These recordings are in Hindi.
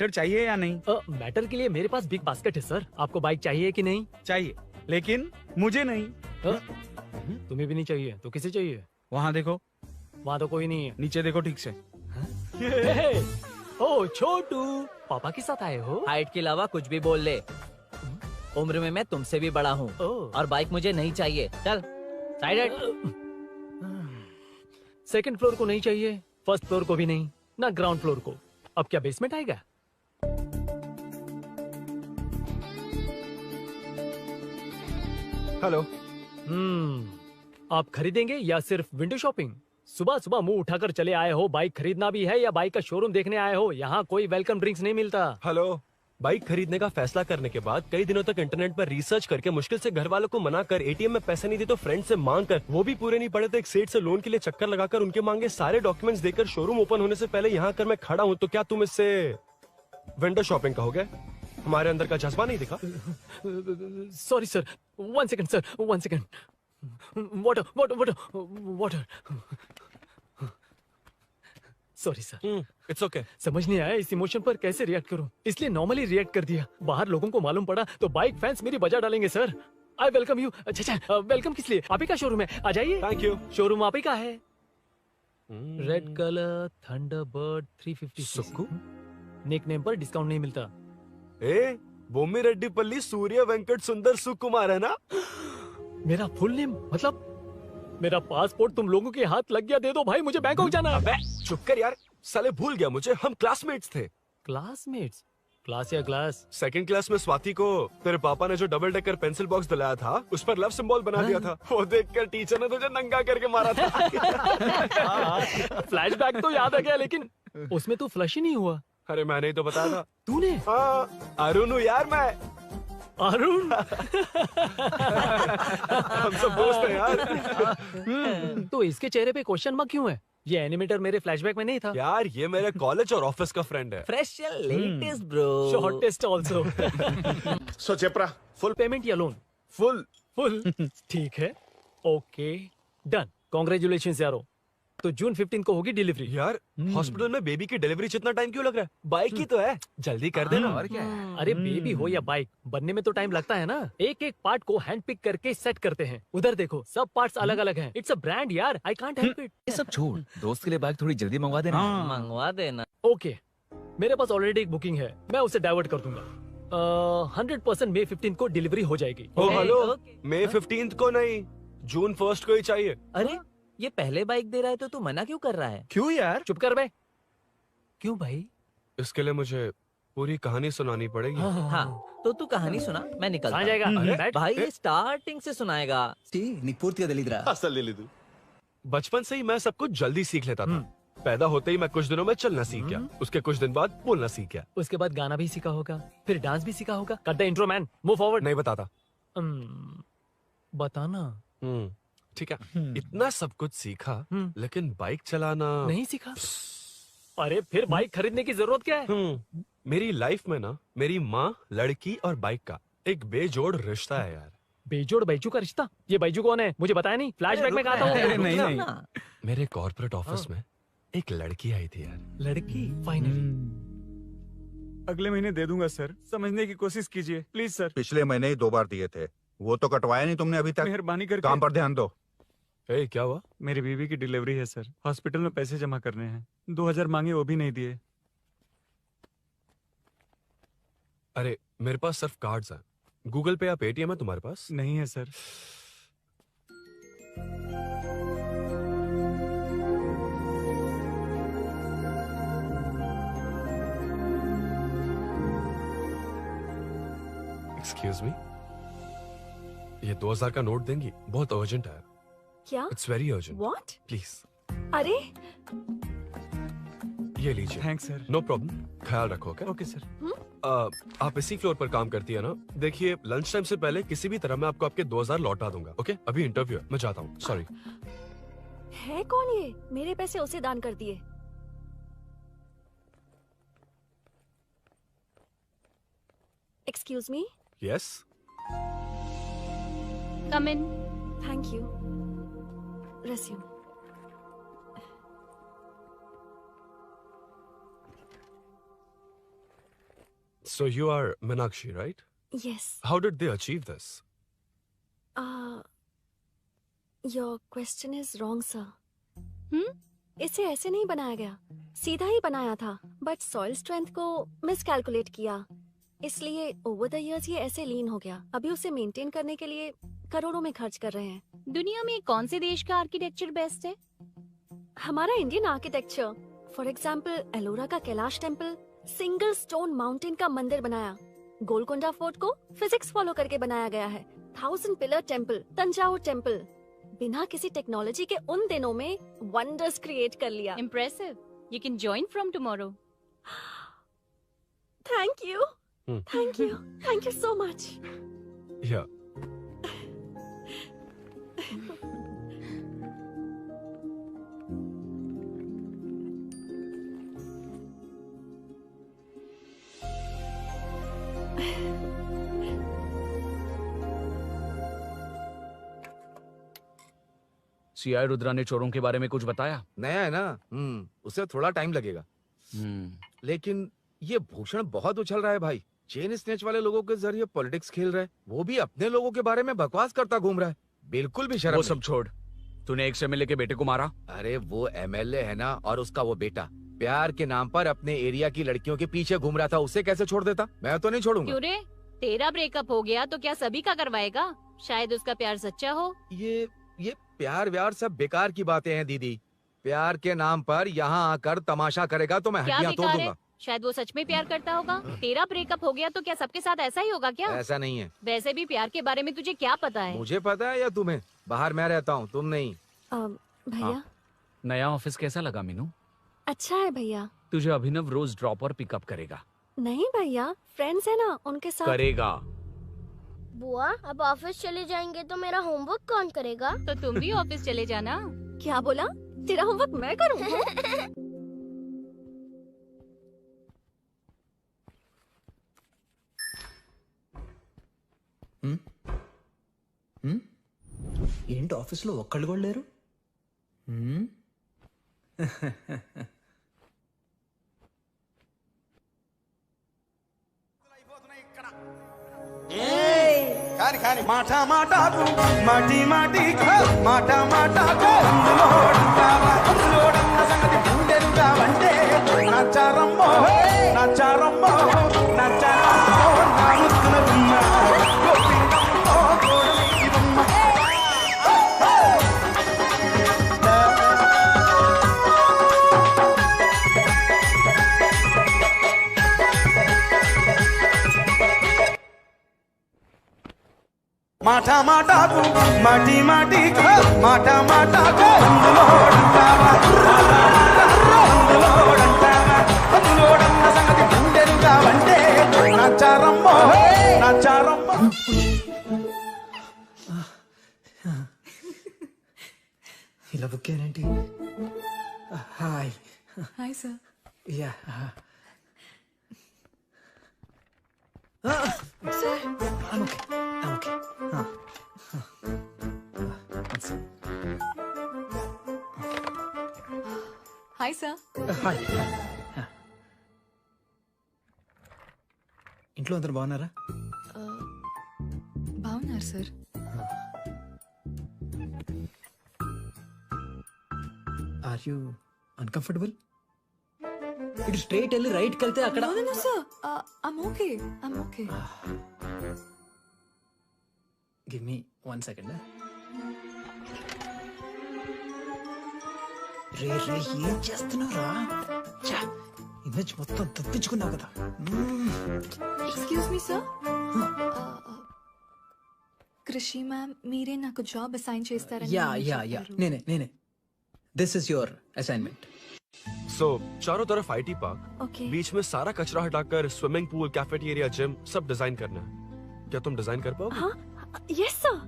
मैटर चाहिए या नहीं? मैटर के लिए मेरे पास बिग बास्केट है सर। आपको बाइक चाहिए कि नहीं? चाहिए, लेकिन मुझे नहीं। तुम्हें भी नहीं चाहिए तो किसे चाहिए? वहाँ देखो, वहाँ तो कोई नहीं है। नीचे देखो ठीक से। ओ छोटू, पापा के साथ आए हो? हाइट के अलावा कुछ भी बोल ले। उम्र में मैं तुमसे भी बड़ा हूँ और बाइक मुझे नहीं चाहिए। चल साइड। सेकंड फ्लोर को नहीं चाहिए, फर्स्ट फ्लोर को भी नहीं, ना ग्राउंड फ्लोर को। अब क्या बेसमेंट आएगा? हेलो। आप खरीदेंगे या सिर्फ विंडो शॉपिंग? सुबह सुबह मुंह उठाकर चले आए हो। बाइक खरीदना भी है या बाइक का शोरूम देखने आए हो? यहाँ कोई वेलकम ड्रिंक्स नहीं मिलता। हेलो। बाइक खरीदने का फैसला करने के बाद कई दिनों तक इंटरनेट पर रिसर्च करके मुश्किल से घर वालों को मना कर, एटीएम में पैसे नहीं दी तो फ्रेंड से मांग कर, वो भी पूरे नहीं पड़े तो एक सेठ से लोन के लिए चक्कर लगाकर उनके मांगे सारे डॉक्यूमेंट्स देकर शोरूम ओपन होने से पहले यहाँ कर मैं खड़ा हूँ, तो क्या तुम इससे विंडो शॉपिंग कहोगे? हमारे अंदर का जज्बा नहीं दिखा? Sorry sir, 1 second sir, 1 second. Water water water water. Sorry sir. It's okay. समझ नहीं आया इस इमोशन पर कैसे रिएक्ट करूं, इसलिए नॉर्मली रिएक्ट कर दिया। बाहर लोगों को मालूम पड़ा तो बाइक फैंस मेरी बजा डालेंगे सर। I welcome you. अच्छा, वेलकम किस लिए? आप ही का शोरूम है, आ जाइए। Thank you. शोरूम आप ही का है। Red colour Thunderbird 350 Sukku? Nickname पर डिस्काउंट नहीं मिलता। ए, बोम्मी रेड्डी पल्ली सूर्य वेंकट सुंदर सुकुमार है ना? मेरा फुल नेम मतलब? मेरा पासपोर्ट तुम लोगों के हाथ लग गया, दे दो भाई, मुझे बैंकॉक जाना है। अबे चुप कर यार, साले भूल गया मुझे, हम क्लासमेट्स थे। क्लासमेट्स? क्लास या क्लास? सेकंड क्लास में स्वाति को तेरे पापा ने जो डबल डेकर पेंसिल बॉक्स दिलाया था, उस पर लव सिंबल बना दिया था। वो देखकर टीचर ने तुझे नंगा करके मारा था। फ्लैशबैक तो याद आ गया, लेकिन उसमें तो फ्लश ही नहीं हुआ। अरे मैंने ही तो बताया था। तूने? हाँ, अरुण हूँ यार मैं। अरुण? हम सब दोस्त हैं यार। तो इसके चेहरे पे क्वेश्चन मार्क क्यों है? ये एनिमेटर मेरे फ्लैशबैक में नहीं था। यार ये मेरे कॉलेज और ऑफिस का फ्रेंड है। Fresh and latest bro. Shortest also. So चेपरा, फुल पेमेंट या लोन? फुल। फुल। ठीक है, ओके डन। कांग्रेचुलेशंस यारो। तो जून 15 को होगी डिलीवरी। यार हॉस्पिटल में बेबी की डिलीवरी इतना टाइम क्यों लग रहा है? बाइक ही तो है, जल्दी कर देना। और क्या है? अरे बेबी हो या बाइक, बनने में तो टाइम लगता है ना। एक एक पार्ट को हैंड पिक करके सेट करते हैं। उधर देखो, सब पार्ट्स अलग अलग हैं। इट्स अ ब्रांड यार, आई कांट हेल्प इट। ये सब छोड़, दोस्त के लिए बाइक थोड़ी जल्दी मंगवा देना। मंगवा देना। ओके, मेरे पास ऑलरेडी एक बुकिंग है, मैं उसे डाइवर्ट कर दूंगा। 100% मई 15 को डिलीवरी हो जाएगी। ओ हेलो, ओके। मई 15 को नहीं, जून 1 को ही चाहिए। अरे ये पहले बाइक दे रहा है तो तू मना क्यों कर रहा है? क्यों यार? चुप कर बे। क्यों भाई? इसके लिए मुझे पूरी कहानी सुनानी पड़ेगी। हाँ तो तू कहानी सुना, मैं निकलता कहाँ हूँ। जाएगा? बैठ। भाई ये स्टार्टिंग से सुनाएगा। నీకు పూర్తిగా తెలీదురా అసలు తెలీదు. बचपन से ही मैं सब कुछ जल्दी सीख लेता था। पैदा होते ही मैं कुछ दिनों में चलना सीख गया, उसके कुछ दिन बाद बोलना सीख गया। उसके बाद गाना भी सीखा होगा, फिर डांस भी सीखा होगा। Cut the intro man, move forward. नहीं बताता। बताना। ठीक है, इतना सब कुछ सीखा, लेकिन बाइक चलाना नहीं सीखा? अरे फिर बाइक खरीदने की जरूरत क्या है? मेरी लाइफ में ना, मेरी माँ, लड़की और बाइक का एक बेजोड़ रिश्ता है यार। बेजोड़ बैजू का रिश्ता? ये बैजू कौन है? मुझे बताया नहीं। फ्लैशबैक में कहा था वो। अरे नहीं। मेरे कॉर्पोरेट ऑफिस में एक लड़की आई थी यार। लड़की? फाइनली। अगले महीने दे दूंगा सर, समझने की कोशिश कीजिए प्लीज सर। पिछले महीने ही 2 बार दिए थे, वो तो कटवाया नहीं तुमने अभी तक। मेहरबानी करके। काम पर ध्यान दो। ए, क्या हुआ? मेरी बीवी की डिलीवरी है सर, हॉस्पिटल में पैसे जमा करने हैं। 2000 मांगे, वो भी नहीं दिए। अरे मेरे पास सिर्फ कार्ड्स हैं। गूगल पे या पेटीएम है तुम्हारे पास? नहीं है सर। एक्सक्यूज मी, ये 2000 का नोट देंगी? बहुत अर्जेंट है। क्या? It's very urgent. What? Please अरे ये लीजिए। Thanks sir. नो प्रॉब्लम, ख्याल रखो। Okay okay sir. आप इसी फ्लोर पर काम करती है ना? देखिए लंच टाइम से पहले किसी भी तरह मैं आपको आपके 2000 लौटा दूंगा। ओके, अभी इंटरव्यू है, मैं जाता हूँ। सॉरी। है कौन ये? मेरे पैसे उसे दान कर दिए। Excuse me. Yes. Come in. Thank you. Resume. So you are Meenakshi, right? Yes. How did they achieve this? Your question is wrong, sir. इसे ऐसे नहीं बनाया गया, सीधा ही बनाया था, बट सॉइल स्ट्रेंथ को मिसकैलकुलेट किया, इसलिए ओवर द इयर्स ये ऐसे लीन हो गया। अभी उसे मेंटेन करने के लिए करोड़ों में खर्च कर रहे हैं। दुनिया में कौन से देश का आर्किटेक्चर बेस्ट है? हमारा Indian architecture, for example Ellora का Kailash temple, single stone mountain का मंदिर बनाया। गोलकोंडा फोर्ट को फिजिक्स फॉलो करके बनाया गया है। 1000 पिलर टेम्पल, तंजावुर टेम्पल, बिना किसी टेक्नोलॉजी के उन दिनों में वंडर्स क्रिएट कर लिया। Impressive. You can join from tomorrow. Thank you, thank you, thank you so much. Yeah. CI Rudra ने चोरों के बारे में कुछ बताया? नया है ना, उसे थोड़ा टाइम लगेगा। लेकिन ये भूषण बहुत उछल रहा है भाई। चेन स्नेच वाले लोगों के जरिए पॉलिटिक्स खेल रहा है, वो भी अपने लोगों के बारे में बकवास करता घूम रहा है। बिल्कुल भी शर्म वो नहीं। सब छोड़, तूने एक एमएलए के बेटे को मारा? अरे वो एमएलए है ना, और उसका वो बेटा प्यार के नाम पर अपने एरिया की लड़कियों के पीछे घूम रहा था, उसे कैसे छोड़ देता? मैं तो नहीं छोड़ूंगा। क्यों रे? तेरा ब्रेकअप हो गया तो क्या सभी का करवाएगा? शायद उसका प्यार सच्चा हो। ये प्यार व्यार सब बेकार की बातें हैं दीदी। प्यार के नाम पर यहाँ आकर तमाशा करेगा तो मैं क्या हड्डियां तोड़ बेकार है? दूंगा। शायद वो सच में प्यार करता होगा। तेरा ब्रेकअप हो गया तो क्या सबके साथ ऐसा ही होगा क्या? ऐसा नहीं है। वैसे भी प्यार के बारे में तुझे क्या पता है? मुझे पता है या तुम्हें? बाहर मैं रहता हूँ, तुम नहीं। भैया नया ऑफिस कैसा लगा मीनू? अच्छा है भैया। तुझे अभिनव रोज ड्रॉप और पिकअप करेगा? नहीं भैया, फ्रेंड्स है ना, उनके साथ करेगा। बुआ अब ऑफिस चले जाएंगे तो मेरा होमवर्क कौन करेगा? तो तुम भी ऑफिस चले जाना। क्या बोला? तेरा होमवर्क मैं करूँगा? ఏంటి ఆఫీస్లో ఒక్కళ్ళు కూడా లేరు? కాని కాని మాట మాటకు మాటి మాటికు మాట మాటకు అందులోడన్న సంగతి గుండెలుగా వంటే నచ్చారమ్మో నచ్చారమ్మో నచ్చారమ్మో నా ముక్కున గుమ్మ గోపికమ్మో గోడమీ బొమ్మ. మాట మాటకు మాటి మాటికు మాట మాటకు అందులోడన్న సంగతి గుండెలుగా వంటే నచ్చారమ్మో నచ్చారమ్మో. ఇలా బుక్ అయ్యానేంటి? Hi hi sir. Yeah sir okay okay. Hi sir. Hi. ఇంట్లో అందరు బాగున్నారా? బాగున్నారు సార్. Are you uncomfortable? ఇటు స్ట్రైట్ వెళ్ళి రైట్కి వెళ్తే అక్కడ. No sir, I'm okay, I'm okay. Give me 1 second. రే రే ఏం చేస్తున్నావురా? ఇమేజ్ మొత్తం తప్పించుకున్నావు కదా. Excuse me sir. Krishi ma'am మీరే నాకు జాబ్ అసైన్ చేస్తారని యా యా యా నేనే. This is your assignment. So चारों तरफ IT पार्क, Okay. बीच में सारा कचरा हटाकर स्विमिंग पूल, कैफेटेरिया, जिम सब डिजाइन करना है। क्या तुम डिजाइन कर पाओगे? हाँ, यस सर.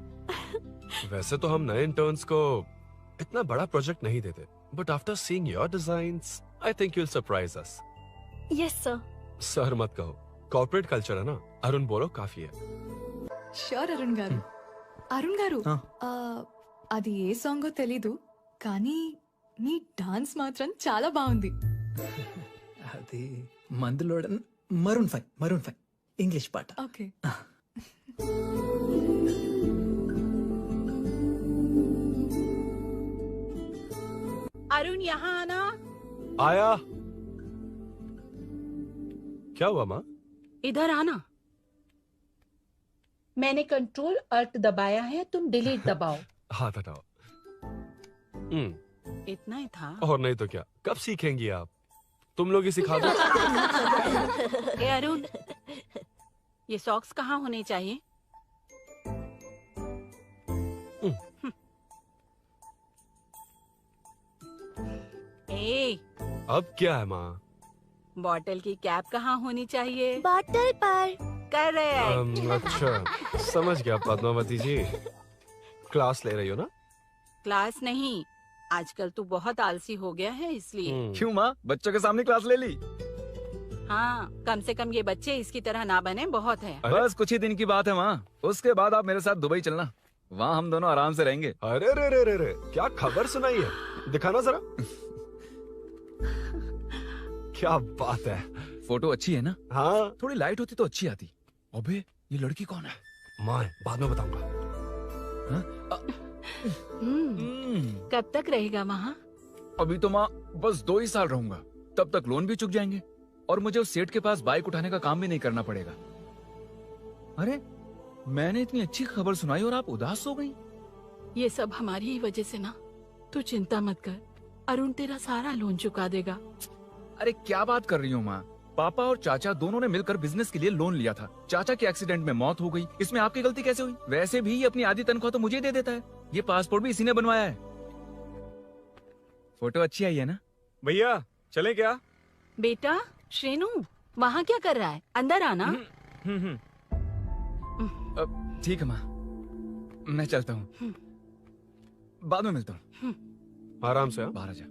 वैसे तो हम नए इंटर्न्स को इतना बड़ा प्रोजेक्ट नहीं देते, but after seeing your designs I think you will surprise us. Yes sir. Sir मत कहो, कॉर्पोरेट कल्चर है ना. अरुण बोलो काफी है. షూర్ అరుణ్ గారు. అరుణ్ గారు, అది ఏ సాంగో తెలీదు కానీ మీ డాన్స్ మాత్రం చాలా బాగుంది. అది మందులోడన్ Maroon 5 English part. Okay. Arun यहाँ आना। आया। क्या हुआ माँ? इधर आना। मैंने कंट्रोल अल्ट दबाया है, तुम डिलीट दबाओ। हाथ हटाओ। इतना ही था। और नहीं तो क्या, कब सीखेंगी आप? तुम लोग ही सिखा दो। ए अरुण, ये सॉक्स कहाँ होने चाहिए? ए, अब क्या है माँ? बॉटल की कैप कहाँ होनी चाहिए? बॉटल पर। करेक्ट। अच्छा, समझ गया पद्मावती जी। क्लास ले रही हो ना? क्लास नहीं, आजकल तू बहुत आलसी हो गया है इसलिए। क्यों माँ, बच्चों के सामने क्लास ले ली? हाँ, कम से कम ये बच्चे इसकी तरह ना बने, बहुत है। बस कुछ ही दिन की बात है माँ, उसके बाद आप मेरे साथ दुबई चलना, वहाँ हम दोनों आराम से रहेंगे। अरे रे रे रे रे, क्या खबर सुनाई है, दिखाना जरा। क्या बात है। फोटो अच्छी है ना? हाँ। थोड़ी लाइट होती तो अच्छी आती। अबे ये लड़की कौन है? माँ, बाद में बताऊंगा। कब तक रहेगा वहाँ? अभी तो माँ बस 2 ही साल रहूंगा, तब तक लोन भी चुक जाएंगे और मुझे उस सेठ के पास बाइक उठाने का काम भी नहीं करना पड़ेगा। अरे मैंने इतनी अच्छी खबर सुनाई और आप उदास हो गई। ये सब हमारी ही वजह से ना, तू चिंता मत कर, अरुण तेरा सारा लोन चुका देगा। अरे क्या बात कर रही हो माँ, पापा और चाचा दोनों ने मिलकर बिजनेस के लिए लोन लिया था। चाचा के एक्सीडेंट में मौत हो गई, इसमें आपकी गलती कैसे हुई? वैसे भी अपनी आधी तनख्वाह तो मुझे दे देता है। ये पासपोर्ट भी इसी ने बनवाया है। फोटो अच्छी आई है ना? भैया चले क्या? बेटा श्रेनु, वहाँ क्या कर रहा है? अंदर आना। ठीक है माँ, मैं चलता हूँ, बाद में मिलता हूँ। आराम से। बाहर आ जा।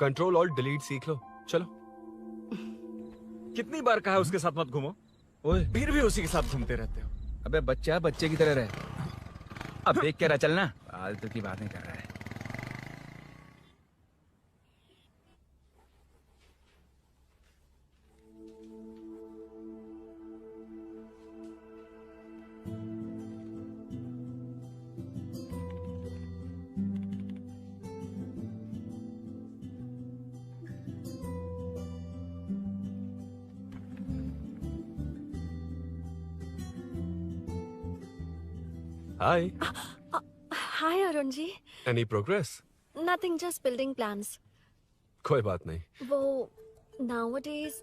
कंट्रोल और डिलीट सीख लो। चलो। कितनी बार कहा उसके साथ मत घूमो, ओए फिर भी उसी के साथ घूमते रहते हो। अबे बच्चा बच्चे की तरह रहे, अब देख के रहा चलना, फालतू की बातें कर रहा है। Hi. Hi Arun ji. Any progress? Nothing, just building plans. कोई बात नहीं। वो nowadays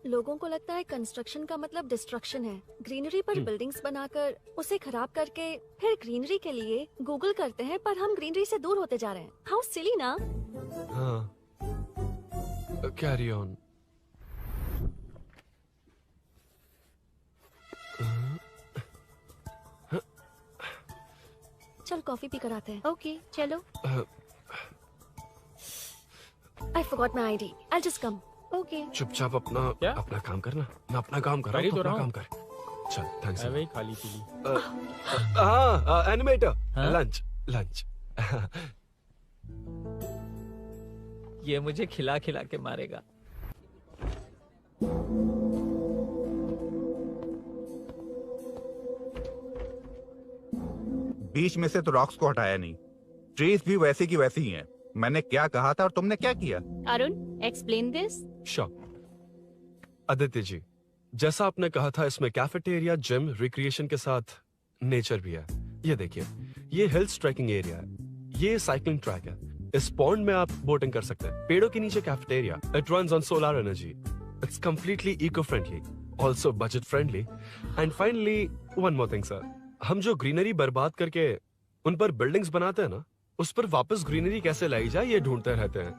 लोगों को लगता है कंस्ट्रक्शन का मतलब डिस्ट्रक्शन है। ग्रीनरी पर बिल्डिंग्स बनाकर उसे खराब करके फिर ग्रीनरी के लिए गूगल करते हैं, पर हम ग्रीनरी से दूर होते जा रहे हैं। हाउ सिली ना? हाँ। Carry on. चल कॉफी पी कर आते हैं। ओके चलो। I forgot my ID. I'll just come. Okay. चुपचाप अपना काम करना। मैं अपना काम कर रहा हूँ, अपना काम कर। चल, थैंक्स। वही खाली पीली। हाँ, एनिमेटर। लंच। ये मुझे खिला खिला के मारेगा। बीच में से तो रॉक्स को हटाया नहीं, ट्रीज भी वैसी की वैसी ही हैं। मैंने क्या कहा था और तुमने क्या किया? Arun, explain this. आदित्य जी, जैसा आपने कहा था, इसमें कैफेटेरिया, जिम, रिक्रिएशन के साथ नेचर भी है। ये देखिए, ये हिल्स ट्रैकिंग एरिया है, ये साइकिलिंग ट्रैक है। इस पॉन्ड में आप बोटिंग कर सकते हैं। पेड़ों के नीचे cafeteria, it runs on solar energy. It's completely eco friendly, also budget friendly. And finally one more thing sir, हम जो ग्रीनरी बर्बाद करके उन पर बिल्डिंग्स बनाते हैं ना, उस पर वापस ग्रीनरी कैसे लाई जाए ये ढूंढते रहते हैं।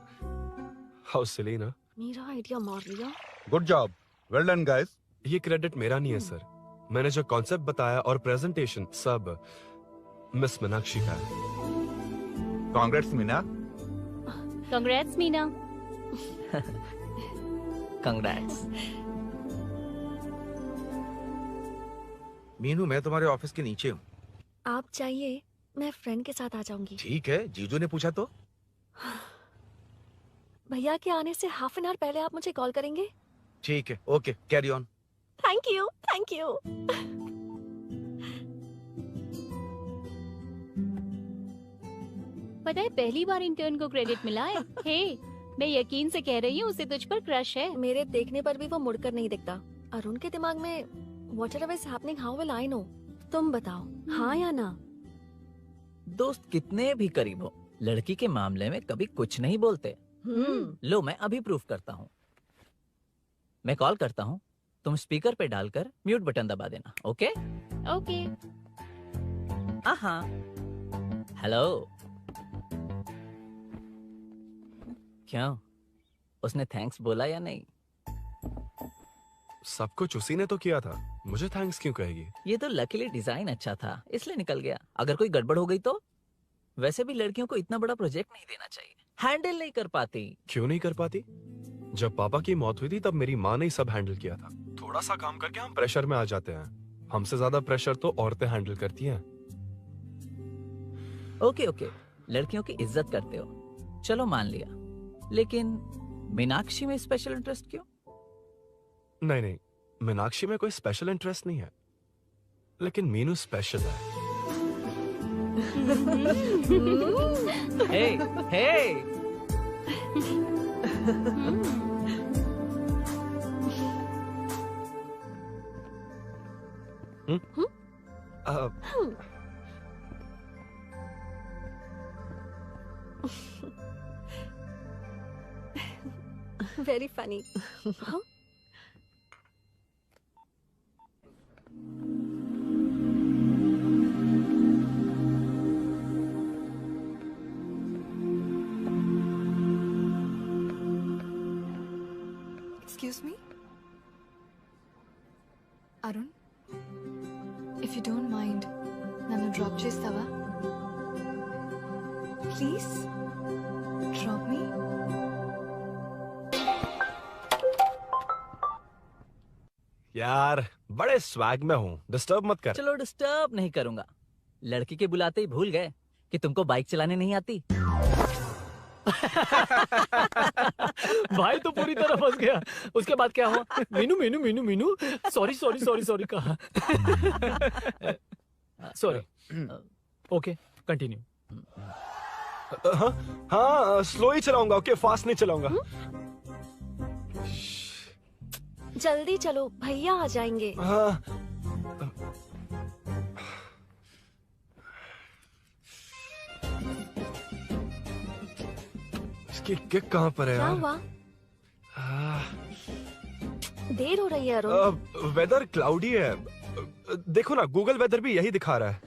हाउ सिली ना? मेरा आइडिया मार लिया। Good job, well done guys. ये क्रेडिट मेरा नहीं है सर, मैंने जो कॉन्सेप्ट बताया और प्रेजेंटेशन सब मिस मीनाक्षी का है। Congrats Meena. Congrats Meena. Congrats. Meenu, मैं तुम्हारे ऑफिस के नीचे हूँ। आप चाहिए मैं फ्रेंड के साथ आ जाऊंगी। ठीक है, जीजू ने पूछा तो। भैया के आने से हाफ एन आवर पहले आप मुझे कॉल करेंगे? ठीक है, okay, carry on. Thank you, thank you. पता है पहली बार इंटर्न को क्रेडिट मिला है। हे, मैं यकीन से कह रही हूँ उसे तुझ पर क्रश है। मेरे देखने पर भी वो मुड़कर नहीं दिखता। अरुण के दिमाग में whatever is happening, how will I know? तुम बताओ, हाँ या ना? दोस्त कितने भी करीब हो, लड़की के मामले में कभी कुछ नहीं बोलते। लो मैं अभी प्रूफ करता हूँ। मैं कॉल करता हूँ, तुम स्पीकर पे डालकर म्यूट बटन दबा देना। Okay okay. हाँ। हेलो। क्यों, उसने थैंक्स बोला या नहीं? सब कुछ उसी ने तो किया था, मुझे थैंक्स क्यों कहेगी? ये तो लकीली डिजाइन अच्छा था इसलिए निकल गया। अगर कोई गड़बड़ हो गई तो? वैसे भी लड़कियों को इतना बड़ा प्रोजेक्ट नहीं देना चाहिए, हैंडल नहीं कर पाती। क्यों नहीं कर पाती? जब पापा की मौत हुई थी तब मेरी माँ ने ही सब हैंडल किया था। थोड़ा सा काम करके हम प्रेशर में आ जाते हैं। हमसे ज्यादा प्रेशर तो औरतें हैंडल करती हैं। ओके, लड़कियों की इज्जत करते हो, चलो मान लिया। लेकिन मीनाक्षी में स्पेशल इंटरेस्ट क्यों? नहीं, मीनाक्षी में कोई स्पेशल इंटरेस्ट नहीं है, लेकिन मीनू स्पेशल है। हे। Very funny. Huh? Excuse me? Arun? If you don't mind, nanu drop chestava? Please? Drop me? यार बड़े स्वैग में हूँ, डिस्टर्ब मत कर। चलो डिस्टर्ब नहीं करूंगा। लड़की के बुलाते ही भूल गए कि तुमको बाइक चलाने नहीं आती। भाई तो पूरी तरह फंस गया। उसके बाद क्या हुआ? मीनू सॉरी कहा। सॉरी। Okay, continue. हाँ, स्लो ही चलाऊंगा। ओके, फास्ट नहीं चलाऊंगा। जल्दी चलो, भैया आ जाएंगे। हाँ। इसकी किक कहाँ पर है क्या यार? हुआ? देर हो रही है अरुण। वेदर क्लाउडी है। देखो ना, गूगल वेदर भी यही दिखा रहा है।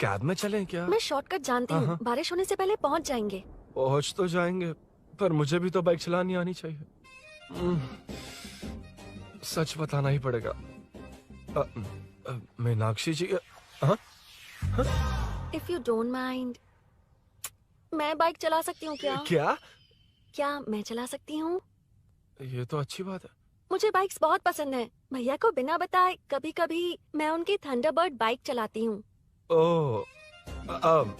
कैब में चलें क्या? मैं शॉर्टकट जानती हूँ, बारिश होने से पहले पहुँच जाएंगे। पहुँच तो जाएंगे, पर मुझे भी तो बाइक चलानी आनी चाहिए। सच बताना ही पड़ेगा। मीनाक्षी जी। If you don't mind, मैं बाइक चला सकती हूँ क्या? क्या मैं चला सकती हूँ? ये तो अच्छी बात है। मुझे बाइक्स बहुत पसंद है। भैया को बिना बताए कभी कभी मैं उनकी थंडरबर्ड बाइक चलाती हूँ। ओह,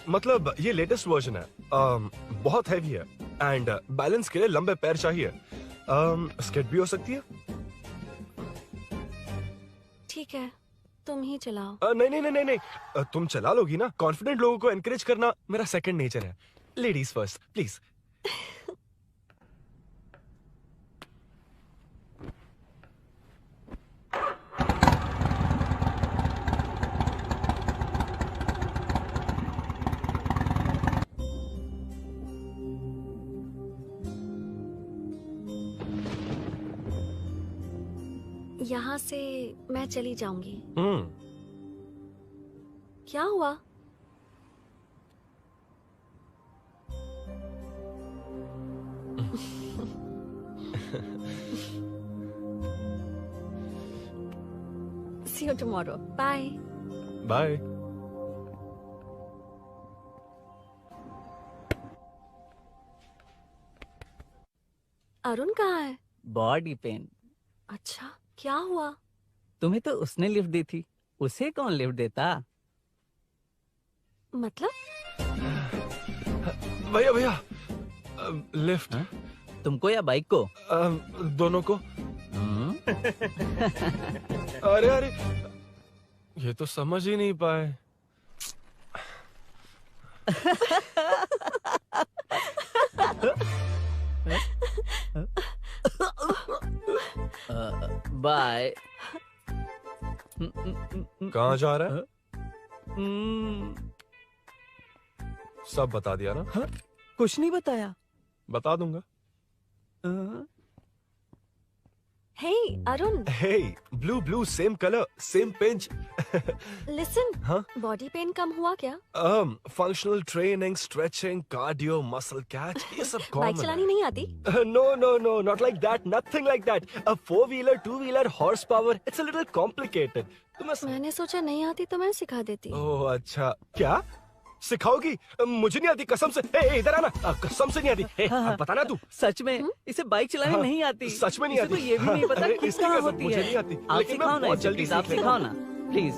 मतलब ये लेटेस्ट वर्जन है। बहुत हैवी है एंड बैलेंस के लिए लंबे पैर चाहिए। स्किड भी हो सकती है। ठीक है, तुम ही चलाओ। नहीं, तुम चला लोगी ना। कॉन्फिडेंट लोगों को एनकरेज करना मेरा सेकंड नेचर है। Ladies first please. यहाँ से मैं चली जाऊंगी। क्या हुआ? See you tomorrow. Bye. Bye. Arun कहाँ है? Body pain. अच्छा, क्या हुआ? तुम्हें तो उसने लिफ्ट दी थी, उसे कौन लिफ्ट देता? मतलब? भैया लिफ्ट। तुमको या बाइक को? दोनों को। अरे अरे, ये तो समझ ही नहीं पाए। बाय। कहाँ जा रहा है? सब बता दिया ना? कुछ नहीं बताया। बता दूंगा। Hey, Arun. Hey, blue, same color, same pinch. Listen. हाँ? Body pain कम हुआ क्या? Functional training, stretching, cardio, muscle catch, ये सब common बाइक चलानी नहीं आती? No, not like that, nothing like that. A 4-wheeler, 2-wheeler, horsepower, it's a little complicated. मैंने सोचा नहीं आती तो मैं सिखा देती। ओह अच्छा, क्या? सिखाओगी? मुझे नहीं आती कसम से। ए, इधर आना, कसम से नहीं आती। ए, बताना तू। सच में इसे बाइक चलानी नहीं आती। सच में नहीं आती। इसे तो ये भी नहीं पता अरे, कि इसकी कहाँ कसम, होती मुझे है। नहीं आती। आप लेकिन मैं सिखाओ ना बहुत इसे, जल्दी प्लीज आप सीख सिखाओ लेता ना, प्लीज।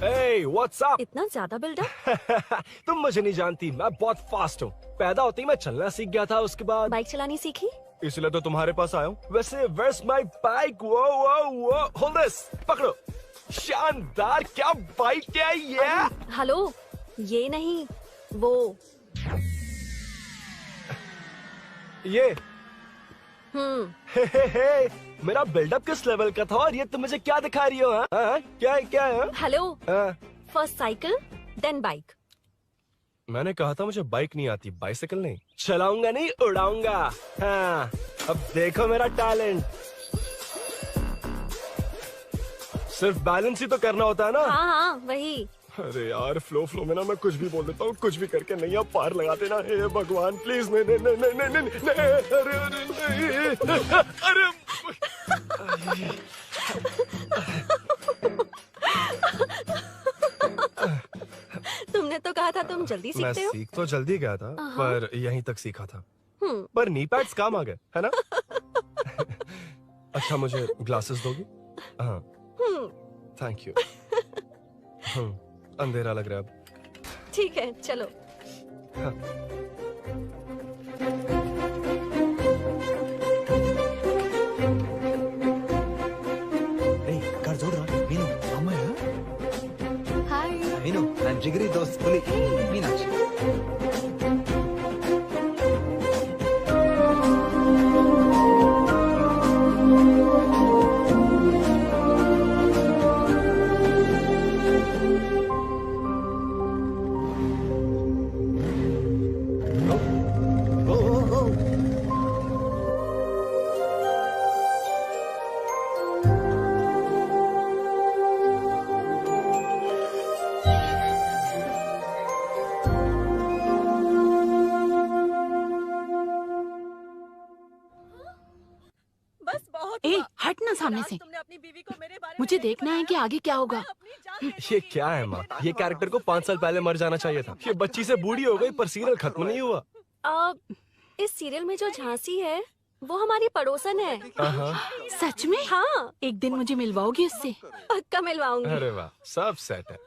Hey, what's up? इतना ज्यादा बिल्डअप? तुम मुझे नहीं जानती, मैं बहुत फास्ट हूँ। पैदा होते ही मैं चलना सीख गया था, उसके बाद बाइक चलानी सीखी? इसलिए तो तुम्हारे पास आया हूँ। वैसे where's my bike? वो hold this, पकड़ो। शानदार, क्या बाइक है ये? हेलो, ये नहीं, वो। ये हे, मेरा बिल्डअप किस लेवल का था और ये तुम मुझे क्या दिखा रही हो? हाँ? क्या है? Hello, first cycle then bike. मैंने कहा था मुझे बाइक नहीं आती, बाइसिकल नहीं। चलाऊंगा नहीं, उड़ाऊंगा। हाँ, अब देखो मेरा टैलेंट। सिर्फ बैलेंस ही तो करना होता है ना? हाँ, वही। अरे यार, फ्लो में ना मैं कुछ भी बोल देता हूँ, कुछ भी करके नहीं आप पार लगा देना। हे भगवान प्लीज, नहीं, अरे तुमने तो कहा था तुम जल्दी मैं सीखते हो। सीख तो जल्दी गया था, पर यहीं तक सीखा था। हम्म। पर नी पैड्स काम आ गए, है ना? अच्छा, मुझे ग्लासेस दोगी? हाँ, थैंक यू। अंधेरा लग रहा है अब। ठीक है, चलो। हाँ। कर जोड़ रहा मीनू अमर हाय मीनू I'm जिगरी दोस्त पुली मीनाक्षी ए, हट ना सामने से। मुझे देखना है कि आगे क्या होगा। ये क्या है माँ? ये कैरेक्टर को 5 साल पहले मर जाना चाहिए था। ये बच्ची से बूढ़ी हो गई पर सीरियल खत्म नहीं हुआ। इस सीरियल में जो झांसी है वो हमारी पड़ोसन है। सच में? हाँ। एक दिन मुझे मिलवाओगी उससे? पक्का मिलवाऊंगी। अरे वाह, सब सेट है।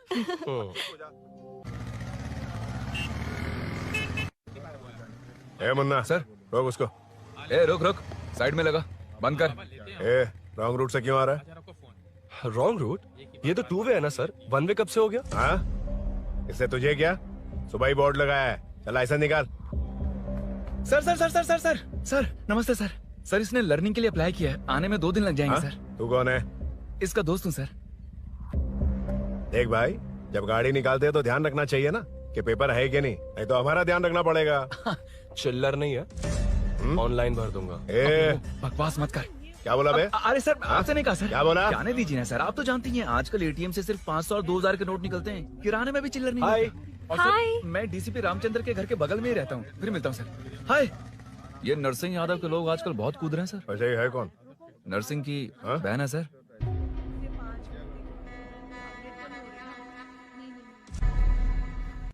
ए मुन्ना सर, रोक उसको। ए रुक, साइड में लगा, बंद कर। ए, रॉन्ग रूट से क्यों आ रहा है? Wrong route? ये तो 2 वे है ना सर, 1 वे कब से हो गया? हाँ, इससे तुझे क्या? सुबह ही बोर्ड लगाया है, चल लाइसेंस निकाल। सर, नमस्ते सर। सर, इसने लर्निंग के लिए अप्लाई किया है, आने में 2 दिन लग जाएंगे। हाँ? सर, तू कौन है? इसका दोस्त हूँ सर। देख भाई, जब गाड़ी निकालते हैं तो ध्यान रखना चाहिए ना कि पेपर है कि नहीं तो हमारा ध्यान रखना पड़ेगा। चिल्लर नहीं है, ऑनलाइन भर दूंगा। बकवास मत कर। क्या बोला बे? अरे सर, आपसे नहीं कहा सर। क्या बोला? जाने दीजिए ना सर, आप तो जानती हैं आजकल एटीएम से सिर्फ 500 और 2000 के नोट निकलते हैं, किराने में भी चिल्लर नहीं मिलता। और सर, मैं डीसीपी रामचंद्र के घर के बगल में ही रहता हूँ। फिर मिलता हूँ सर। हाय, ये नरसिंह यादव के लोग आजकल बहुत कूद रहे हैं सर। वैसे है कौन? नरसिंह की बहन है सर।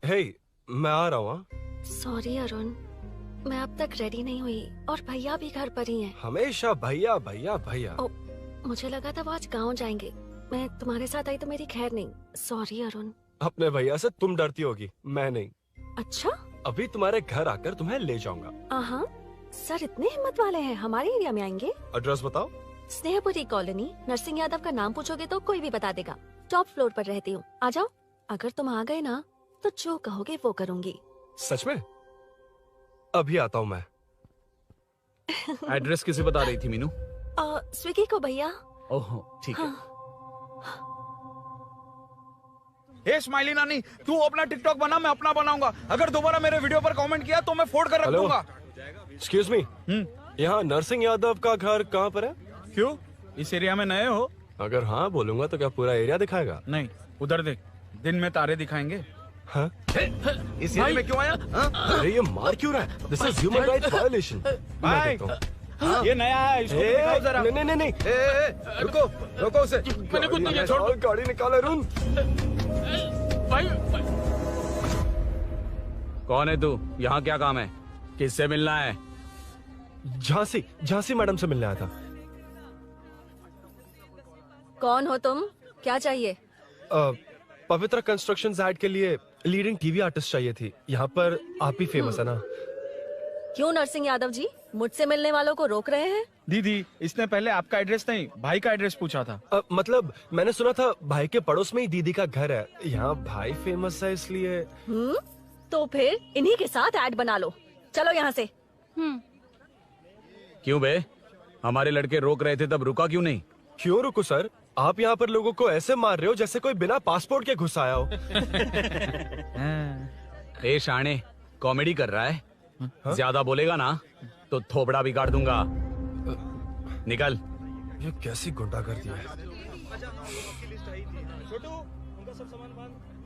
हे, मैं आ रहा हूँ। सॉरी अरुण, मैं अब तक रेडी नहीं हुई और भैया भी घर पर ही हैं। हमेशा भैया भैया भैया। मुझे लगा था वो आज गाँव जाएंगे। मैं तुम्हारे साथ आई तो मेरी खैर नहीं। सॉरी अरुण। अपने भैया से तुम डरती होगी, मैं नहीं। अच्छा, अभी तुम्हारे घर आकर तुम्हें ले जाऊंगा। हाँ सर, इतने हिम्मत वाले हैं, हमारे एरिया में आएंगे। एड्रेस बताओ। स्नेहपुरी कॉलोनी, नरसिंह यादव का नाम पूछोगे तो कोई भी बता देगा। टॉप फ्लोर पर रहती हूँ, आ जाओ। अगर तुम आ गए ना तो जो कहोगे वो करूँगी। सच में? अभी आता हूँ मैं। एड्रेस किसे बता रही थी मीनू? स्विगी को भैया। ओहो ठीक है। हे स्माइली नानी, तू अपना टिकटॉक बना, मैं अपना बनाऊंगा। अगर दोबारा मेरे वीडियो पर कमेंट किया तो मैं फोड़ कर रख दूंगा। एक्सक्यूज मी, यहाँ नरसिंह यादव का घर कहाँ पर है? क्यों, इस एरिया में नए हो? अगर हाँ बोलूंगा तो क्या पूरा एरिया दिखाएगा? नहीं, उधर देख, दिन में तारे दिखाएंगे। हाँ? इस एरिया में क्यों आया? अरे ये मार क्यों रहा है? This is human rights violation. भाई, ये नया है, इसको दिखाओ जरा। नहीं। रुको रुको उसे। मैंने कुछ नहीं किया, छोड़। गाड़ी निकाल अरुण। कौन है तू? यहाँ क्या काम है? किससे मिलना है? झांसी मैडम से मिलने आया था। कौन हो तुम? क्या चाहिए? पवित्र कंस्ट्रक्शंस ऐड के लिए लीडिंग टीवी आर्टिस्ट चाहिए थी। यहाँ पर आप ही फेमस है ना? क्यों नरसिंह यादव जी, मुझसे मिलने वालों को रोक रहे हैं? दीदी, इसने पहले आपका एड्रेस नहीं, भाई का एड्रेस पूछा था। मतलब मैंने सुना था भाई के पड़ोस में ही दीदी का घर है। यहाँ भाई फेमस है इसलिए। तो फिर इन्हीं के साथ ऐड बना लो। चलो यहाँ से। क्यों बे? हमारे लड़के रोक रहे थे तब रुका क्यों नहीं? क्यों रुको सर? आप यहाँ पर लोगों को ऐसे मार रहे हो जैसे कोई बिना पासपोर्ट के घुस आया हो। ए शाणे, कॉमेडी कर रहा है? ज्यादा बोलेगा ना तो थोपड़ा बिगाड़ दूंगा। निकल। ये कैसी गुंडागर्दी है?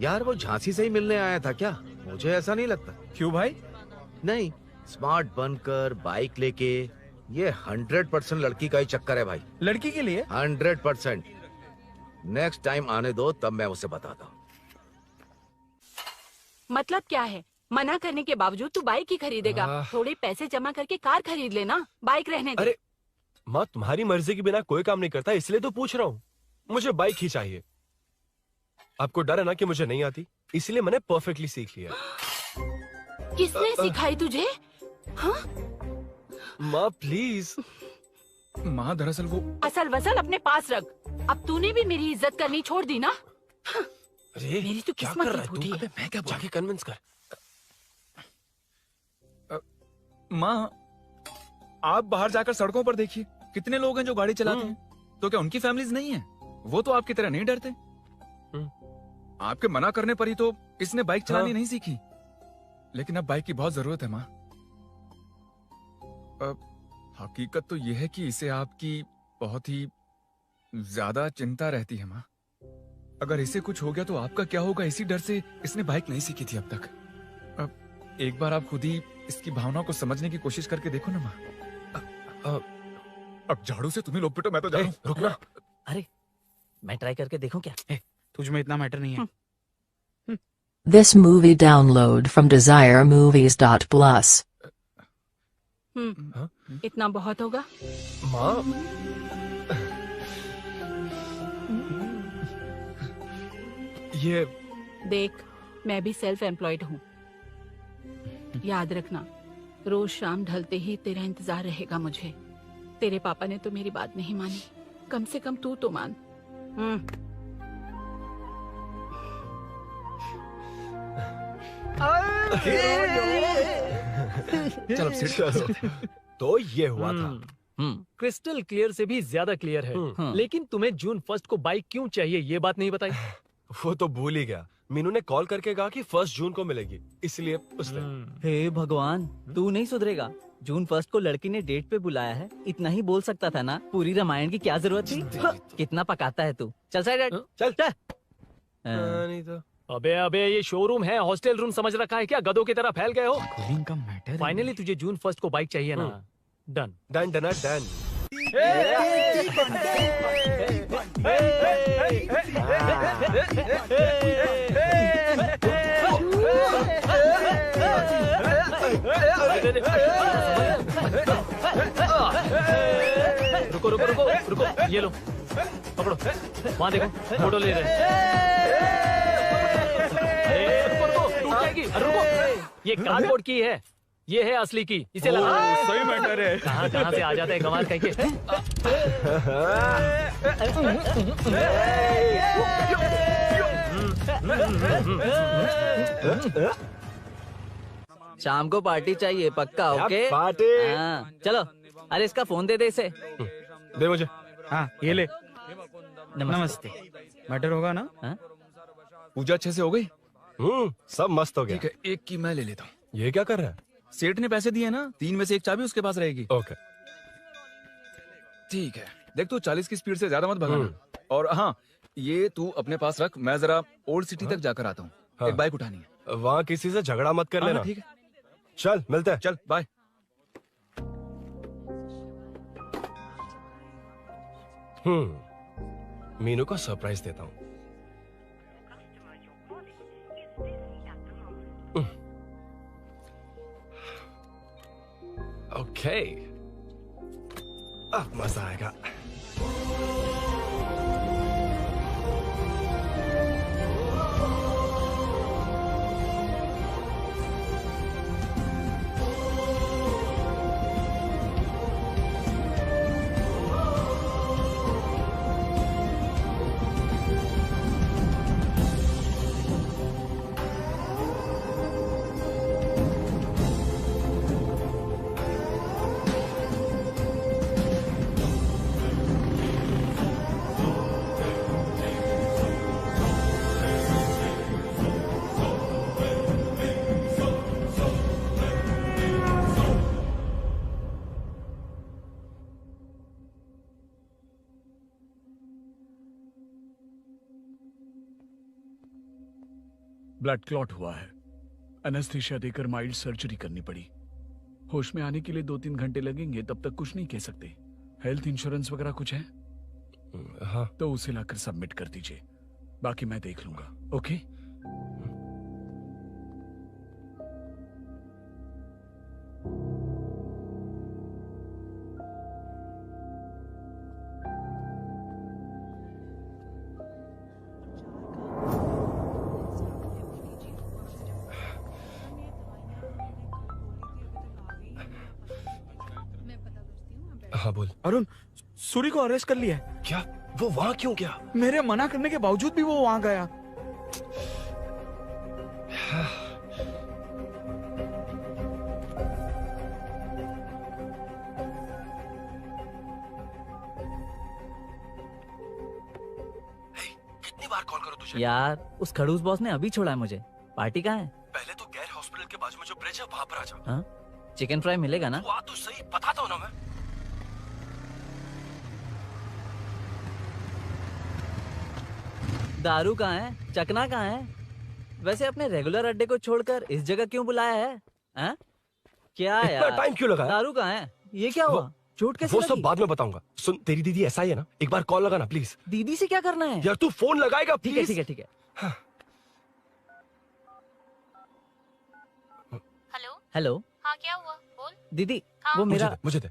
यार वो झांसी से ही मिलने आया था क्या? मुझे ऐसा नहीं लगता। क्यों भाई? नहीं, स्मार्ट बनकर बाइक लेके, ये 100% लड़की का ही चक्कर है भाई। लड़की के लिए? 100%। नेक्स्ट टाइम आने दो, तब मैं उसे बताता हूँ। मतलब क्या है? मना करने के बावजूद तू बाइक ही खरीदेगा? थोड़े पैसे जमा करके कार खरीद लेना, बाइक रहने दे। अरे माँ, तुम्हारी मर्जी के बिना कोई काम नहीं करता, इसलिए तो पूछ रहा हूँ। मुझे बाइक ही चाहिए। आपको डर है ना कि मुझे नहीं आती, इसलिए मैंने परफेक्टली सीख लिया। किसने सिखाई तुझे? हाँ? माँ प्लीज। माँ दरअसल वो असल वसल अपने पास रख। अब तूने भी मेरी इज्जत करनी छोड़ दी ना? अरे मेरी तो क्या किस्मत कर ही रहा है फूटी तू? है। अबे मैं क्या जाके कन्विंस कर। माँ, आप बाहर जाकर सड़कों पर देखिए, कितने लोग हैं जो गाड़ी चलाते हैं। तो क्या उनकी फैमिलीज नहीं है? वो तो आपकी तरह नहीं डरते। आपके मना करने पर ही तो इसने बाइक चलानी नहीं सीखी। लेकिन अब बाइक की बहुत जरूरत है माँ। हकीकत तो यह है कि इसे आपकी बहुत ही ज्यादा चिंता रहती है माँ। अगर इसे कुछ हो गया तो आपका क्या होगा, इसी डर से इसने बाइक नहीं सीखी थी अब तक। अब एक बार आप खुद ही इसकी भावना को समझने की कोशिश करके देखो ना माँ। अब झाड़ू से तुम्हें लोग पिटो, मैं तो जा रहा हूं। रुकना। अरे मैं ट्राई करके देखूं क्या? तुझ में इतना मैटर नहीं है। This movie download from desiremovies.plus. इतना बहुत होगा? माँ, ये देख, मैं भी सेल्फ एम्प्लॉयड हूँ। याद रखना, रोज शाम ढलते ही तेरा इंतजार रहेगा मुझे। तेरे पापा ने तो मेरी बात नहीं मानी, कम से कम तू तो मान। चल अब सीट। तो ये हुआ था। क्रिस्टल क्लियर से भी ज्यादा क्लियर है। लेकिन तुम्हें जून 1 को बाइक क्यों चाहिए, ये बात नहीं बताई। वो तो भूल ही गया। मीनू ने कॉल करके कहा कि 1 जून को मिलेगी, इसलिए उसने। हे भगवान, तू नहीं सुधरेगा। जून 1 को लड़की ने डेट पे बुलाया है, इतना ही बोल सकता था ना। पूरी रामायण की क्या जरूरत थी? कितना पकाता है तू। चल साइड चल चल। नहीं तो अबे ये शोरूम है, हॉस्टल रूम समझ रखा है क्या? गधों की तरह फैल गए हो। कूलिंग का मैटर। फाइनली तुझे जून 1 को बाइक चाहिए ना? Done done done done. रुको रुको रुको रुको, ये लो पकड़ो, वहाँ देखो फोटो ले रहे हैं। रुको रुको, टूट जाएगी। रुको, ये कार्डबोर्ड की है, ये है असली की, इसे लगा। सही मैटर है। कहाँ कहाँ से आ जाते हैं कमाल कहीं के। शाम को पार्टी चाहिए पक्का? Okay party. हाँ, चलो। अरे इसका फोन दे दे इसे। दे मुझे। हाँ ये ले। नमस्ते। मैटर होगा ना? पूजा अच्छे से हो गई? सब मस्त हो गया। ठीक है, एक की मैं ले लेता हूँ। ये क्या कर रहा है? सेठ ने पैसे दिए ना, 3 में से एक चाबी उसके पास रहेगी। ओके ठीक है, देख तू 40 की स्पीड से ज्यादा मत भगाना। और हाँ, ये तू अपने पास रख, मैं जरा ओल्ड सिटी तक जाकर आता हूँ। हाँ। एक बाइक उठानी है। वहाँ किसी से झगड़ा मत कर लेना। ठीक है, चल मिलते हैं। चल बाय। मीनू को सरप्राइज देता हूँ। ओके, अब मजा आएगा। ब्लड क्लॉट हुआ है, एनेस्थीसिया देकर माइल्ड सर्जरी करनी पड़ी। होश में आने के लिए 2-3 घंटे लगेंगे, तब तक कुछ नहीं कह सकते। हेल्थ इंश्योरेंस वगैरह कुछ है? हाँ। तो उसे लाकर सबमिट कर दीजिए, बाकी मैं देख लूंगा। ओके? हाँ बोल। अरुण, सूरी को अरेस्ट कर लिया है। क्या? वो वहाँ क्यों गया? मेरे मना करने के बावजूद भी वो वहाँ गया। कितनी बार कॉल करो तुझे? यार उस खड़ूस बॉस ने अभी छोड़ा है मुझे। पार्टी कहाँ है? पहले तो गैर हॉस्पिटल के बाजू में जो ब्रिज है वहाँ पर आ जा। हाँ? चिकन फ्राई मिलेगा ना? तो सही बताता हूँ ना मैं। दारू कहाँ है? चकना कहाँ है? वैसे अपने रेगुलर अड्डे को छोड़कर इस जगह क्यों बुलाया है? हाँ? क्या इतना यार? टाइम क्यों लगा? दारू कहाँ है? ये क्या हुआ? चोट कैसे वो सब लगी? बाद में बताऊंगा। सुन, तेरी दीदी ऐसा ही है ना, एक बार कॉल लगाना प्लीज। दीदी से क्या करना है? यार तू फोन लगाएगा ठीक है प्लीज। ठीक है ठीक है। Hello hello. हाँ क्या हुआ बोल। दीदी हाँ। वो मेरा मुझे दे।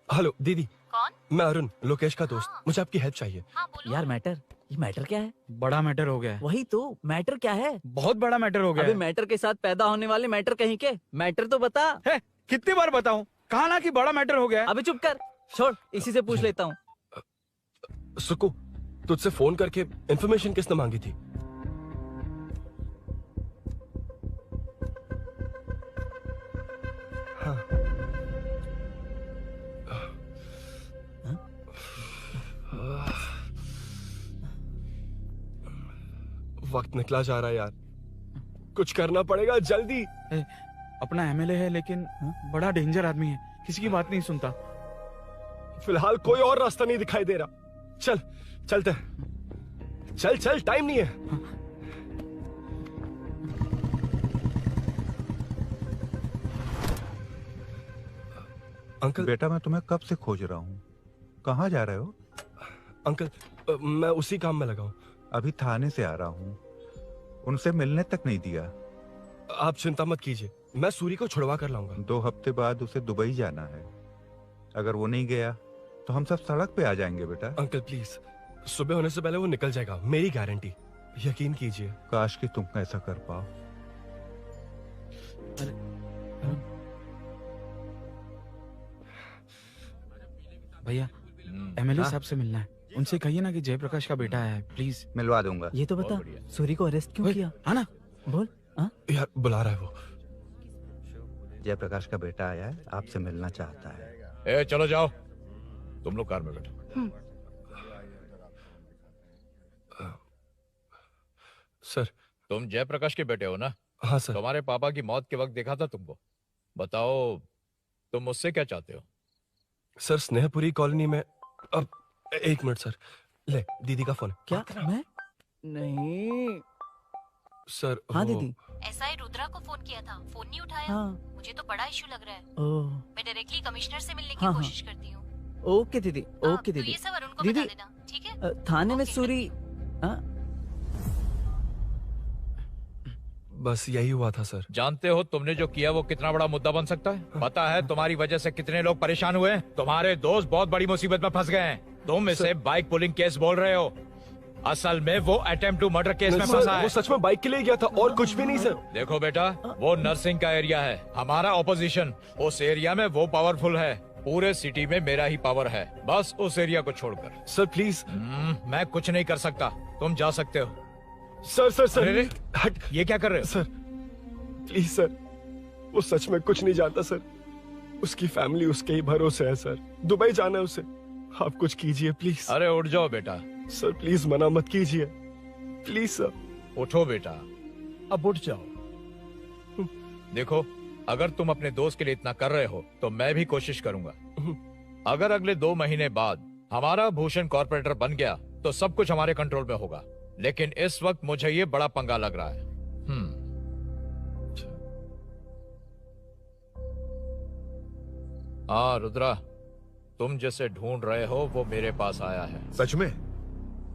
हेलो दीदी। कौन? मैं अरुण, लोकेश का दोस्त। मुझे आपकी हेल्प चाहिए। यार मैटर, ये मैटर क्या है? बड़ा मैटर हो गया है। वही तो, मैटर क्या है? बहुत बड़ा मैटर हो गया अबे है। मैटर के साथ पैदा होने वाले मैटर कहीं के, मैटर तो बता। है, कितनी बार बताऊं? कहा ना कि बड़ा मैटर हो गया है। अबे चुप कर, छोड़, इसी से पूछ लेता हूँ। सुकू, तुझसे फोन करके इन्फॉर्मेशन किसने मांगी थी? हाँ। वक्त निकला जा रहा है यार, कुछ करना पड़ेगा जल्दी। अपना एमएलए है लेकिन बड़ा डेंजर आदमी है, किसी की बात नहीं सुनता। फिलहाल कोई और रास्ता नहीं दिखाई दे रहा। चल चलते हैं। चल चल, टाइम नहीं है। अंकल। बेटा मैं तुम्हें कब से खोज रहा हूँ, कहाँ जा रहे हो? अंकल मैं उसी काम में लगा हूँ। अभी थाने से आ रहा हूँ, उनसे मिलने तक नहीं दिया। आप चिंता मत कीजिए, मैं सूरी को छुड़वा कर लाऊंगा। 2 हफ्ते बाद उसे दुबई जाना है। अगर वो नहीं गया तो हम सब सड़क पे आ जाएंगे बेटा। अंकल प्लीज, सुबह होने से पहले वो निकल जाएगा, मेरी गारंटी, यकीन कीजिए। काश कि तुम ऐसा कर पाओ। भैया एमएलए साहब से मिलना है। उनसे कहिए ना कि जयप्रकाश का बेटा है, प्लीज। मिलवा दूंगा। ये तो बता, सूरी को अरेस्ट क्यों किया? हाँ ना, बोल। यार बुला रहा है वो। जयप्रकाश का बेटा आया है, आपसे मिलना चाहता है। ए चलो जाओ, तुम लोग कार में बैठो। सर, तुम जयप्रकाश के बेटे हो ना? हाँ सर। तुम्हारे पापा की मौत के वक्त देखा था तुमको। बताओ तुम मुझसे क्या चाहते हो? सर, स्नेहपुरी कॉलोनी में। अब 1 मिनट सर, ले दीदी का फोन। क्या? मैं नहीं सर। हाँ दीदी। एसआई रुद्रा को फोन किया था, फोन नहीं उठाया। हाँ। मुझे तो बड़ा इशू लग रहा है। ओह। मैं डायरेक्टली कमिश्नर से मिलने की हाँ, कोशिश करती हूँ। ओके दीदी, ओके तो दीदी। ये सब अरुण को दीदी, बता देना, ठीक है? थाने में सूरी। बस यही हुआ था सर। जानते हो तुमने जो किया वो कितना बड़ा मुद्दा बन सकता है? पता है तुम्हारी वजह से कितने लोग परेशान हुए हैं? तुम्हारे दोस्त बहुत बड़ी मुसीबत में फंस गए हैं। तुम इसे बाइक पुलिंग केस बोल रहे हो, असल में वो अटेम्प्ट टू मर्डर केस में फंसा है। वो सच में बाइक के लिए गया था और कुछ भी नहीं सर। देखो बेटा, वो नर्सिंग का एरिया है, हमारा ऑपोजिशन उस एरिया में वो पावरफुल है। पूरे सिटी में मेरा ही पावर है, बस उस एरिया को छोड़कर। Sir please. मैं कुछ नहीं कर सकता, तुम जा सकते हो। Sir sir sir. अरे, हट, ये क्या कर रहे हो? सर प्लीज सर, वो सच में कुछ नहीं जानता सर। उसकी फैमिली उसके ही भरोसे है सर। दुबई जाना है उसे, आप कुछ कीजिए प्लीज। अरे उठ जाओ बेटा। सर प्लीज मना मत कीजिए, प्लीज सर। उठो बेटा, अब उठ जाओ। देखो, अगर तुम अपने दोस्त के लिए इतना कर रहे हो तो मैं भी कोशिश करूंगा। अगर अगले 2 महीने बाद हमारा भूषण कॉर्पोरेटर बन गया तो सब कुछ हमारे कंट्रोल में होगा, लेकिन इस वक्त मुझे ये बड़ा पंगा लग रहा है। हाँ रुद्रा, तुम जैसे ढूंढ रहे हो वो मेरे पास आया है। सच में?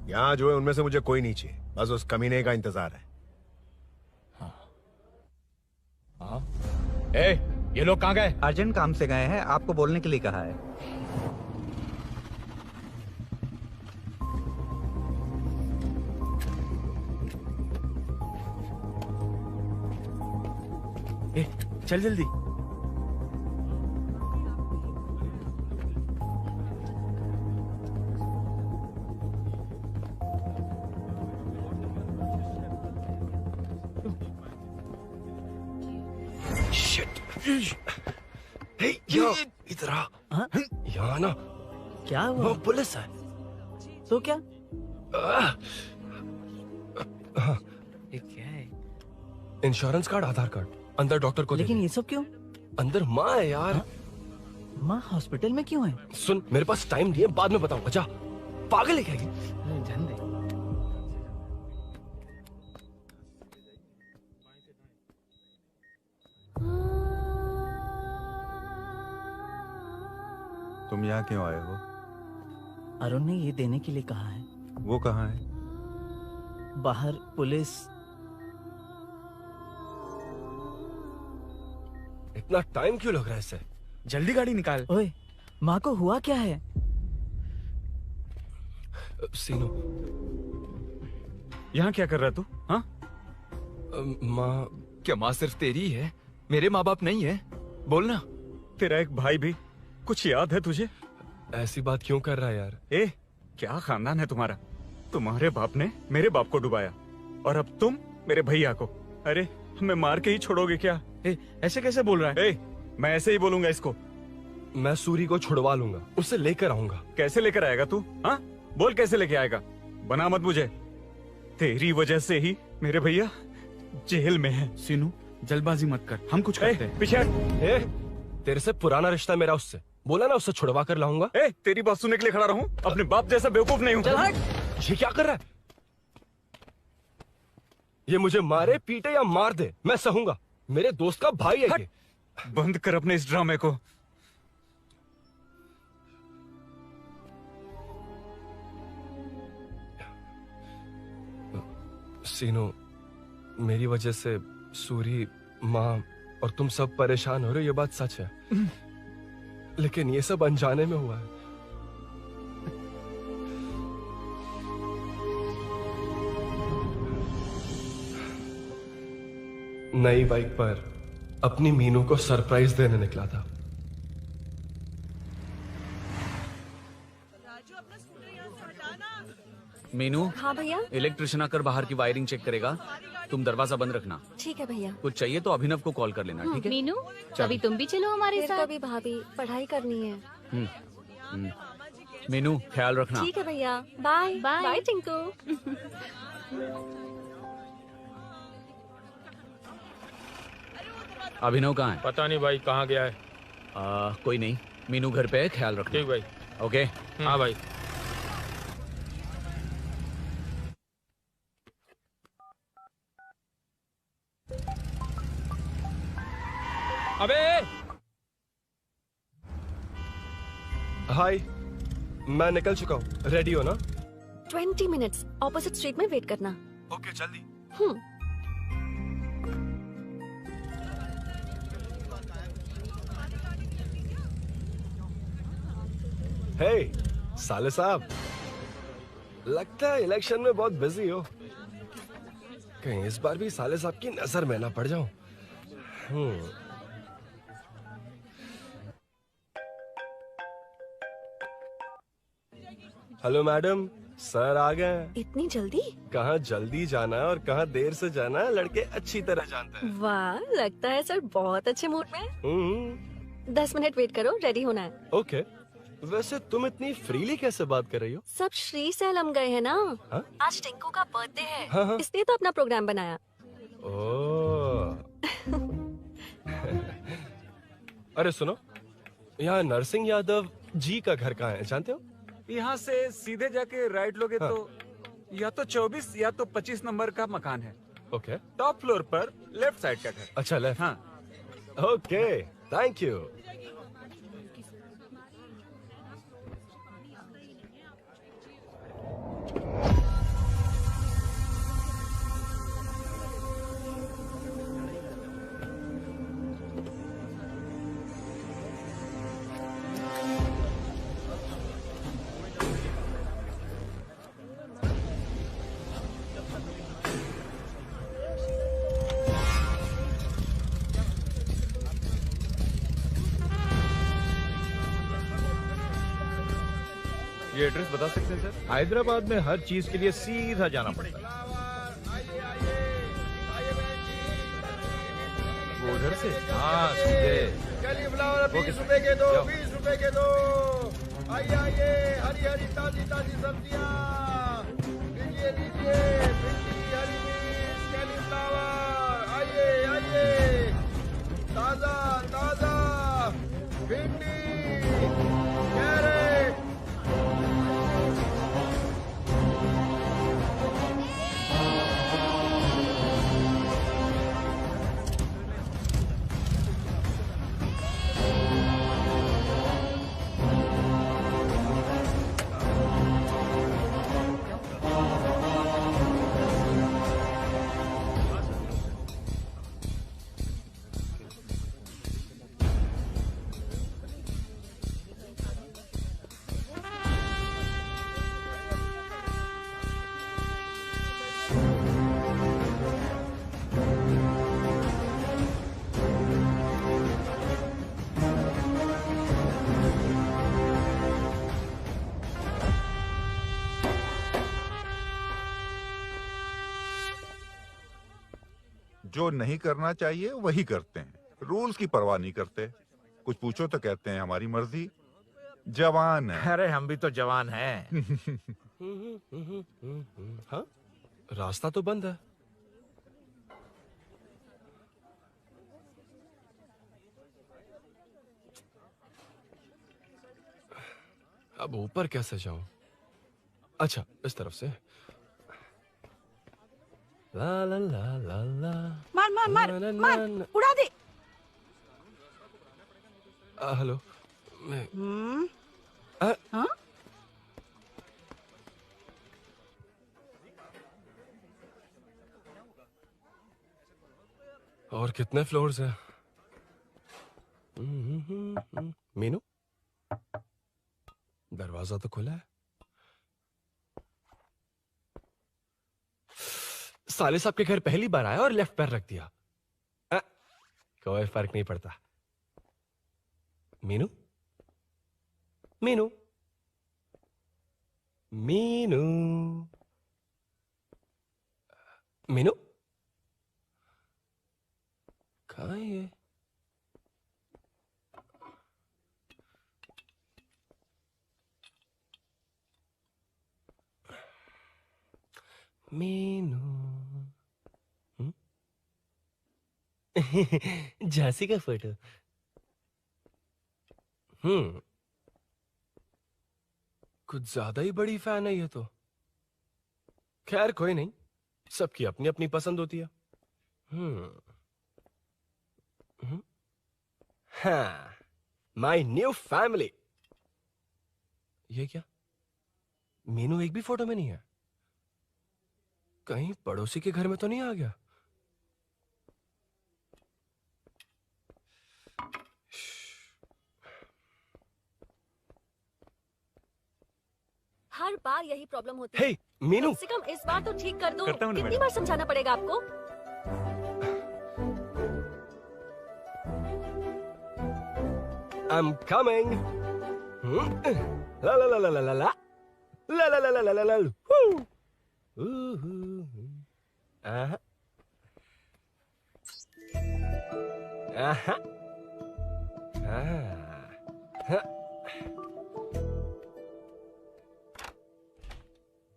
यहाँ जो है उनमें से मुझे कोई नहीं चाहिए, बस उस कमीने का इंतजार है। हाँ? ए, ये लोग कहाँ गए? अर्जेंट काम से गए हैं, आपको बोलने के लिए कहा है। ए, चल जल्दी। इधर आ। यहाँ ना क्या हुआ? वो पुलिस है। तो क्या? ये क्या है? इंश्योरेंस कार्ड, आधार कार्ड, अंदर डॉक्टर को। लेकिन ये सब क्यों? अंदर माँ है यार। माँ हॉस्पिटल में क्यों है? सुन, मेरे पास टाइम नहीं है, बाद में बताऊंगा। जा, पागल है क्या ये? जान दे। तुम यहाँ क्यों आए हो? अरुण ने ये देने के लिए कहा है। वो कहाँ है? बाहर पुलिस। इतना टाइम क्यों लग रहा है इसे? जल्दी गाड़ी निकाल। ओए, माँ को हुआ क्या है? सीनू, यहाँ क्या कर रहा तू? हाँ? माँ। क्या माँ सिर्फ तेरी ही है? मेरे माँ बाप नहीं है? बोलना। तेरा एक भाई भी, कुछ याद है तुझे? ऐसी बात क्यों कर रहा है यार? ए, क्या खानदान है तुम्हारा? तुम्हारे बाप ने मेरे बाप को डुबाया और अब तुम मेरे भैया को। अरे हमें मार के ही छोड़ोगे क्या? ए, ऐसे कैसे बोल रहा है? ए, मैं ऐसे ही बोलूंगा इसको। मैं सूरी को छुड़वा लूंगा, उसे लेकर आऊंगा। कैसे लेकर आएगा तू? हाँ, बोल कैसे लेके आएगा? बना मत मुझे। तेरी वजह से ही मेरे भैया जेल में है। सीनू, जल्दबाजी मत कर, हम कुछ करते हैं। पीछे हट। तेरे से पुराना रिश्ता मेरा उससे। बोला ना उससे छुड़वा कर लाऊंगा। तेरी बात सुनने के लिए खड़ा रहूं? अपने बाप जैसा बेवकूफ नहीं हूं। चल हट। ये क्या कर रहा है? ये मुझे मारे पीटे या मार दे, मैं सहूंगा। मेरे दोस्त का भाई है ये। बंद कर अपने इस ड्रामे को। सीनू, मेरी वजह से सूरी, माँ, और तुम सब परेशान हो रहे हो, ये बात सच है। लेकिन ये सब अनजाने में हुआ है। नई बाइक पर अपनी मीनू को सरप्राइज देने निकला था। मीनू। हाँ भैया। इलेक्ट्रिशियन आकर बाहर की वायरिंग चेक करेगा, तुम दरवाजा बंद रखना। ठीक है भैया। कुछ चाहिए तो अभिनव को कॉल कर लेना, ठीक है? मीनू, कभी तुम भी चलो हमारे फिर साथ। कभी भाभी, पढ़ाई करनी है। मीनू ख्याल रखना। ठीक है भैया, बाय बाय। बाय टिंकू। अभिनव कहाँ है? पता नहीं भाई, कहाँ गया है। कोई नहीं, मीनू घर पे है, ख्याल रखना। ठीक भाई। ओके। हाँ भाई। अबे हाय, मैं निकल चुका हूँ, रेडी हो ना? 20 मिनट्स ऑपोजिट स्ट्रीट में वेट करना। ओके, जल्दी। हे साले साहब, लगता है इलेक्शन में बहुत बिजी हो। कहीं इस बार भी साले साहब की नजर में ना पड़ जाऊं। हेलो मैडम, सर आ गए। इतनी जल्दी? कहाँ जल्दी जाना है और कहाँ देर से जाना है, लड़के अच्छी तरह जानते हैं। वाह, लगता है सर बहुत अच्छे मूड में हैं। 10 मिनट वेट करो, रेडी होना है। ओके। वैसे तुम इतनी फ्रीली कैसे बात कर रही हो? सब श्री सैलम गए हैं ना। हाँ? आज टिंकू का बर्थडे है, हाँ। इसलिए तो अपना प्रोग्राम बनाया। ओह। अरे सुनो, यहाँ नरसिंह यादव जी का घर कहाँ है, जानते हो? यहाँ से सीधे जाके राइट लोगे तो या तो 24 या तो 25 नंबर का मकान है। ओके। टॉप फ्लोर पर लेफ्ट साइड का घर। अच्छा, लेफ्ट। हाँ। Okay, thank you. ये एड्रेस बता सकते हैं सर? हैदराबाद में हर चीज के लिए सीधा जाना पड़ेगा। वो उधर से? हाँ, सीधे। फ्लावर 20 रुपए के दो, 20 रुपए के दो। आइए आइए, हरी हरी ताजी ताजी सब्जियाँ लीजिए लीजिए। भिंडी, हरी मिर्च, कैलीफ्लावर, आइए आइए। ताजा ताजा भिंडी, कैरेट। जो नहीं करना चाहिए वही करते हैं, रूल्स की परवाह नहीं करते। कुछ पूछो तो कहते हैं हमारी मर्जी। जवान है। अरे हम भी तो जवान हैं। हाँ, रास्ता तो बंद है। अब ऊपर कैसे जाऊं? अच्छा, इस तरफ से। ला ला ला ला ला। मार मार मार मार, उड़ा दे। हेलो। मैं हाँ? और कितने फ्लोर्स हैं? दरवाजा तो खुला है। साले साहब के घर पहली बार आया और लेफ्ट पैर रख दिया। कोई फर्क नहीं पड़ता। मीनू मीनू मीनू मीनू कहाँ है ये? मीनू झांसी का फोटो। कुछ ज्यादा ही बड़ी फैन है ये तो। खैर कोई नहीं, सबकी अपनी अपनी पसंद होती है। हाँ, माई न्यू फैमिली। ये क्या? मीनू एक भी फोटो में नहीं है। कहीं पड़ोसी के घर में तो नहीं आ गया? हर बार यही प्रॉब्लम होती है। हे, मीनू। कम से कम इस बार तो ठीक कर दो। करता हूँ ना कितनी मैडम। बार समझाना पड़ेगा आपको? I'm coming. La la la la la la la. La la la la la la la. Woo. Aha. Aha.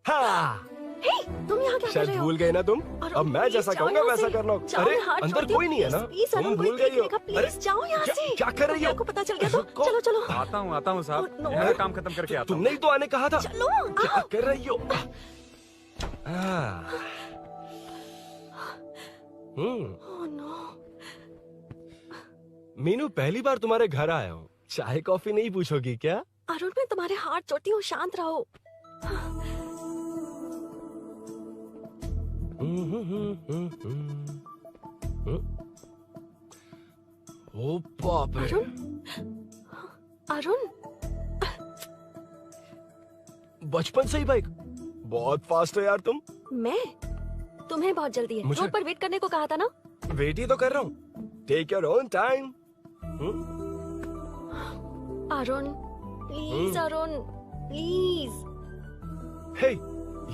हाँ। हे, तुम यहाँ क्या कर शायद रहे हो? भूल गए ना तुम। अब मैं प्लीज जैसा जाओ कहूंगा यहाँ वैसा से। करना। जाओ, अरे हाथ अंदर छोड़ दो, कोई नहीं है ना? प्लीज, तुम अरुण, भूल कोई गई हो। देखेगा, प्लीज अरे, जाओ यहाँ से। क्या कर रही हो? आपको पता चल गया तो चलो चलो। आता हूँ साहब। यहाँ काम खत्म करके आता हूँ। तुमने ही तो आने कहा था। चलो, क्या कर रही हो? Oh no. मीनू, पहली बार तुम्हारे घर आया हूँ। चाय कॉफी नहीं पूछोगी क्या? अरुण, मैं तुम्हारे हाथ जोड़ती हूँ, शांत रहो। ओ बाप रे। अरुण, बचपन से ही बाइक। बहुत फास्ट है यार तुम। मैं? तुम्हें बहुत जल्दी है। मुझे- रोड पर वेट करने को कहा था ना? वेट ही तो कर रहा हूँ। Take your own time. Arun, please Arun, please. Hey,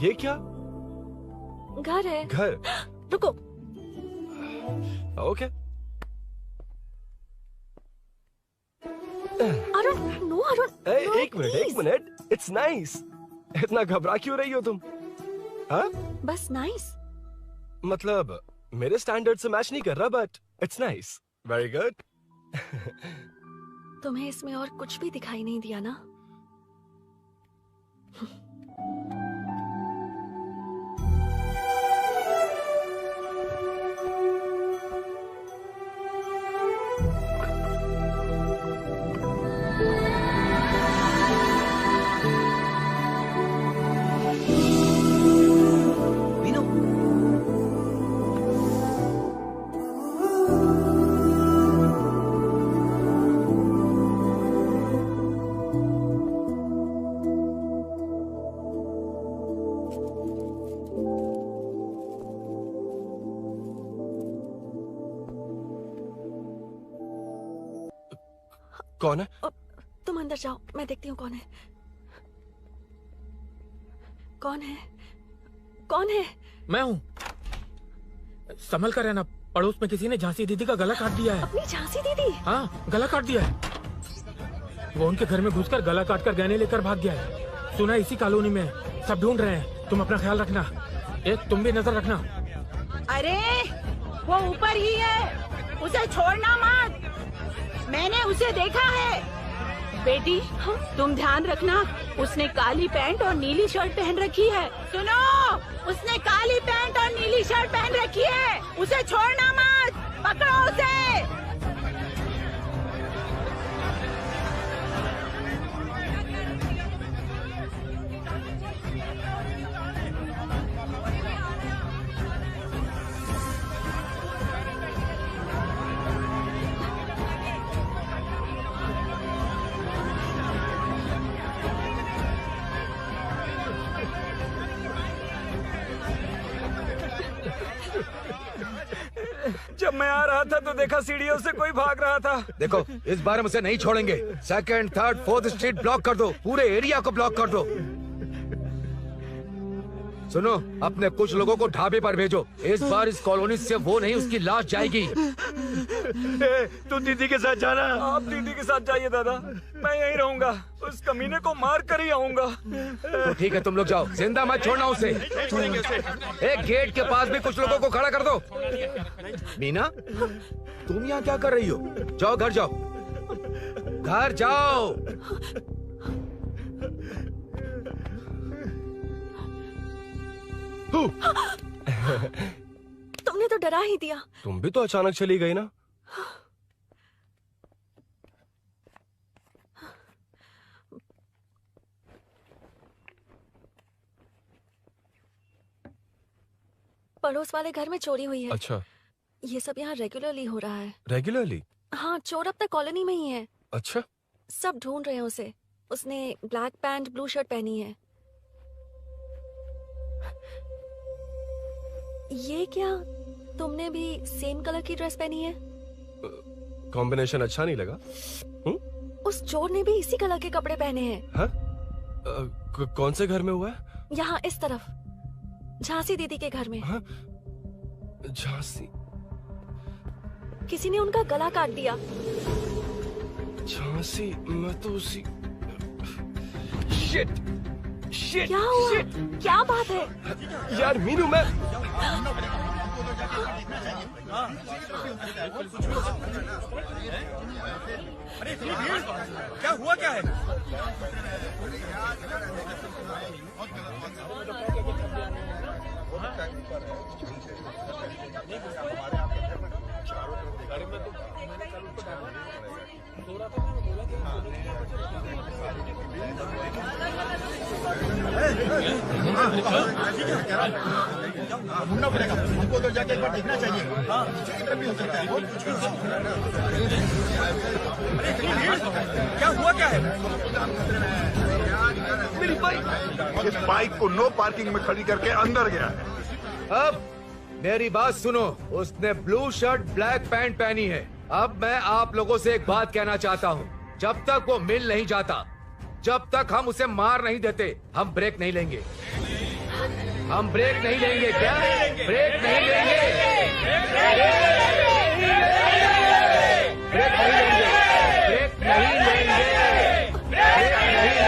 ये क्या? घर है। घर? रुको। Okay. Arun, no Arun. No, एक मिनट, please। एक मिनट। It's nice. इतना घबरा क्यों रही हो तुम? हाँ? बस नाइस। मतलब मेरे स्टैंडर्ड से मैच नहीं कर रहा, but it's nice. Very good. तुम्हें इसमें और कुछ भी दिखाई नहीं दिया ना? कौन है? तुम अंदर जाओ, मैं देखती हूँ कौन है। कौन है? कौन है? मैं हूँ। संभल कर रहना। पड़ोस में किसी ने झांसी दीदी का गला काट दिया है। अपनी झांसी दीदी? हाँ, गला काट दिया है। वो उनके घर में घुसकर गला काट कर गहने लेकर भाग गया है। सुना इसी कॉलोनी में है। सब ढूंढ रहे हैं। तुम अपना ख्याल रखना। तुम भी नजर रखना। अरे वो ऊपर ही है, उसे छोड़ना मत। मैंने उसे देखा है। बेटी, तुम ध्यान रखना, उसने काली पैंट और नीली शर्ट पहन रखी है। सुनो, उसने काली पैंट और नीली शर्ट पहन रखी है। उसे छोड़ना मत, पकड़ो उसे। मैं आ रहा था तो देखा सीढ़ियों से कोई भाग रहा था। देखो इस बार हम उसे नहीं छोड़ेंगे। Second, third, fourth street block कर दो, पूरे एरिया को ब्लॉक कर दो। सुनो, अपने कुछ लोगों को ढाबे पर भेजो। इस बार इस कॉलोनी से वो नहीं, उसकी लाश जाएगी। तू दीदी के साथ जाना। आप दीदी के साथ जाइए दादा, मैं यहीं रहूंगा। उस कमीने को मार कर ही आऊंगा। तो ठीक है, तुम लोग जाओ, जिंदा मत छोड़ना उसे। एक गेट के पास भी कुछ लोगों को खड़ा कर दो। मीना, तुम यहाँ क्या कर रही हो? जाओ घर जाओ, घर जाओ। तुमने तो डरा ही दिया। तुम भी तो अचानक चली गई ना। पड़ोस वाले घर में चोरी हुई है। अच्छा, ये सब यहाँ रेगुलरली हो रहा है। रेगुलरली? हाँ, चोर अब तक कॉलोनी में ही है। अच्छा, सब ढूंढ रहे हैं उसे। उसने ब्लैक पैंट ब्लू शर्ट पहनी है। ये क्या, तुमने भी सेम कलर की ड्रेस पहनी है? कॉम्बिनेशन अच्छा नहीं लगा? उस चोर ने भी इसी कलर के कपड़े पहने हैं। हाँ? कौन से घर में हुआ है? यहाँ इस तरफ, झांसी दीदी के घर में। हाँ? झांसी? किसी ने उनका गला काट दिया। झांसी? मैं तो उसी... शिट! शिट! क्या हुआ? शिट! क्या बात है? यार मीनू, मैं... क्या हुआ, क्या है? ढूंढना पड़ेगा हमको, उधर जाके एक बार देखना चाहिए। हाँ, किधर भी हो सकता है। क्या हुआ, क्या है? मेरी बाइक, इस बाइक को नो पार्किंग में खड़ी करके अंदर गया है। अब मेरी बात सुनो, उसने ब्लू शर्ट ब्लैक पैंट पहनी है। अब मैं आप लोगों से एक बात कहना चाहता हूँ, जब तक वो मिल नहीं जाता, जब तक हम उसे मार नहीं देते, हम ब्रेक नहीं लेंगे। हम ब्रेक नहीं लेंगे। क्या ब्रेक नहीं लेंगे? ब्रेक नहीं लेंगे। ब्रेक नहीं लेंगे। ब्रेक नहीं लेंगे।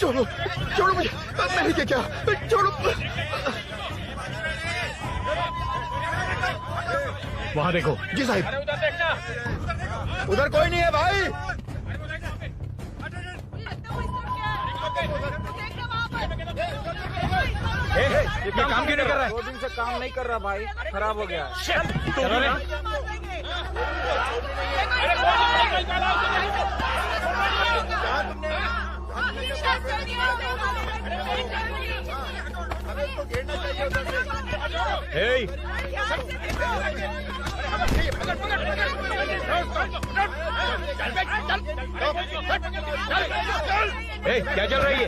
छोड़ो, छोड़ो मुझे, मैंने क्या, छोड़ो। वहाँ देखो। जी साहब। उधर कोई नहीं है भाई। ये काम क्यों नहीं कर रहा है? 2 दिन से काम नहीं कर रहा भाई, खराब हो गया। क्या चल रही है?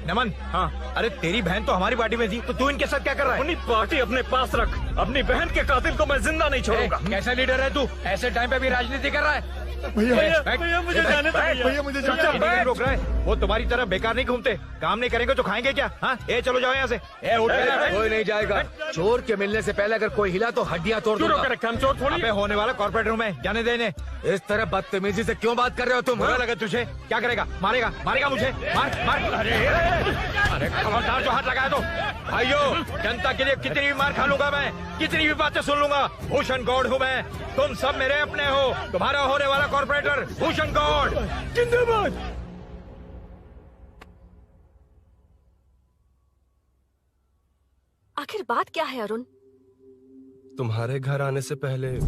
नमन। हाँ, अरे तेरी बहन तो हमारी पार्टी में थी, तो तू इनके साथ क्या कर रहा है? अपनी पार्टी अपने पास रख, अपनी बहन के कातिल को मैं जिंदा नहीं छोड़ूंगा। कैसा लीडर है तू? ऐसे टाइम पे भी राजनीति कर रहा है? भैया मुझे जाने दो। भैया मुझे रोक रहा है। वो तुम्हारी तरह बेकार नहीं घूमते, काम नहीं करेंगे तो खाएंगे क्या? हाँ, चलो जाओ यहाँ से। कोई नहीं जाएगा। चोर के मिलने से पहले अगर कोई हिला तो हड्डियां तोड़ दूंगा। हम चोर थोड़ी है। होने वाला कॉर्पोरेट रूम है, जाने देने। इस तरह बदतमीजी से क्यों बात कर रहे हो तुम? बुरा लगा तुझे? क्या करेगा? मारेगा? मारेगा मुझे? मार मार। अरे खबरदार जो हाथ लगाया तो। भाइयों, जनता के लिए कितनी भी मार खा लूंगा मैं, कितनी भी बातें सुन लूंगा। भूषण गौड़ हूँ मैं, तुम सब मेरे अपने हो। तुम्हारा होने वाला कॉर्पोरेटर भूषण गौड़ जिंदाबाद। आखिर बात क्या है अरुण? तुम्हारे घर आने से पहले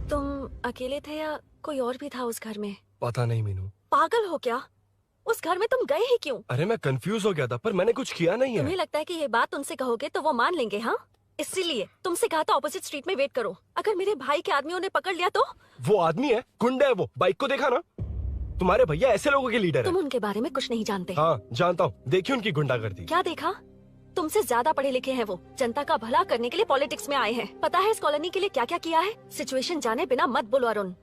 तुम अकेले थे या कोई और भी था उस घर में? पता नहीं मीनू। पागल हो क्या? उस घर में तुम गए ही क्यों? अरे मैं कंफ्यूज हो गया था, पर मैंने कुछ किया नहीं तुम्हें है। लगता है कि ये बात उनसे कहोगे तो वो मान लेंगे? हाँ, इसीलिए तुमसे कहा था ऑपोजिट स्ट्रीट में वेट करो। अगर मेरे भाई के आदमियों ने पकड़ लिया तो? वो आदमी है, गुंडा है वो। बाइक को देखा ना? तुम्हारे भैया ऐसे लोगों के लीडर तुम है। उनके बारे में कुछ नहीं जानते। हाँ जानता हूँ, देखिए उनकी गुंडागर्दी। क्या देखा? तुमसे ज्यादा पढ़े लिखे हैं वो। जनता का भला करने के लिए पॉलिटिक्स में आए हैं। पता है इस कॉलोनी के लिए क्या क्या किया है? सिचुएशन जाने बिना मत बोलो अरुण।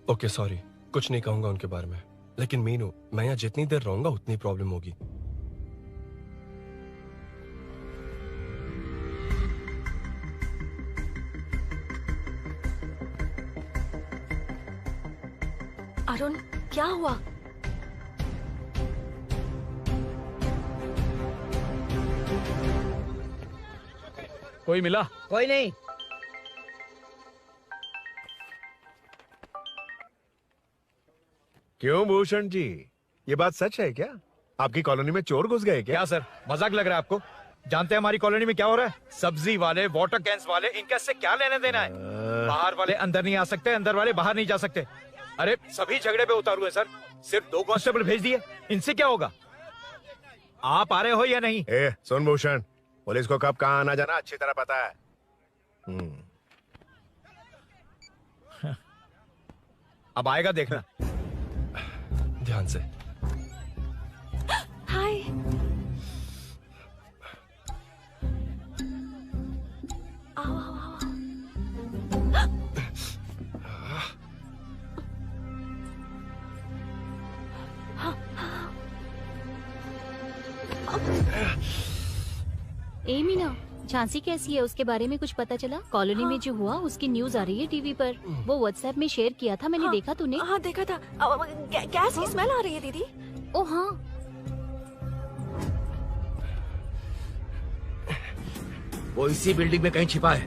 ओके सॉरी, कुछ नहीं कहूंगा उनके बारे में। लेकिन मीनू, मैं यहाँ जितनी देर रहूंगा उतनी प्रॉब्लम होगी। अरुण, क्या हुआ? कोई मिला? कोई नहीं। क्यों भूषण जी, ये बात सच है क्या? आपकी कॉलोनी में चोर घुस गए क्या? सर, मजाक लग रहा है आपको? जानते हैं हमारी कॉलोनी में क्या हो रहा है? सब्जी वाले, वाटर कैंस वाले, इनका से क्या लेने देना है? बाहर वाले अंदर नहीं आ सकते, अंदर वाले बाहर नहीं जा सकते। अरे सभी झगड़े पे उतारू है सर। सिर्फ 2 कांस्टेबल भेज दिए, इनसे क्या होगा? आप आ रहे हो या नहीं? ए, सुन भूषण, पुलिस को कब कहाँ आना जाना अच्छी तरह पता है। अब आएगा देखना। ध्यान से। हाय। आओ आओ आओ। ए मीना, झांसी कैसी है? उसके बारे में कुछ पता चला? कॉलोनी में जो हुआ उसकी न्यूज आ रही है टीवी पर। वो व्हाट्सएप में शेयर किया था, मैंने देखा। तूने? हाँ देखा था। गैस की स्मेल आ रही है दीदी। ओ हाँ। वो इसी बिल्डिंग में कहीं छिपा है,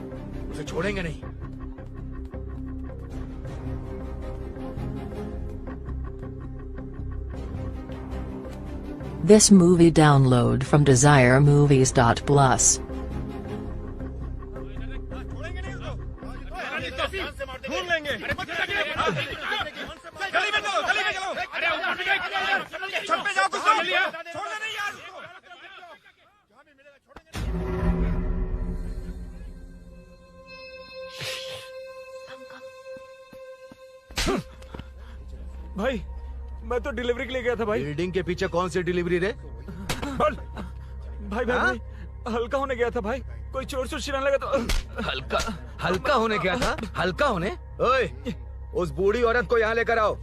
उसे छोड़ेंगे नहीं। This movie download from DesireMovies.plus. ढूंढ लेंगे। गली में चलो, गली में चलो। छत पे जाओ, कुछ छोड़ दे नहीं यार उसको। भाई, मैं तो डिलीवरी के लिए गया था भाई। बिल्डिंग के पीछे कौन सी डिलीवरी रे? भाई भाई भाई, हल्का होने गया था भाई। कोई चोर चोर चिल्लाने लगा तो हल्का होने गया था? हल्का होने? ओए, उस बूढ़ी औरत को यहाँ लेकर आओ।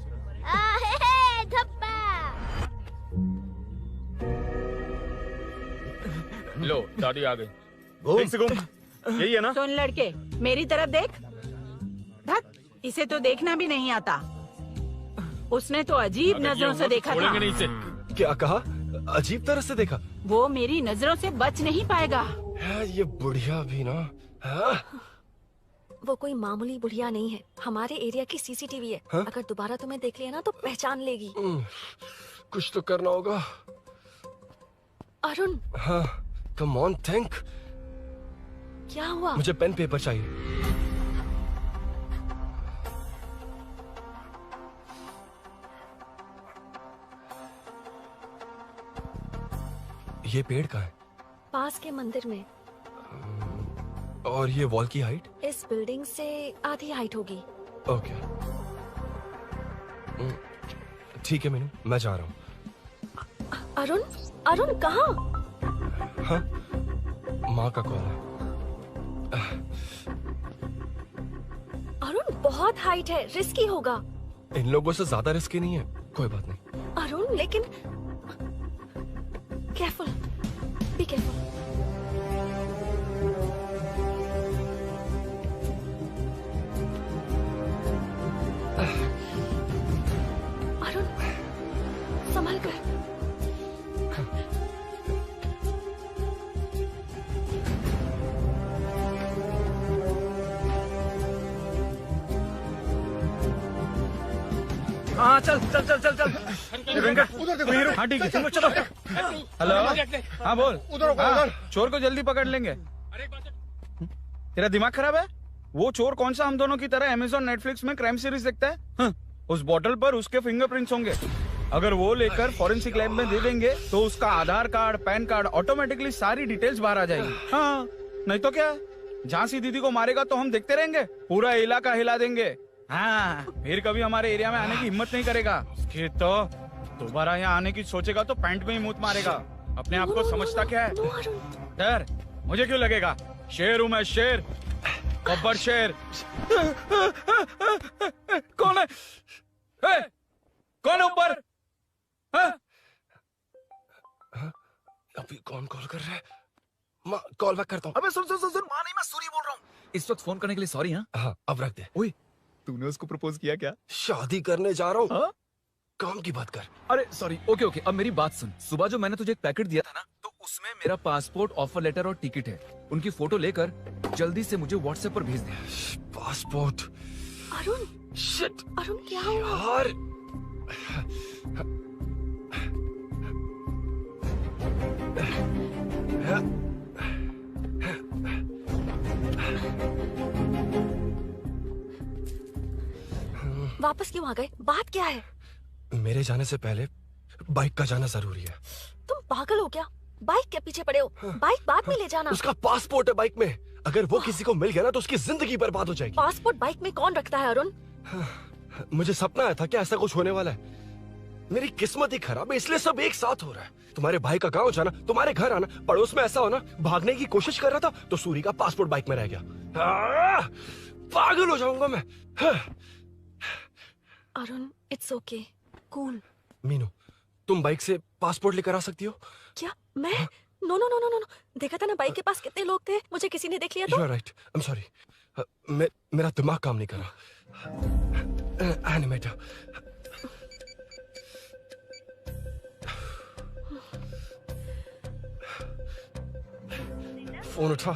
लो, दादी आ गई। घूम से घूम। यही है ना? सुन लड़के, मेरी तरफ देख। धत, इसे तो देखना भी नहीं आता। उसने तो अजीब नजरों से देखा था। नहीं इसे। क्या कहा? अजीब तरह से देखा? वो मेरी नजरों से बच नहीं पाएगा। ये बुढ़िया भी ना। वो कोई मामूली बुढ़िया नहीं है, हमारे एरिया की सीसीटीवी है। अगर दोबारा तुम्हें देख लिया ना तो पहचान लेगी। कुछ तो करना होगा। अरुण। हाँ, कम ऑन थिंक। क्या हुआ? मुझे पेन पेपर चाहिए। ये पेड़ कहाँ है? पास के मंदिर में। और ये वॉल की हाइट? इस बिल्डिंग से आधी हाइट होगी। ओके, ठीक है मीनू, मैं जा रहा हूँ। अरुण, अरुण कहाँ? हाँ, माँ का कॉल है। अरुण बहुत हाइट है, रिस्की होगा। इन लोगों से ज्यादा रिस्की नहीं है, कोई बात नहीं। अरुण लेकिन केयरफुल, बी केयरफुल। अरुण संभल कर। हाँ चल चल चल चल चल वेंकट हाँ ठीक है तुम लोग चलो। हेलो हाँ बोल। हाँ, चोर को जल्दी पकड़ लेंगे। तेरा दिमाग खराब है? वो चोर कौन सा हम दोनों की तरह अमेज़न नेटफ्लिक्स में क्राइम सीरीज देखता है? हाँ, उस बॉटल पर उसके फिंगरप्रिंट्स होंगे। अगर वो लेकर फॉरेंसिक लैब में दे देंगे तो उसका आधार कार्ड पैन कार्ड ऑटोमेटिकली सारी डिटेल्स बाहर आ जाएगी। हाँ नहीं तो क्या, झांसी दीदी को मारेगा तो हम देखते रहेंगे, पूरा इलाका हिला देंगे। हाँ फिर कभी हमारे एरिया में आने की हिम्मत नहीं करेगा। फिर तो दोबारा यहाँ आने की सोचेगा तो पैंट में ही मूत मारेगा। अपने आप को समझता क्या है? डर मुझे क्यों लगेगा? शेर हूँ मैं, शेर, गब्बर शेर। कौन है? कौन है ऊपर? अभी कौन कॉल कर रहा है? माँ कॉल बैक करता हूँ। अबे सुन सुन सुन सुन, माँ नहीं, मैं सूरी बोल रहा हूँ। इस वक्त फोन करने के लिए सॉरी। हाँ अब रख दे। ओए तूने उसको प्रपोज किया क्या? शादी करने जा रहा हूँ। काम की बात कर। अरे सॉरी, ओके ओके, अब मेरी बात सुन। सुबह जो मैंने तुझे एक पैकेट दिया था ना, तो उसमें मेरा पासपोर्ट, ऑफर लेटर और टिकट है। उनकी फोटो लेकर जल्दी से मुझे व्हाट्सएप पर भेज दे। पासपोर्ट? अरुण शिट, अरुण क्या हुआ? यार वापस क्यों आ गए? बात क्या है? मेरे जाने से पहले बाइक का जाना जरूरी है। तुम पागल हो क्या? बाइक के पीछे पड़े हो? बाइक बाद में ले जाना। उसका पासपोर्ट है बाइक में, अगर वो किसी को मिल गया ना तो उसकी जिंदगी बर्बाद हो जाएगी। पासपोर्ट बाइक में कौन रखता है अरुण? मुझे सपना आया था कि ऐसा कुछ होने वाला है। मेरी किस्मत ही खराब है, इसलिए सब एक साथ हो रहा है। तुम्हारे भाई का गांव जाना, तुम्हारे घर आना, पड़ोस में ऐसा होना। भागने की कोशिश कर रहा था तो सूरी का पासपोर्ट बाइक में रह गया। पागल हो जाऊंगा मैं। Arun it's okay, cool. Meenu तुम बाइक से पासपोर्ट लेकर आ सकती हो? क्या मैं? No no no no no, देखा था ना बाइक के पास कितने लोग थे, मुझे किसी ने देख लिया तो। You are right, I am sorry. मेरा दिमाग काम नहीं कर रहा। एनिमेटर फोन उठा।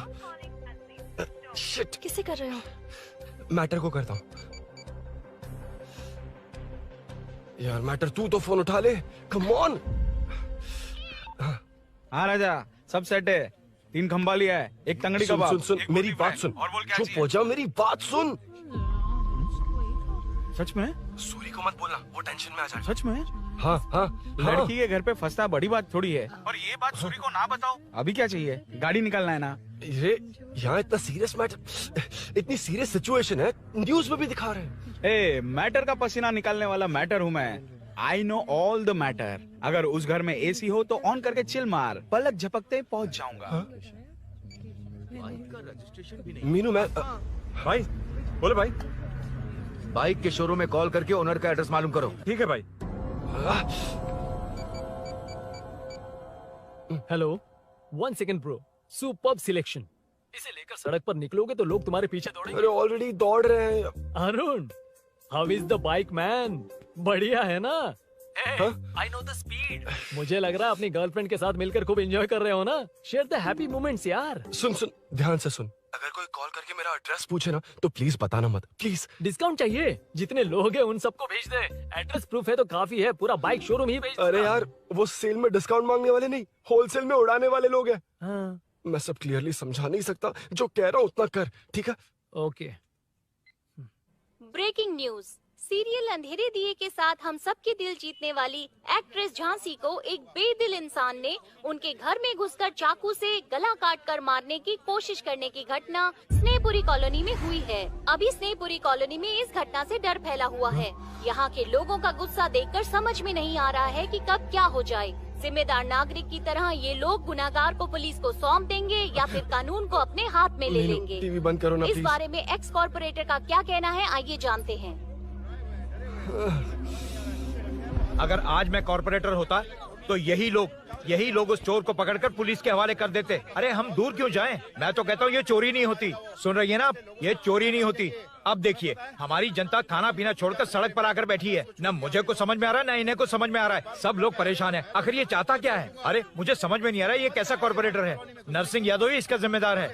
शिट, किससे कर रहे हो? मैटर को करता हूँ। यार मैटर तू तो फोन उठा ले, कम ऑन। हाँ राजा, सब सेट है। 3 खंबा लिया है, एक तंगड़ी सुन कबाब। सुन सुन, मेरी बात सुन। चुप हो जा, मेरी बात सुन। सच में? सूरी को मत बोलना, वो टेंशन में आ जाए। सच में? हाँ हाँ, लड़की के घर पे फंसना बड़ी बात थोड़ी है। और ये बात सूरी को ना बताओ। अभी क्या चाहिए? गाड़ी निकालना है ना? ये यहाँ इतना सीरियस मैटर, इतनी सीरियस सिचुएशन है, न्यूज में भी दिखा रहे हैं। ए, मैटर का पसीना निकालने वाला मैटर हूँ मैं। I know all the matter. अगर उस घर में एसी हो तो ऑन करके चिल मार, पलक झपकते ही पहुंच जाऊंगा। मीनू मैं भाई बोले भाई, बाइक के शोरूम में कॉल करके ओनर का एड्रेस मालूम करो। ठीक है भाई। Hello, 1 second bro, superb selection. इसे लेकर सड़क पर निकलोगे तो लोग तुम्हारे पीछे दौड़ेंगे। अरे ऑलरेडी दौड़ रहे हैं। Arun, how is the bike man? बढ़िया है ना? I know the speed. मुझे लग रहा है अपनी गर्लफ्रेंड के साथ मिलकर खूब एंजॉय कर रहे हो ना? शेयर द हैप्पी मोमेंट्स यार। सुन सुन, ध्यान से सुन। अगर कोई कॉल करके मेरा एड्रेस पूछे ना तो प्लीज बताना मत, प्लीज। डिस्काउंट चाहिए? जितने लोग हैं उन सबको भेज दे। एड्रेस प्रूफ है तो काफी है, पूरा बाइक शोरूम ही भेज दे। अरे यार, वो सेल में डिस्काउंट मांगने वाले नहीं, होलसेल में उड़ाने वाले लोग हैं। हाँ। मैं सब क्लियरली समझा नहीं सकता, जो कह रहा हूँ उतना कर, ठीक है? ओके। ब्रेकिंग न्यूज, सीरियल अंधेरे दिए के साथ हम सबके दिल जीतने वाली एक्ट्रेस झांसी को एक बेदिल इंसान ने उनके घर में घुसकर चाकू से गला काटकर मारने की कोशिश करने की घटना स्नेहपुरी कॉलोनी में हुई है। अभी स्नेहपुरी कॉलोनी में इस घटना से डर फैला हुआ है। यहाँ के लोगों का गुस्सा देखकर समझ में नहीं आ रहा है कि कब क्या हो जाए। जिम्मेदार नागरिक की तरह ये लोग गुनाहगार को पुलिस को सौंप देंगे या फिर कानून को अपने हाथ में ले लेंगे। टीवी बंद करो ना इस प्लीज। बारे में एक्स कॉर्पोरेटर का क्या कहना है, आइए जानते हैं। अगर आज मैं कॉर्पोरेटर होता तो यही लोग उस चोर को पकड़कर पुलिस के हवाले कर देते। अरे हम दूर क्यों जाएं? मैं तो कहता हूँ ये चोरी नहीं होती। सुन रही है ना आप? ये चोरी नहीं होती। अब देखिए, हमारी जनता खाना पीना छोड़कर सड़क पर आकर बैठी है। न मुझे को समझ में आ रहा है, न इन्हें को समझ में आ रहा है। सब लोग परेशान हैं। आखिर ये चाहता क्या है? अरे मुझे समझ में नहीं आ रहा है, ये कैसा कॉर्पोरेटर है? नरसिंह यादव ही इसका जिम्मेदार है।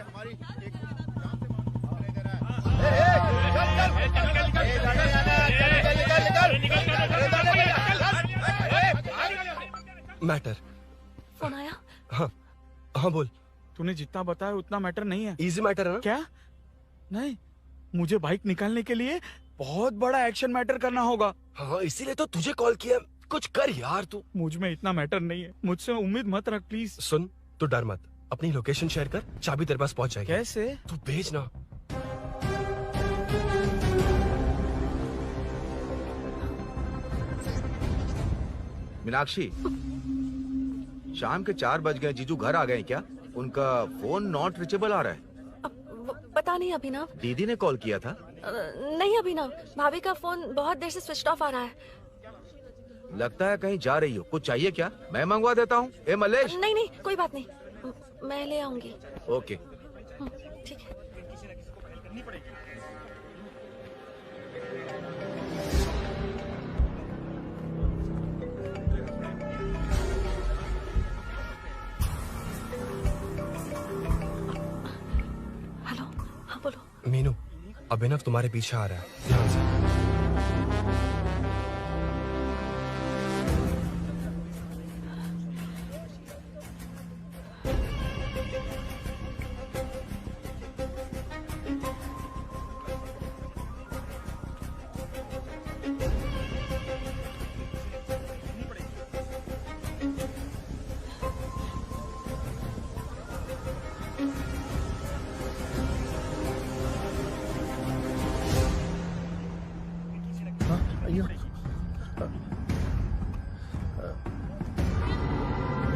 मैटर। फोन आया? हाँ हाँ बोल। तूने जितना बताया उतना मैटर नहीं है। इजी मैटर है ना? क्या? नहीं, मुझे बाइक निकालने के लिए बहुत बड़ा एक्शन मैटर करना होगा। हाँ इसीलिए तो तुझे कॉल किया। कुछ कर यार तू। मुझ में इतना मैटर नहीं है, मुझसे उम्मीद मत रख प्लीज। सुन, तू डर मत, अपनी लोकेशन शेयर कर, चाबी तेरे पास पहुंच जाएगी। कैसे? तू भेज ना। मीनाक्षी, शाम के 4 बज गए, जीजू घर आ गए क्या? उनका फोन नॉट रीचेबल आ रहा है। पता नहीं अभिनव। दीदी ने कॉल किया था? नहीं अभिनव, भाभी का फोन बहुत देर से स्विच ऑफ आ रहा है। लगता है कहीं जा रही हो। कुछ चाहिए क्या? मैं मंगवा देता हूँ। ए मलेश। नहीं नहीं कोई बात नहीं, मैं ले आऊंगी। ओके ठीक है। हेलो, हाँ बोलो। मीनू, अभिनव तुम्हारे पीछे आ रहा है, ध्यान से।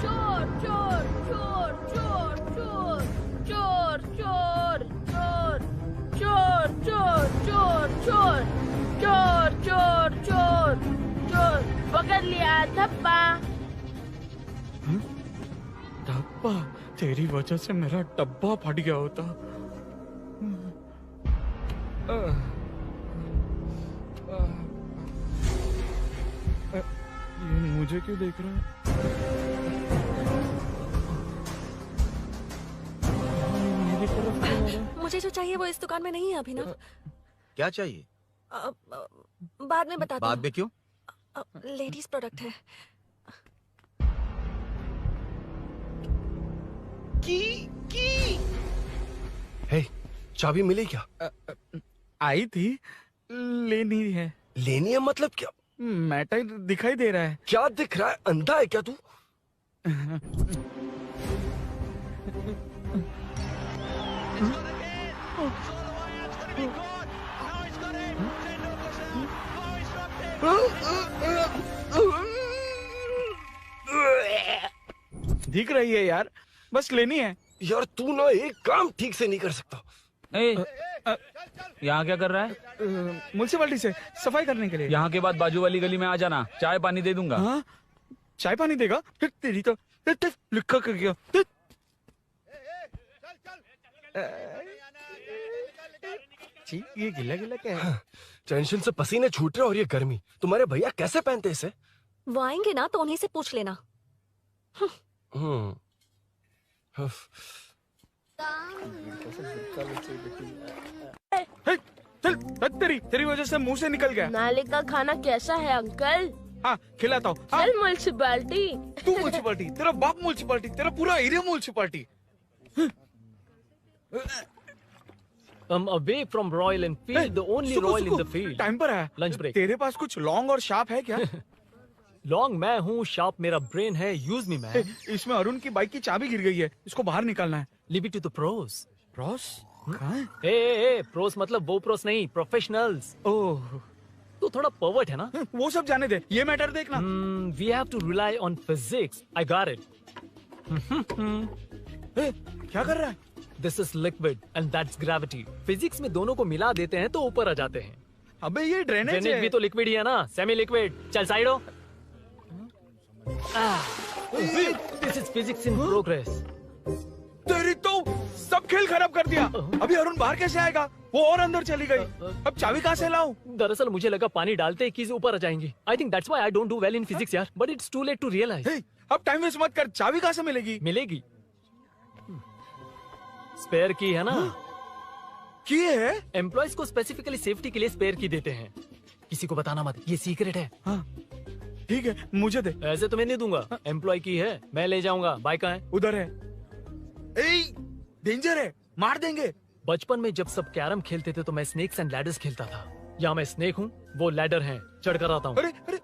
चोर चोर चोर चोर चोर चोर चोर चोर चोर चोर चोर चोर चोर चोर चोर चोर पकड़ लिया धप्पा। डब्बा? तेरी वजह से मेरा डब्बा फट गया होता। ये मुझे क्यों देख रहा है? मेरी तरफ क्यों आ रहा है? मुझे जो चाहिए वो इस दुकान में नहीं है अभिनव। क्या चाहिए? बाद में बताती बाद में क्यों? लेडीज प्रोडक्ट है। की हे, चाबी मिली क्या? आई थी, लेनी है। लेनी है मतलब क्या? मैटर दिखाई दे रहा है। क्या दिख रहा है? अंधा है क्या तू? दिख रही है यार, बस लेनी है। यार तू ना एक काम ठीक से नहीं कर सकता। यहाँ क्या कर रहा है? म्युनिसिपैलिटी से सफाई करने के लिए। यहाँ के बाद बाजू वाली गली में आ जाना, चाय पानी दे दूंगा। हाँ? चाय पानी देगा? तेरी तो लिखा कर गया। ये गिला गिला क्या है? टेंशन से पसीने छूट रहे और ये गर्मी, तुम्हारे भैया कैसे पहनते इसे? वो आएंगे ना तो उन्हीं से पूछ लेना। चल, तेरी वजह से मुंह से निकल गया। नाले का खाना कैसा है अंकल? हाँ खिलाता हूँ। चल म्युनिसिपैलिटी। तू म्युनिसिपैलिटी, तेरा बाप म्युनिसिपैलिटी, तेरा पूरा area municipality. I'm away from Royal Enfield, the only Royal in the field. Time पर है। Lunch break. तेरे पास कुछ लॉन्ग और शार्प है क्या? लॉन्ग मैं हूँ, शार्प मेरा ब्रेन है, यूज मी मैन। इसमें अरुण की बाइक की चाबी गिर गई है, इसको बाहर निकालना है। Leave it to the pros. Pros? कहाँ है? ए प्रोस मतलब वो प्रोस नहीं, प्रोफेशनल्स। ओह, तू थोड़ा पर्वर्ट है ना? वो सब जाने दे, ये मैटर देखना। We have to rely on physics. I got it. क्या कर रहा है? This is liquid and that's gravity. Physics में दोनों को मिला देते हैं तो ऊपर आ जाते हैं। अबे ये ड्रेनेज है। भी तो लिक्विड ही है ना, सेमी लिक्विड। चल साइड हो। This is physics in progress. तेरी तो सब खेल खराब कर दिया। अभी अरुण बाहर कैसे आएगा? वो और अंदर चली गई। अब चाबी कहाँ से लाऊं? दरअसल मुझे लगा पानी डालते ही कीज ऊपर आ जाएंगी। I think that's why I don't do well in physics यार। But it's too late to realize. अब टाइम वेस्ट मत कर, चाबी कहाँ से मिलेगी? मिलेगी। स्पेयर की है ना? की है? एम्प्लॉयज को स्पेसिफिकली सेफ्टी के लिए स्पेयर की देते हैं। किसी को बताना मत, ये सीक्रेट है। हाँ, ठीक है, मुझे दे। ऐसे तो मैं नहीं दूंगा, एम्प्लॉय की है, मैं ले जाऊंगा। बाइक कहाँ है? उधर है। ए, डेंजर है, मार देंगे। बचपन में जब सब कैरम खेलते थे तो मैं स्नेक्स एंड लैडर्स खेलता था। यहाँ मैं स्नेक हूँ, वो लैडर है, चढ़ कर आता हूँ। अरे अरे,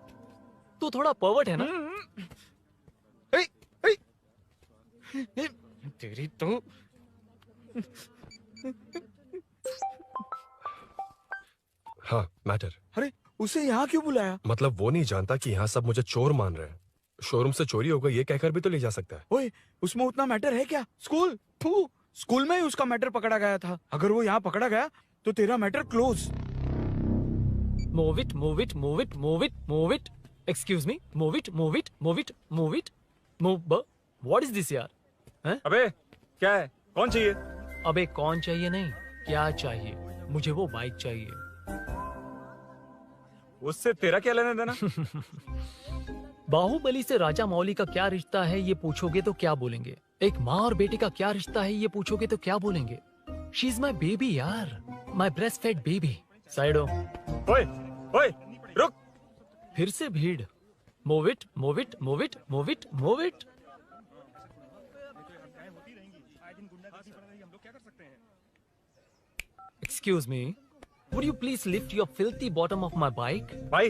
तू थोड़ा पर्वर्ट है ना? तेरी तो हाँ, मैटर। अरे उसे यहाँ क्यों बुलाया? मतलब वो नहीं जानता कि यहाँ सब मुझे चोर मान रहे हैं। शोरूम से चोरी होगा ये कहकर भी तो ले जा सकता है। ओए, उसमें उतना मैटर है क्या? स्कूल में ही उसका मैटर पकड़ा गया था। अगर वो यहाँ पकड़ा गया तो तेरा matter close. Move it, move it, move it, move it, move it. Excuse me, move it, move it, move it, move it, move. What is this यार? हैं? अबे क्या है? कौन चाहिए? अबे कौन चाहिए नहीं, क्या चाहिए? मुझे वो बाइक चाहिए। उससे तेरा क्या लेना देना? बाहुबली से राजा मौली का क्या रिश्ता है ये पूछोगे तो क्या बोलेंगे? एक माँ और बेटे का क्या रिश्ता है ये पूछोगे तो क्या बोलेंगे? शी इज माई बेबी यार, माई ब्रेस्ट फेड बेबी। साइडो। ओए, ओए, रुक। फिर से भीड़। Move it, move it, move it, move it, move it. Excuse me, would you please lift your filthy bottom of my bike? भाई,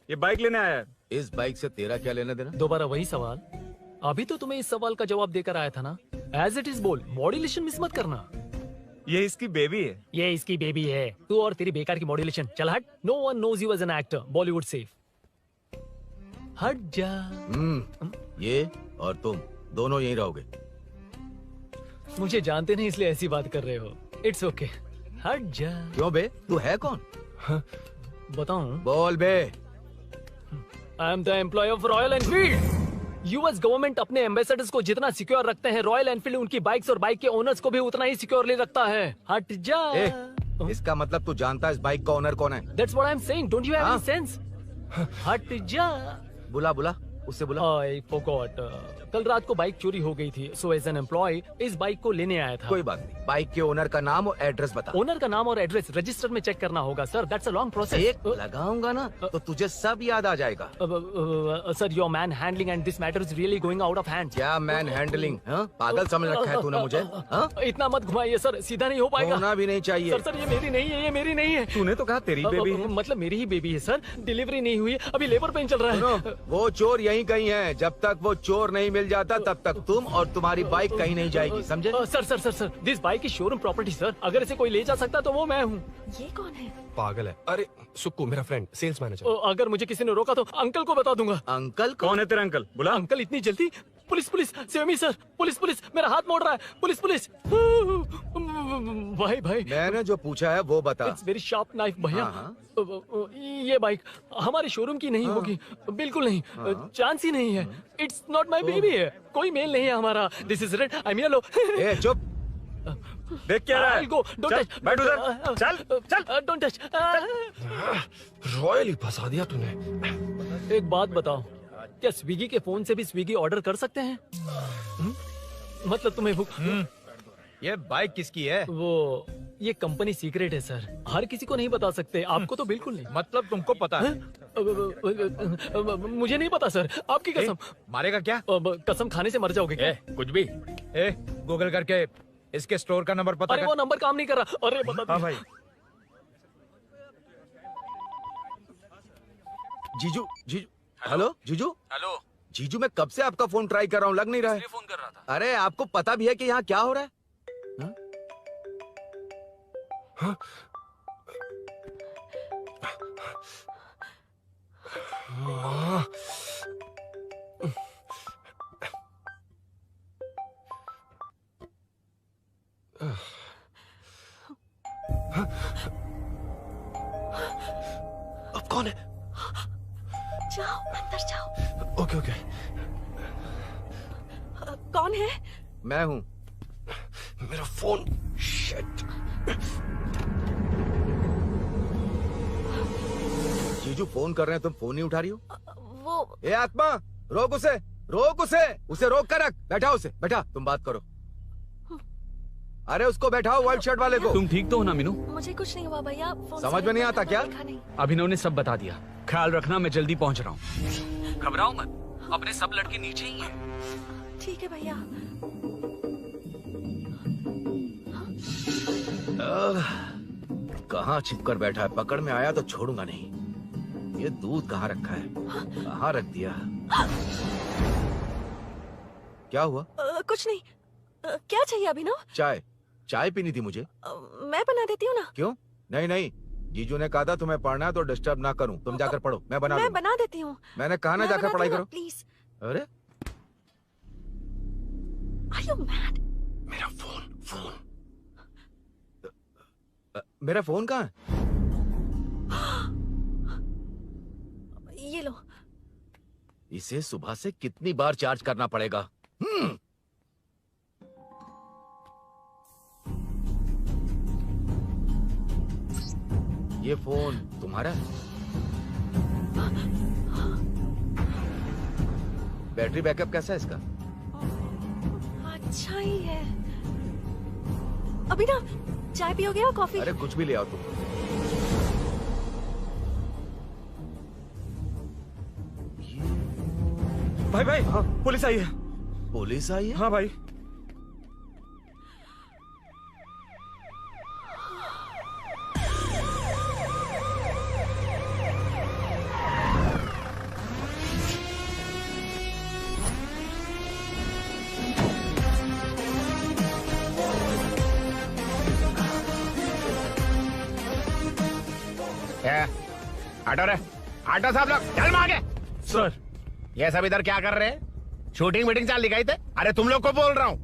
ये बाइक लेने आया है। इस बाइक से तेरा क्या लेना देना? दोबारा वही सवाल। अभी तो तुम्हें इस सवाल का जवाब देकर आया था ना। एज इट इज बोल, मॉड्यूलेशन मिस मत करना। ये इसकी बेबी है। ये इसकी बेबी है। तू और तेरी बेकार की मॉड्यूलेशन। चल हट। No one knows you as an actor. Bollywood safe. हट जा। ये और तुम दोनों यहीं रहोगे। मुझे जानते नहीं इसलिए ऐसी बात कर रहे हो। It's okay. हट जा। क्यों बे? तू है कौन? बताऊं? बोल बे। I am the employ of Royal Enfield. US government अपने एम्बेसडर्स को जितना सिक्योर रखते हैं, रॉयल एनफील्ड उनकी बाइक्स और बाइक के ओनर्स को भी उतना ही सिक्योरली रखता है। हट जा। इसका मतलब तू जानता है इस बाइक का ओनर कौन है? That's what I'm saying. Don't you have any sense? हट जा। बुला बुला, उससे बुला। I forgot. कल रात को बाइक चोरी हो गई थी, so as an employee इस बाइक को लेने आया था। कोई बात नहीं, बाइक के ओनर का नाम और एड्रेस बता। ओनर का नाम और एड्रेस रजिस्टर में चेक करना होगा sir. That's a long process. एक लगाऊंगा ना तो तुझे सब याद आ जाएगा। Sir your man handling and this matter is really going out of hand. क्या मैन हैंडलिंग? पागल समझ रखा है तूने मुझे? इतना मत घुमाइए सर, सीधा नहीं हो पाएगा। होना भी नहीं चाहिए। सर ये मेरी नहीं है, ये मेरी नहीं है। तूने तो कहा तेरी बेबी है। मतलब मेरी ही बेबी है सर। डिलीवरी नहीं हुई, अभी लेबर पेन चल रहा है। वो चोर यहीं कहीं है। जब तक वो चोर नहीं मिल जाता तब तक तुम और तुम्हारी बाइक कहीं नहीं जाएगी, समझे? Sir this bike is showroom property sir. अगर इसे कोई ले जा सकता तो वो मैं हूँ। ये कौन है? पागल है। अरे सुक्कू, मेरा फ्रेंड, सेल्स मैनेजर। अगर मुझे किसी ने रोका तो अंकल को बता दूंगा। अंकल? कौन है तेरा अंकल? बुला। अंकल इतनी जल्दी? Police save me sir. Police मेरा हाथ मोड़ रहा है। पुलिस भाई मैंने जो पूछा है वो बता। इट्स वेरी शार्प नाइफ भैया। ये बाइक हमारे शोरूम की नहीं होगी, बिल्कुल नहीं। चांस ही नहीं है। इट्स नॉट माई बेबी है, कोई मेल नहीं है हमारा। This is red, I am yellow. चुप। देख क्या रहा है? गो, डोंट टच। बैठ उधर। चल डोंट टच। रॉयल ही फंसा दिया तूने। एक बात बताओ, क्या स्विगी के फोन से भी स्विगी ऑर्डर कर सकते हैं? मतलब तुम्हें भूख? ये बाइक किसकी है? वो ये कंपनी सीक्रेट है सर, हर किसी को नहीं बता सकते। आपको तो बिल्कुल नहीं। मतलब तुमको पता है? मुझे नहीं पता सर, आपकी कसम। मारेगा क्या? कसम खाने से मर जाओगे क्या? कुछ भी। गूगल करके इसके स्टोर का नंबर पता अरे कर। वो नंबर काम नहीं कर रहा। अरे बता। हाँ भाई। जीजू। हेलो जीजू। जीजू, मैं कब से आपका फोन ट्राई कर रहा हूँ, लग नहीं रहा है। फोन कर रहा था। अरे आपको पता भी है कि यहाँ क्या हो रहा है? हाँ? अब कौन है? जाओ अंदर जाओ। ओके। कौन है? मैं हूँ। मेरा फोन। शिट। जीजू फोन कर रहे हैं, तुम फोन नहीं उठा रही हो? वो ए आत्मा, रोक उसे रोक कर रख। बैठाओ उसे, बैठा, तुम बात करो। अरे उसको बैठाओ, व्हाइट शर्ट वाले को। तुम ठीक तो हो ना मीनू? मुझे कुछ नहीं हुआ भैया। समझ में नहीं आता क्या? अभिनव ने सब बता दिया। ख्याल रखना, मैं जल्दी पहुंच रहा हूँ। घबराओ मत, अपने सब लड़के नीचे ही हैं। ठीक है भैया। कहाँ छिप कर बैठा है, पकड़ में आया तो छोड़ूंगा नहीं। ये दूध कहाँ रखा है, कहाँ रख दिया? क्या हुआ? कुछ नहीं। क्या चाहिए अभिनव? चाय, चाय पीनी थी मुझे। मैं बना देती हूँ ना। क्यों? नहीं नहीं, जीजू ने कहा था तुम्हें पढ़ना है तो डिस्टर्ब ना करूं, तुम जाकर पढ़ो, मैं बना लूंगा। बना देती हूँ। मैंने कहा ना जाकर पढ़ाई करो प्लीज। अरे Are you mad? मेरा फोन मेरा फोन कहाँ है? ये लो। इसे सुबह से कितनी बार चार्ज करना पड़ेगा? ये फोन तुम्हारा है? बैटरी बैकअप कैसा है इसका? अच्छा ही है। अभिनव, चाय पियोगे या कॉफी? अरे कुछ भी ले आओ तुम। भाई भाई, हाँ, पुलिस आई है। पुलिस आई है? हाँ भाई। हटो रे, हटो सब लोग, चल मांगे। सर, ये सब इधर क्या कर रहे हैं? शूटिंग मीटिंग चाल दिखाई थे? अरे तुम लोग को बोल रहा हूँ।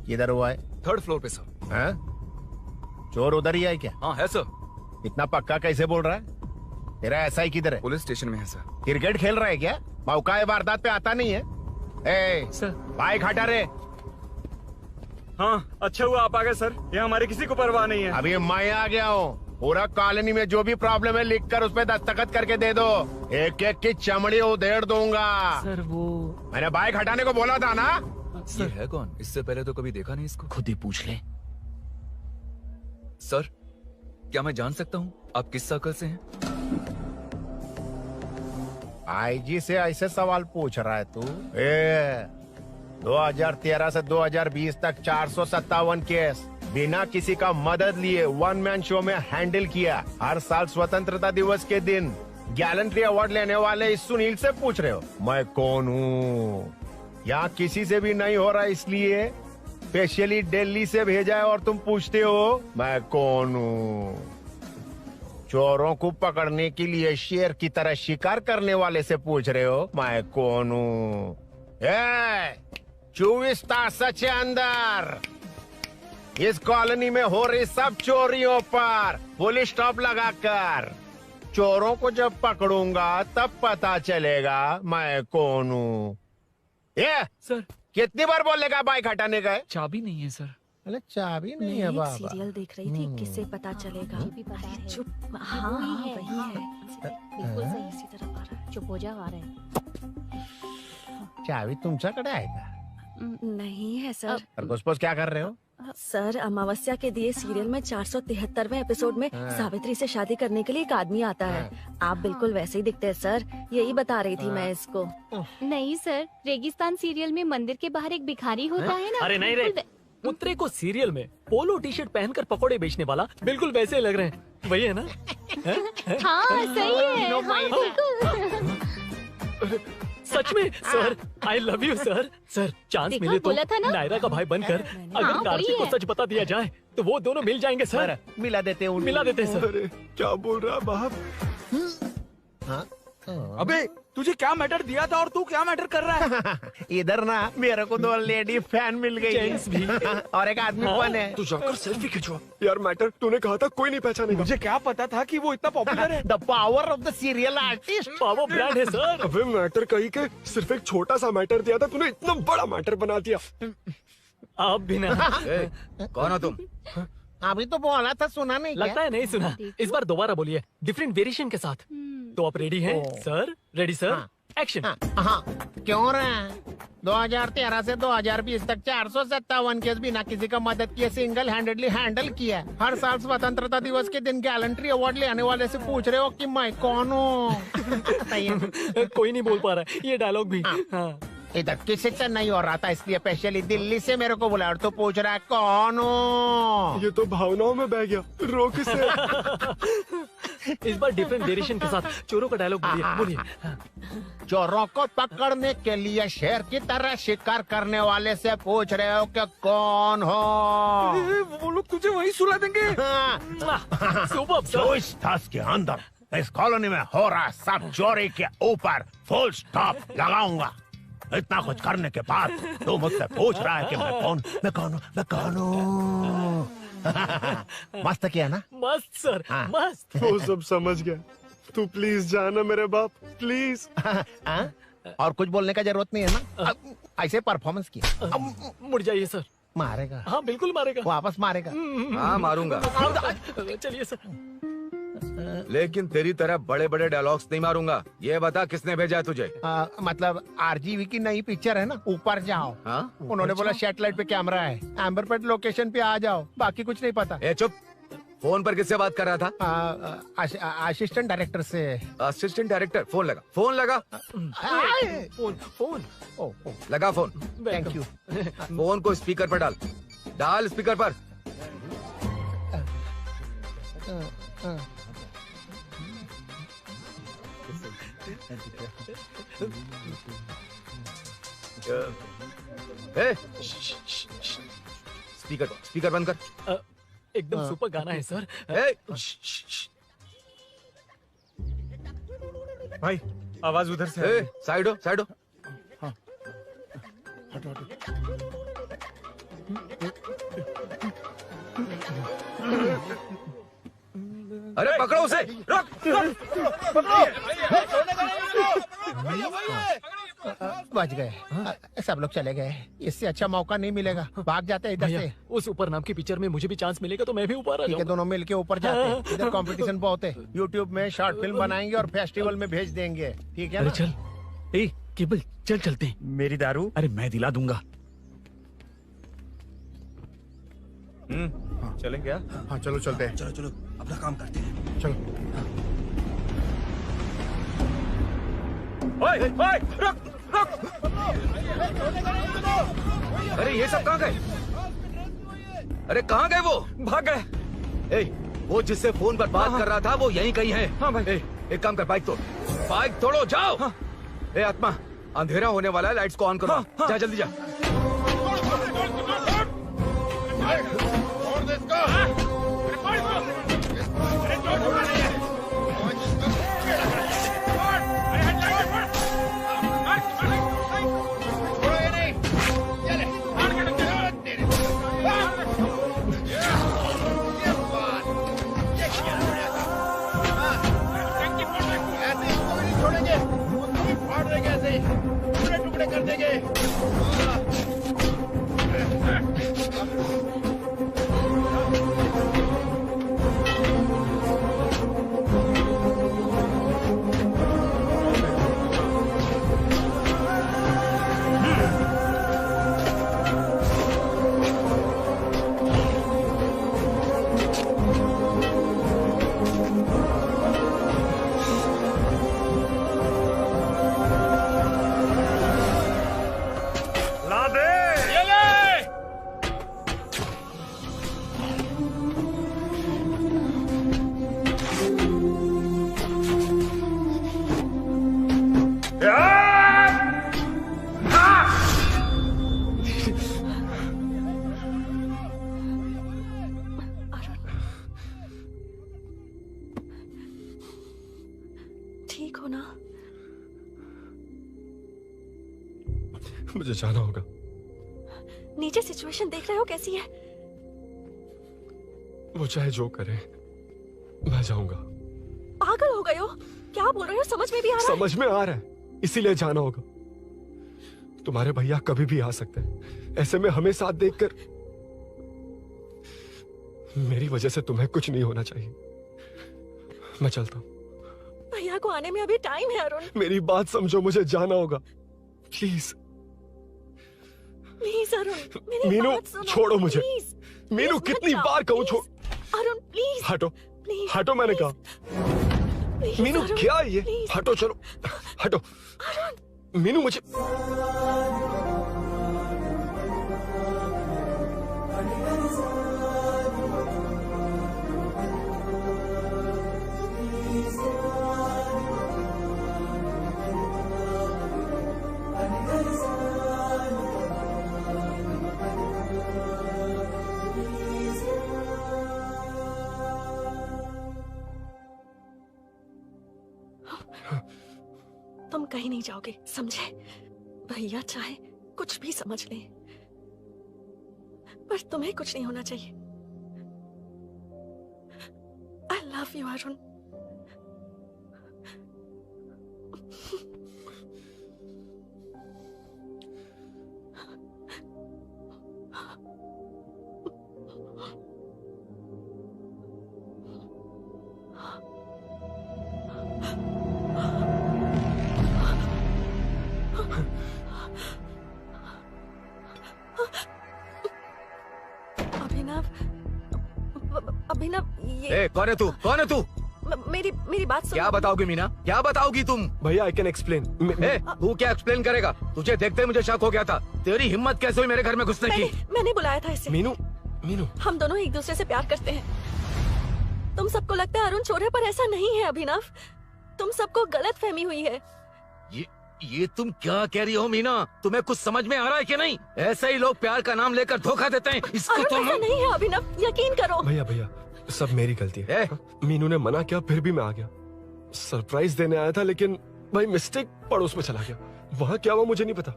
किधर हुआ है? 3rd फ्लोर पे सर। हैं? चोर उधर ही है क्या? हाँ है सर। इतना पक्का कैसे बोल रहा है? तेरा एसआई किधर है? पुलिस स्टेशन में है सर। क्रिकेट खेल रहा है क्या? मौका है वारदात पे आता नहीं है? ए, सर, बाइक हटा रे। हाँ, अच्छा हुआ आप आ गए सर, ये हमारी किसी को परवाह नहीं है। अभी मैं आ गया हूँ। पूरा कॉलोनी में जो भी प्रॉब्लम है लिख कर उस पे दस्तखत करके दे दो। एक एक की चमड़ी उधेड़ दूंगा। सर वो मैंने बाइक हटाने को बोला था ना? ये है कौन? इससे पहले तो कभी देखा नहीं इसको। खुद ही पूछ ले। सर, क्या मैं जान सकता हूँ आप किस सर्कल से हैं? आईजी से ऐसे सवाल पूछ रहा है तू? 2013 से 2020 तक 457 केस बिना किसी का मदद लिए 1 मैन शो में हैंडल किया। हर साल स्वतंत्रता दिवस के दिन गैलेंट्री अवार्ड लेने वाले इस सुनील से पूछ रहे हो मैं कौन हूँ? यहाँ किसी से भी नहीं हो रहा, इसलिए स्पेशली दिल्ली से भेजा है और तुम पूछते हो मैं कौन हूँ? चोरों को पकड़ने के लिए शेर की तरह शिकार करने वाले से पूछ रहे हो मैं कौन हूँ? 24 तास से अंदर इस कॉलोनी में हो रही सब चोरियों पर पुलिस स्टॉप लगाकर चोरों को जब पकड़ूंगा तब पता चलेगा मैं कौन हूँ। सर, कितनी बार बोलेगा बाइक हटाने का? चाबी नहीं है सर। अरे चाबी नहीं मैं है एक बाबा। सीरियल देख रही थी, किससे पता चलेगा? अरे चुप। हाँ वही है। बिल्कुल सही। इसी तरफ आ रहा है। चुप हो जा, आ रहा है। चाबी तुमच्याकडे आहे का? नहीं है सर। और घुसपौस क्या कर रहे हो? सर, अमावस्या के दिए सीरियल में 473वें एपिसोड में हाँ। सावित्री से शादी करने के लिए एक आदमी आता है। आप बिल्कुल वैसे ही दिखते हैं सर, यही बता रही थी मैं इसको। नहीं सर, रेगिस्तान सीरियल में मंदिर के बाहर एक भिखारी होता है ना। अरे नहीं रे, पुत्रे को सीरियल में पोलो टी शर्ट पहनकर पकोड़े बेचने वाला बिल्कुल वैसे लग रहे हैं। वही है ना? हाँ सही है। हाँ, बिल्कुल। सच में sir, I love you sir. Sir, chance देखा, मिले तो बोला था ना? नायरा का भाई बनकर अगर हाँ, कार्तिक वही को है। सच बता दिया जाए तो वो दोनों मिल जाएंगे सर। मिला देते हैं मिला देते हैं सर। अरे क्या बोल रहा बाप? हाँ? अबे तुझे क्या मैटर दिया था और तू क्या मैटर कर रहा है? इधर ना मेरे को 2 लेडी फैन मिल गई जेंट्स भी। और एक आदमी फन है। तू जाकर सेल्फी खिंचवा। यार मैटर तूने कहा था कोई नहीं पहचानेगा। मुझे क्या पता था कि वो इतना पॉपुलर है। The power of the serial artist. Power brand है सर। अबे मैटर कहीं के सिर्फ एक छोटा सा मैटर दिया था, तूने इतना बड़ा मैटर बना दिया। आप भी ना। कौन हो तुम? अभी तो बोला था, सुना नहीं लगता है नहीं सुना। इस बार दोबारा बोलिए, डिफरेंट वेरिएशन के साथ। तो आप रेडी हैं ओ। सर? Ready sir? एक्शन। हाँ क्यों रहे 2013 से 2020 तक 457 केस बिना किसी का मदद किए सिंगल हैंडेडली हैंडल किया। हर साल स्वतंत्रता दिवस के दिन गैलेंट्री अवार्ड ले आने वाले से पूछ रहे हो कि मैं कौन हूँ? कोई नहीं बोल पा रहा है ये डायलॉग भी। हाँ। इधर किसी से नहीं हो रहा था इसलिए स्पेशली दिल्ली से मेरे को बुलाया और तो पूछ रहा है कौन हूँ? ये तो भावनाओं में बह गया, रोक से। इस बार डिफरेंट वेरिएशन के साथ चोरों का डायलॉग बोलिए। चोरों को पकड़ने के लिए शेर की तरह शिकार करने वाले से पूछ रहे हो कि कौन हो? वो लोग तुझे वही सुला देंगे। जो इस दस के अंदर इस कॉलोनी में हो रहा सब चोरी के ऊपर फुल स्टॉप लगाऊंगा। इतना कुछ करने के बाद तू मुझसे पूछ रहा है कि मैं कौन हूँ? मस्त किया ना? मस्त सर, मस्त। वो सब समझ गया। तू प्लीज जाना मेरे बाप, प्लीज। और कुछ बोलने का जरूरत नहीं है ना? ऐसे परफॉर्मेंस किया। मुड़ जाइए सर। मारेगा? हाँ बिल्कुल मारेगा। वापस मारेगा? हाँ मारूंगा। चलिए सर। लेकिन तेरी तरह बड़े बड़े डायलॉग्स नहीं मारूंगा। ये बता किसने भेजा है तुझे? मतलब आरजीवी की नई पिक्चर है ना, ऊपर जाओ। हाँ? उन्होंने बोला सैटेलाइट पे कैमरा है, एम्बरपेट लोकेशन पे आ जाओ, बाकी कुछ नहीं पता। ए चुप। फोन पर किससे बात कर रहा था? असिस्टेंट डायरेक्टर से। Assistant director? फोन लगा, फोन लगा। फोन लगा फोन। Thank you. फोन को स्पीकर पर डाल, डाल स्पीकर पर। स्पीकर बंद कर। एकदम सुपर गाना है सर। भाई आवाज उधर से। साइड हो, साइड हो। हटो हटो। अरे पकड़ो उसे, रुक। बच गए। सब लोग चले गए। इससे अच्छा मौका नहीं मिलेगा। भाग जाते इधर से। उस ऊपर नाम की पिक्चर में मुझे भी चांस मिलेगा तो मैं भी ऊपर आ जाऊंगा। दोनों मिलके ऊपर जाते। इधर कंपटीशन बहुत है। यूट्यूब में शॉर्ट फिल्म बनाएंगे और फेस्टिवल में भेज देंगे। ठीक है ना? चल ए केबल चल चलते हैं। मेरी दारू? अरे मैं दिला दूंगा। चलें क्या? हाँ चलो चलते हैं। चलो चलो अपना काम करते हैं। चलो। ओए, ओए, रुक, रुक। अरे ये सब कहाँ गए? अरे कहाँ गए वो? भाग गए। ए, वो जिससे फोन पर बात कर रहा था वो यहीं कहीं है। हाँ भाई। एक काम कर, बाइक तोड़, बाइक तोड़ो, जाओ। ए आत्मा, अंधेरा होने वाला है, लाइट्स को ऑन करो। जा जल्दी जा। छोड़ेंगे, उसको भी फाड़ देंगे, ऐसे टुकड़े टुकड़े कर देंगे। ठीक हो ना? मुझे जाना होगा। नीचे सिचुएशन देख रहे हो कैसी है? वो चाहे जो करे, मैं जाऊंगा। पागल हो गए हो? क्या बोल रहे हो? समझ में भी आ रहा है? समझ में आ रहा है, इसीलिए जाना होगा। तुम्हारे भैया कभी भी आ सकते हैं। ऐसे में हमें साथ देखकर मेरी वजह से तुम्हें कुछ नहीं होना चाहिए। मैं चलता हूँ। भैया को आने में अभी टाइम है अरुण। मेरी बात समझो, मुझे जाना होगा प्लीज। प्लीज अरुण, मेरी मीनू बात सुनो, छोड़ो मुझे। प्लीज। मीनू प्लीज कितनी मत जाओ, बार कहूँ प्लीज। छोड़। अरुण प्लीज। हटो प्लीज, हटो, मैंने कहा। प्लीज, मीनू अरुण, क्या है ये? प्लीज। हटो, चलो हटो। मीनू मुझे तुम कहीं नहीं जाओगे, समझे? भैया चाहे कुछ भी समझ लें, पर तुम्हें कुछ नहीं होना चाहिए। I love you Arun. Abhinav, ये कौन है तू? कौन है तू? मेरी बात सुनो। क्या बताओगी मीना? क्या बताओगी तुम? भैया आई कैन एक्सप्लेन। तू क्या एक्सप्लेन करेगा? तुझे देखते ही मुझे शक हो गया था। तेरी हिम्मत कैसे हुई मेरे घर में घुसने की? मैंने बुलाया था इसे। मीनू, मीनू, हम दोनों एक दूसरे से प्यार करते हैं। तुम सबको लगता है अरुण चोर है, पर ऐसा नहीं है अभिनव। तुम सबको गलत फहमी हुई है। ये तुम क्या कह रही हो मीना? तुम्हें कुछ समझ में आ रहा है कि नहीं? ऐसे ही लोग प्यार का नाम लेकर धोखा देते हैं। इसको तुम ऐसा नहीं है अभिनव, यकीन करो। भैया भैया सब मेरी गलती है। मीनू ने मना किया, फिर भी मैं आ गया। सरप्राइज देने आया था, लेकिन भाई मिस्टेक पड़ोस में चला गया। वहाँ क्या हुआ मुझे नहीं पता,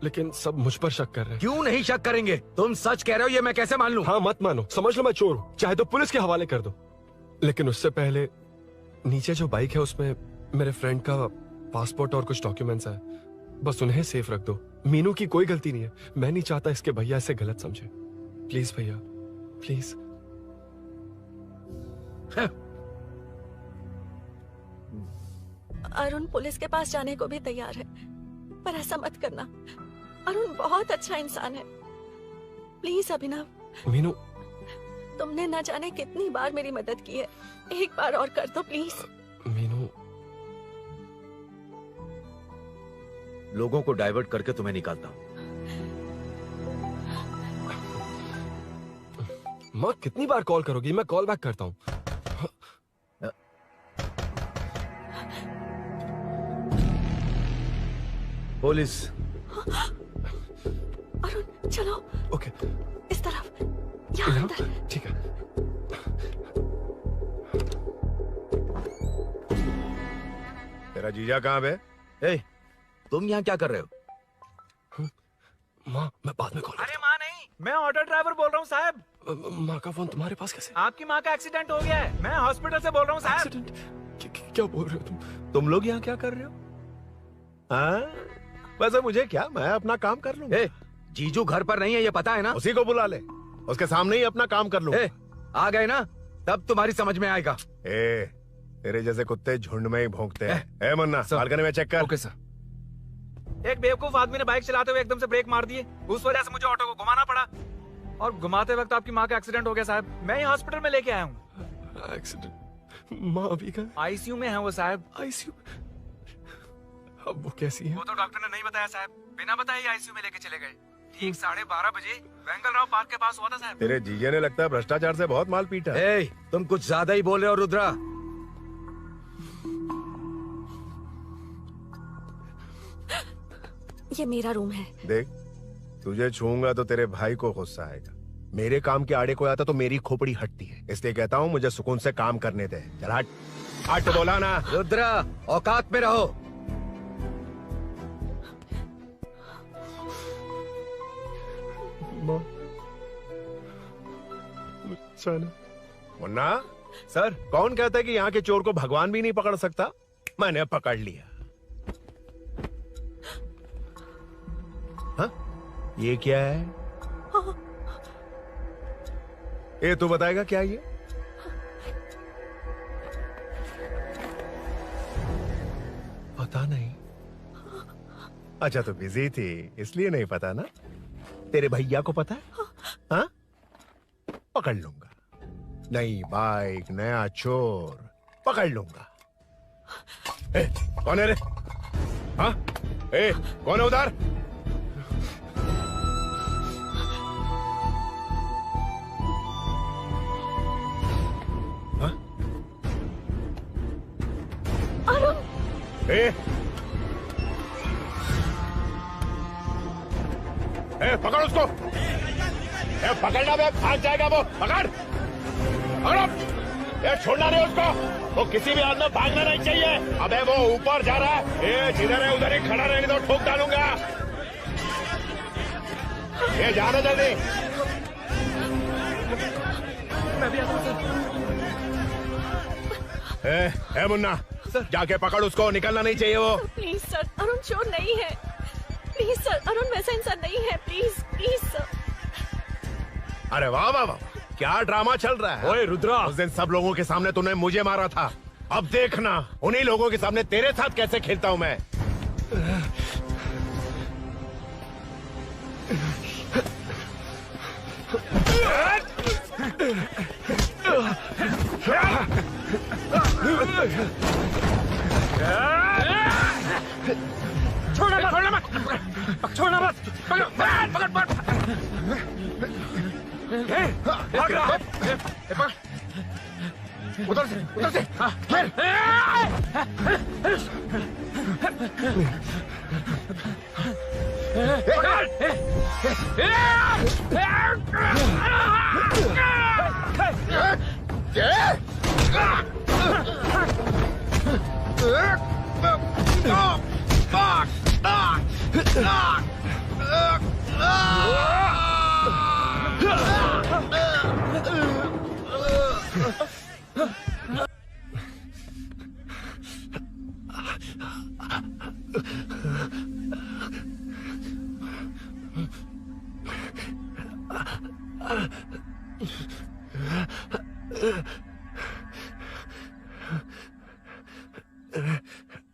लेकिन सब मुझ पर शक कर रहे हैं। क्यों नहीं शक करेंगे? तुम सच कह रहे हो, ये मैं कैसे मान लूं? हाँ मत मानो, समझ लो मैं चोर हूँ, चाहे तो पुलिस के हवाले कर दो। लेकिन उससे पहले नीचे जो बाइक है उसमें मेरे फ्रेंड का पासपोर्ट और कुछ डॉक्यूमेंट्स है, बस उन्हें सेफ रख दो। मीनू की कोई गलती नहीं है। मैं नहीं चाहता इसके भैया इसे गलत समझे। प्लीज भैया, प्लीज। अरुण पुलिस के पास जाने को भी तैयार है, पर ऐसा मत करना। अरुण बहुत अच्छा इंसान है। प्लीज अभिनव। मीनू, तुमने न जाने कितनी बार मेरी मदद की है, एक बार और कर दो प्लीज। मीनू, लोगों को डाइवर्ट करके तुम्हें निकालता हूँ। माँ कितनी बार कॉल करोगी? मैं कॉल बैक करता हूँ। पुलिस। अरुण चलो। ओके। इस तरफ। यहाँ अंदर। ठीक है। तेरा जीजा कहाँ पे? तुम यहाँ क्या कर रहे हो? माँ मैं बाद में कॉल। अरे माँ नहीं, मैं ऑटो ड्राइवर बोल रहा हूँ साहब। माँ का फोन तुम्हारे पास कैसे? आपकी माँ का एक्सीडेंट हो गया है, मैं हॉस्पिटल से बोल रहा हूँ साहब। क्या बोल रहे हो तुम? तुम लोग यहाँ क्या कर रहे हो? हाँ? वैसे मुझे क्या, मैं अपना काम कर लूँ। जीजू घर पर नहीं है, ये पता है ना? उसी को बुला ले, उसके सामने ही अपना काम कर लूँ। आ गए ना, तब तुम्हारी समझ में आएगा। तेरे जैसे कुत्ते झुंड में ही भौंकते हैं। मुन्ना बालकनी में चेक कर। Okay sir. एक बेवकूफ आदमी ने बाइक चलाते हुए एकदम से ब्रेक मार दिए, उस वजह से मुझे ऑटो को घुमाना पड़ा, और घुमाते वक्त आपकी माँ का एक्सीडेंट हो गया साहब। मैं ही हॉस्पिटल में लेके आया हूँ। एक्सीडेंट? माँ अभी कहाँ? आईसीयू में है वो साहब। आईसीयू? अब वो कैसी है? वो तो डॉक्टर ने नहीं बताया साहब, बिना बताए आईसीयू में लेके चले गए। ठीक 12:30 बजे वेंगल राव पार्क के पास हुआ था साहब। तेरे जीजे ने लगता है भ्रष्टाचार से बहुत माल पीटा। तुम कुछ ज्यादा ही बोल रहे हो रुद्रा। ये मेरा रूम है। देख, तुझे छूऊंगा तो तेरे भाई को गुस्सा आएगा। मेरे काम के आड़े को आता तो मेरी खोपड़ी हटती है, इसलिए कहता हूँ मुझे सुकून से काम करने दे। चल हट। हट बोला ना। रुद्रा औकात में रहो। मुन्ना सर, कौन कहता है कि यहाँ के चोर को भगवान भी नहीं पकड़ सकता? मैंने पकड़ लिया। हाँ? ये क्या है? ये तू बताएगा क्या ये? पता नहीं। अच्छा तो बिजी थी इसलिए नहीं पता ना। तेरे भैया को पता है? हाँ? पकड़ लूंगा। नई बाइक, नया चोर, पकड़ लूंगा। ए, कौन है रे? हाँ? ए, कौन है उधर? हाँ? ए, पकड़ उसको। पकड़ना बे, भाग जाएगा वो। पकड़ पकड़ो। छोड़ना नहीं उसको। वो किसी भी हाल में भागना नहीं चाहिए। अबे वो ऊपर जा रहा है। जिधर है उधर ही खड़ा रहेगा तो ठोक डालूंगा। जाना जल्दी। मैं भी आता हूं सर। मुन्ना जाके पकड़ उसको, निकलना नहीं चाहिए वो। प्लीज सर, अरुण चोर नहीं है। प्लीज सर, अरुण वैसा इंसान नहीं है। Please please sir. अरे वाह वाह वाह, क्या ड्रामा चल रहा है। ओए रुद्रा, उस दिन सब लोगों के सामने तूने मुझे मारा था। अब देखना उन्हीं लोगों के सामने तेरे साथ कैसे खेलता हूं मैं। छोड़ना मत, छोड़ना मत, पकड़ पकड़ पकड़। भाग रहा है। उधर से फिर।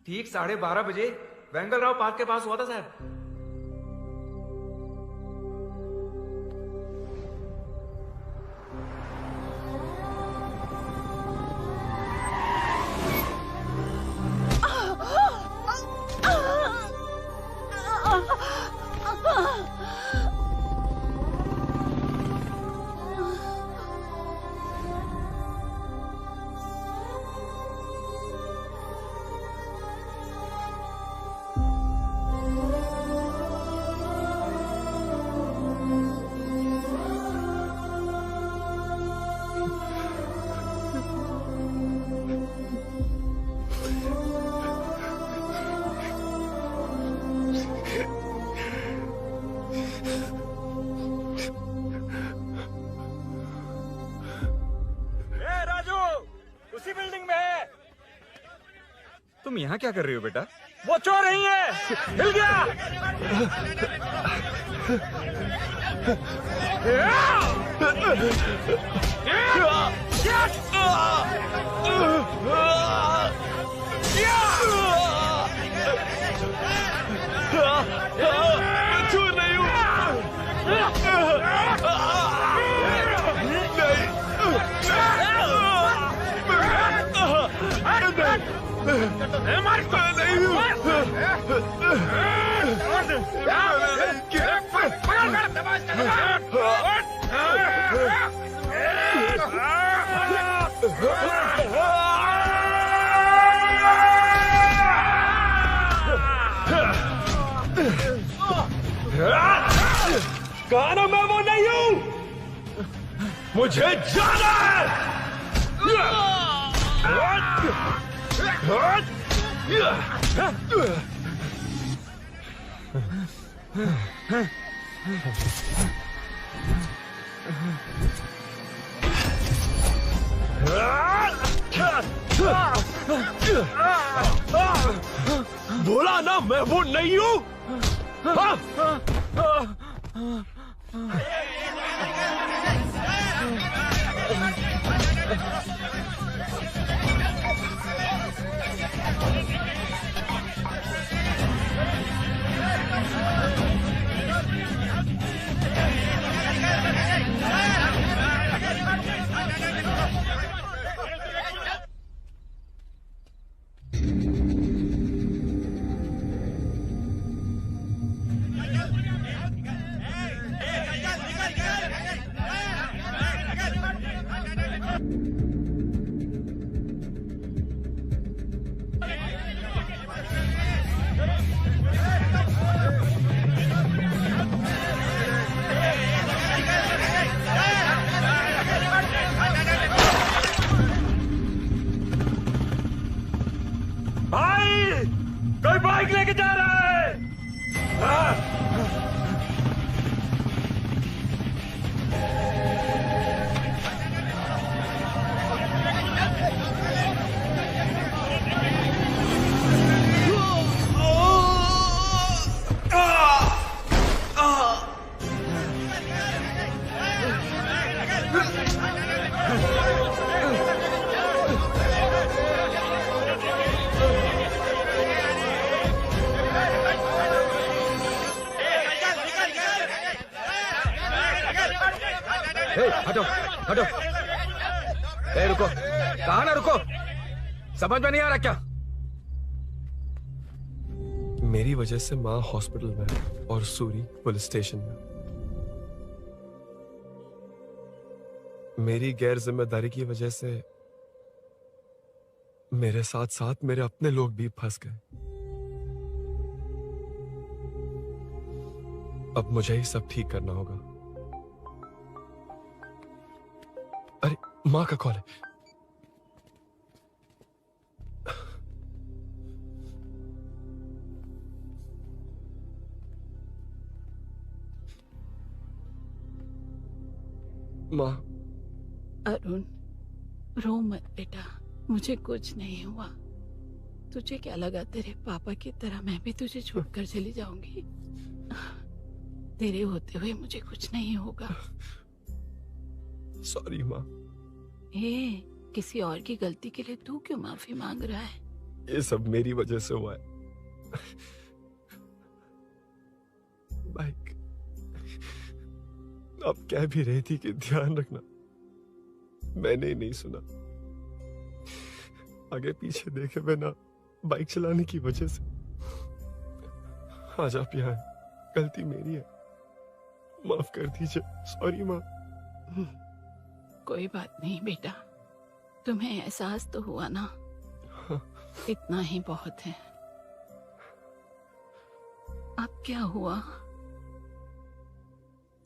ठीक 12:30 बजे वेंगल राव पार्क के पास हुआ था साहब। तुम यहाँ क्या कर रही हो बेटा? वो चोर नहीं है, हिल गया। चोर नहीं हूँ। कहा ना मैं वो नहीं हूँ, मुझे जाना है। बोला ना मैं वो नहीं हूँ। बाइक लेके जा रहा है। हटो हटो। रुको, कहा ना रुको, समझ में नहीं आ रहा क्या? मेरी वजह से माँ हॉस्पिटल में है और सूरी पुलिस स्टेशन में। मेरी गैर जिम्मेदारी की वजह से मेरे साथ साथ मेरे अपने लोग भी फंस गए। अब मुझे ही सब ठीक करना होगा। अरे माँ का कॉल है। माँ। अरुण, रो मत बेटा, मुझे कुछ नहीं हुआ। तुझे क्या लगा तेरे पापा की तरह मैं भी तुझे छोड़कर चली जाऊंगी? तेरे होते हुए मुझे कुछ नहीं होगा। सॉरी माँ। किसी और की गलती के लिए तू क्यों माफी मांग रहा है? ये सब मेरी वजह से हुआ है। बाइक अब कह भी रही थी कि ध्यान रखना, मैंने ही नहीं सुना। आगे पीछे देखे बिना बाइक चलाने की वजह से आज आप यहाँ हैं। गलती मेरी है, माफ कर दीजिए। सॉरी माँ। कोई बात नहीं बेटा, तुम्हें एहसास तो हुआ ना? इतना ही बहुत है। अब क्या हुआ?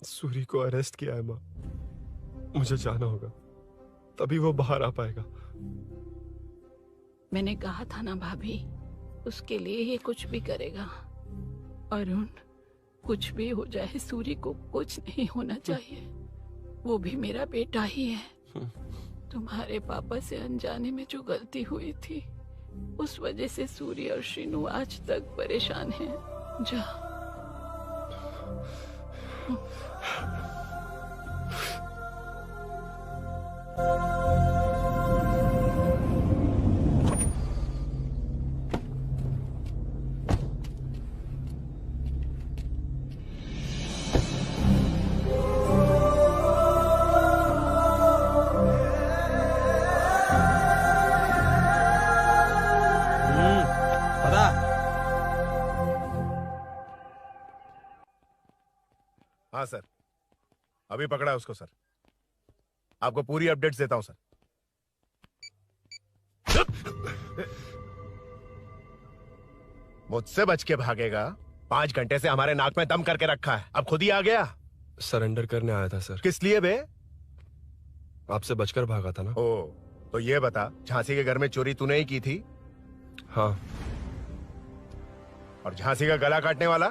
सूरी को अरेस्ट किया है माँ। मुझे जाना होगा, तभी वो बाहर आ पाएगा। मैंने कहा था ना भाभी, उसके लिए ये कुछ भी करेगा। अरुण, कुछ भी हो जाए सूरी को कुछ नहीं होना चाहिए। वो भी मेरा बेटा ही है। तुम्हारे पापा से अनजाने में जो गलती हुई थी, उस वजह से सूरी और श्रीनु आज तक परेशान हैं। जा। हाँ सर, अभी पकड़ा है उसको सर। आपको पूरी अपडेट्स देता हूं सर। मुझसे बच के भागेगा? 5 घंटे से हमारे नाक में दम करके रखा है, अब खुद ही आ गया। सरेंडर करने आया था सर। किस लिए बे? आपसे बचकर भागा था ना। ओ, तो ये बता, झांसी के घर में चोरी तूने ही की थी? हाँ। और झांसी का गला काटने वाला?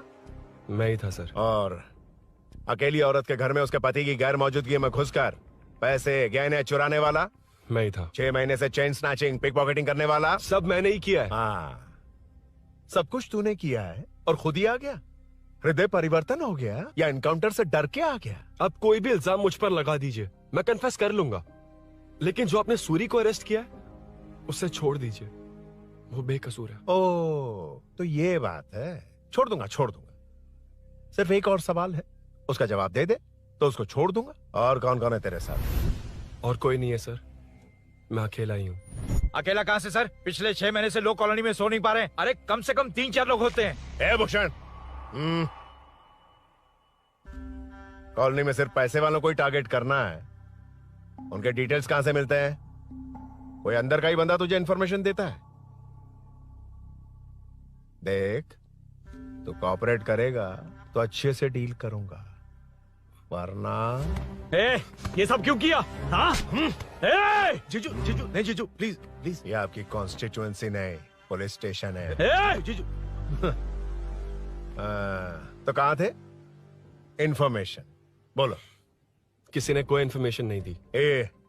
मैं ही था सर। और अकेली औरत के घर में उसके पति की गैर मौजूदगी में घुसकर पैसे गहने चुराने वाला? मैं ही था। 6 महीने से चेन स्नैचिंग, पिक पॉकेटिंग करने वाला? सब मैंने ही किया है। हाँ, सब कुछ तूने किया है और खुद ही आ गया? हृदय परिवर्तन हो गया या एनकाउंटर से डर के आ गया? अब कोई भी इल्जाम मुझ पर लगा दीजिए, मैं कन्फेस कर लूंगा। लेकिन जो आपने सूरी को अरेस्ट किया है, उसे छोड़ दीजिए, वो बेकसूर है। ओ, तो ये बात है। छोड़ दूंगा, छोड़ दूंगा। सिर्फ एक और सवाल है, उसका जवाब दे दे तो उसको छोड़ दूंगा। और कौन कौन है तेरे साथ? और कोई नहीं है सर, मैं अकेला ही हूँ। अकेला कहां से सर? पिछले 6 महीने से लोग कॉलोनी में सो नहीं पा रहे हैं। अरे कम से कम 3-4 लोग होते हैं। ए भूषण, कॉलोनी में सिर्फ पैसे वालों को ही टारगेट करना है। उनके डिटेल्स कहां से मिलते हैं? कोई अंदर का ही बंदा तुझे इंफॉर्मेशन देता है? देख, तू कोऑपरेट करेगा तो अच्छे से डील करूंगा, वरना ये सब क्यों किया? हाँ? जीजू, जीजू, नहीं जीजू, प्लीज प्लीज। ये आपकी कॉन्स्टिट्यूएंसी नहीं, पुलिस स्टेशन है। जीजू, तो कहाँ थे? इंफॉर्मेशन बोलो। किसी ने कोई इन्फॉर्मेशन नहीं दी।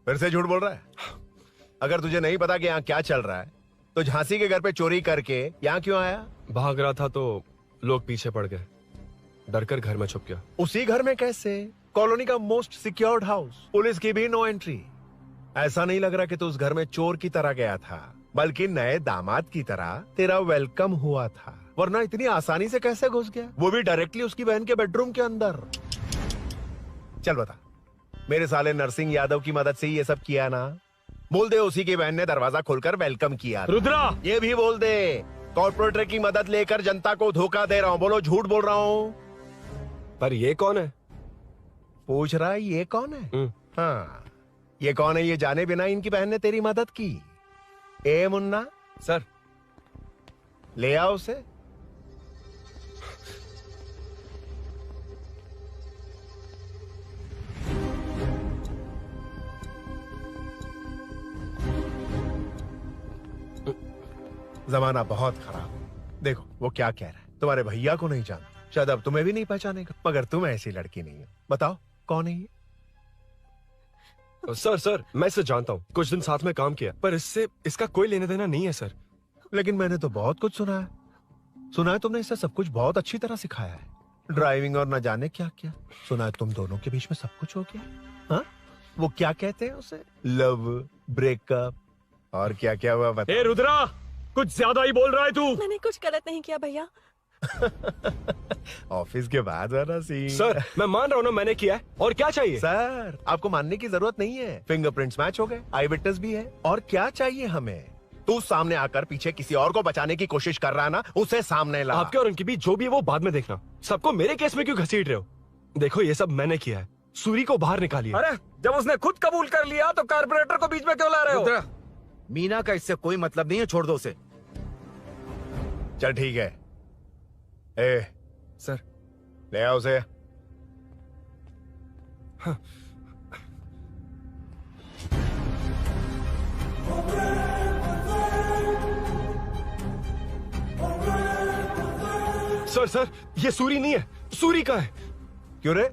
फिर से झूठ बोल रहा है? अगर तुझे नहीं पता कि यहाँ क्या चल रहा है तो झांसी के घर पे चोरी करके यहाँ क्यों आया? भाग रहा था तो लोग पीछे पड़ गए, डरकर घर में छुप गया। उसी घर में कैसे? कॉलोनी का मोस्ट सिक्योर्ड हाउस, पुलिस की भी नो एंट्री। ऐसा नहीं लग रहा कि तू उस घर में चोर की तरह गया था, बल्कि नए दामाद की तरह तेरा वेलकम हुआ था। वरना इतनी आसानी से कैसे घुस गया, वो भी डायरेक्टली उसकी बहन के बेडरूम के अंदर? चल बता, मेरे साले नरसिंह यादव की मदद से ही ये सब किया ना? बोल दे उसी की बहन ने दरवाजा खोलकर वेलकम किया। रुद्रा, ये भी बोल दे कॉर्पोरेटर की मदद लेकर जनता को धोखा दे रहा हूँ। बोलो झूठ बोल रहा हूँ? पर ये कौन है? पूछ रहा है ये कौन है? हाँ, ये कौन है ये जाने बिना इनकी बहन ने तेरी मदद की। ए मुन्ना सर, ले आओ उसे। जमाना बहुत खराब है। देखो वो क्या कह रहा है। तुम्हारे भैया को नहीं जानता, शायद अब तुम्हें भी नहीं पहचानेगा, मगर तुम ऐसी लड़की नहीं हो। बताओ कौन है ये? सर मैं इसे जानता हूँ, कुछ दिन साथ में काम किया, पर इससे इसका कोई लेने देना नहीं है सर। लेकिन मैंने तो बहुत कुछ सुना है। सुना है तुमने इसे सब कुछ बहुत अच्छी तरह सिखाया है, ड्राइविंग और न जाने क्या क्या। सुना है तुम दोनों के बीच में सब कुछ हो गया। हाँ, वो क्या कहते हैं उसे, लव, ब्रेकअप और क्या क्या हुआ बता। ए रुद्रा, कुछ ज्यादा ही बोल रहा है तू। मैंने कुछ गलत नहीं किया भैया। ऑफिस के बाद वाला सीन। सर मैं मान रहा हूँ ना मैंने किया है, और क्या चाहिए? सर आपको मानने की जरूरत नहीं है, फिंगरप्रिंट्स मैच हो गए, आई विटनेस भी है, और क्या चाहिए हमें? तू सामने आकर पीछे किसी और को बचाने की कोशिश कर रहा है ना, उसे सामने ला। आपके और उनके बीच जो भी है वो बाद में देखना, सबको मेरे केस में क्यों घसीट रहे हो? देखो ये सब मैंने किया है, सूरी को बाहर निकालिए। अरे जब उसने खुद कबूल कर लिया तो कारपोरेटर को बीच में क्यों ला रहे हो? मीना का इससे कोई मतलब नहीं है, छोड़ दो उसे। चल ठीक है। ए सर, ले आओ उसे। हाँ। सर ये सूरी नहीं है, सूरी का है। क्यों रे,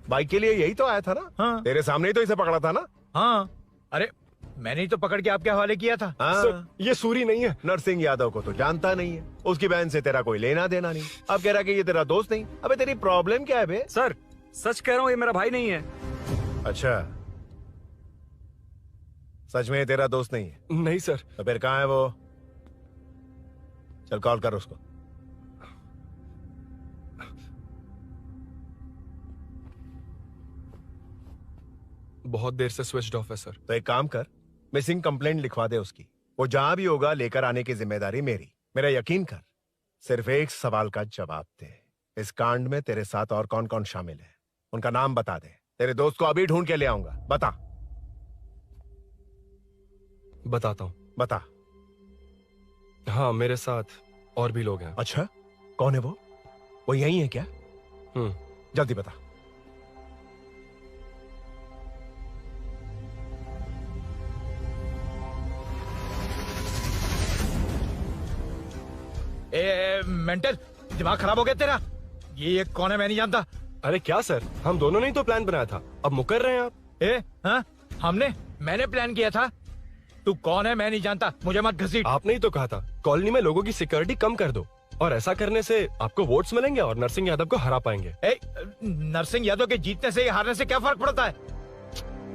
बाइक के लिए यही तो आया था ना? हाँ। तेरे सामने ही तो इसे पकड़ा था ना? हाँ, अरे मैंने ही तो पकड़ के आपके हवाले किया था। हाँ। सर ये सूरी नहीं है। नरसिंह यादव को तो जानता नहीं है, उसकी बहन से तेरा कोई लेना देना नहीं, अब कह रहा कि ये तेरा दोस्त नहीं। अबे तेरी प्रॉब्लम क्या है बे? सर सच कह रहा हूँ, ये मेरा भाई नहीं है। अच्छा, सच में ये तेरा दोस्त नहीं है? नहीं सर। तो फिर कहाँ है वो? चल कॉल कर उसको। बहुत देर से स्विच ऑफ है सर। तो एक काम कर, मिसिंग कंप्लेंट लिखवा दे उसकी। वो जहां भी होगा लेकर आने की जिम्मेदारी मेरी। मेरा यकीन कर, सिर्फ एक सवाल का जवाब दे, इस कांड में तेरे साथ और कौन कौन शामिल है, उनका नाम बता दे। तेरे दोस्त को अभी ढूंढ के ले आऊंगा। बता। बताता हूँ। बता। हाँ मेरे साथ और भी लोग हैं। अच्छा, कौन है वो? वो यही है क्या? जल्दी बता। मेंटल दिमाग खराब हो गया तेरा? ये कौन है मैं नहीं जानता। अरे क्या सर, हम दोनों ने ही तो प्लान बनाया था, अब मुकर रहे हैं आप? हाँ, मैंने प्लान किया था। तू कौन है मैं नहीं जानता, मुझे मत घसीट। आपने ही तो कहा था कॉलोनी में लोगों की सिक्योरिटी कम कर दो, और ऐसा करने से आपको वोट्स मिलेंगे और नरसिंह यादव को हरा पाएंगे। नरसिंह यादव के जीतने से या हारने से क्या फर्क पड़ता है?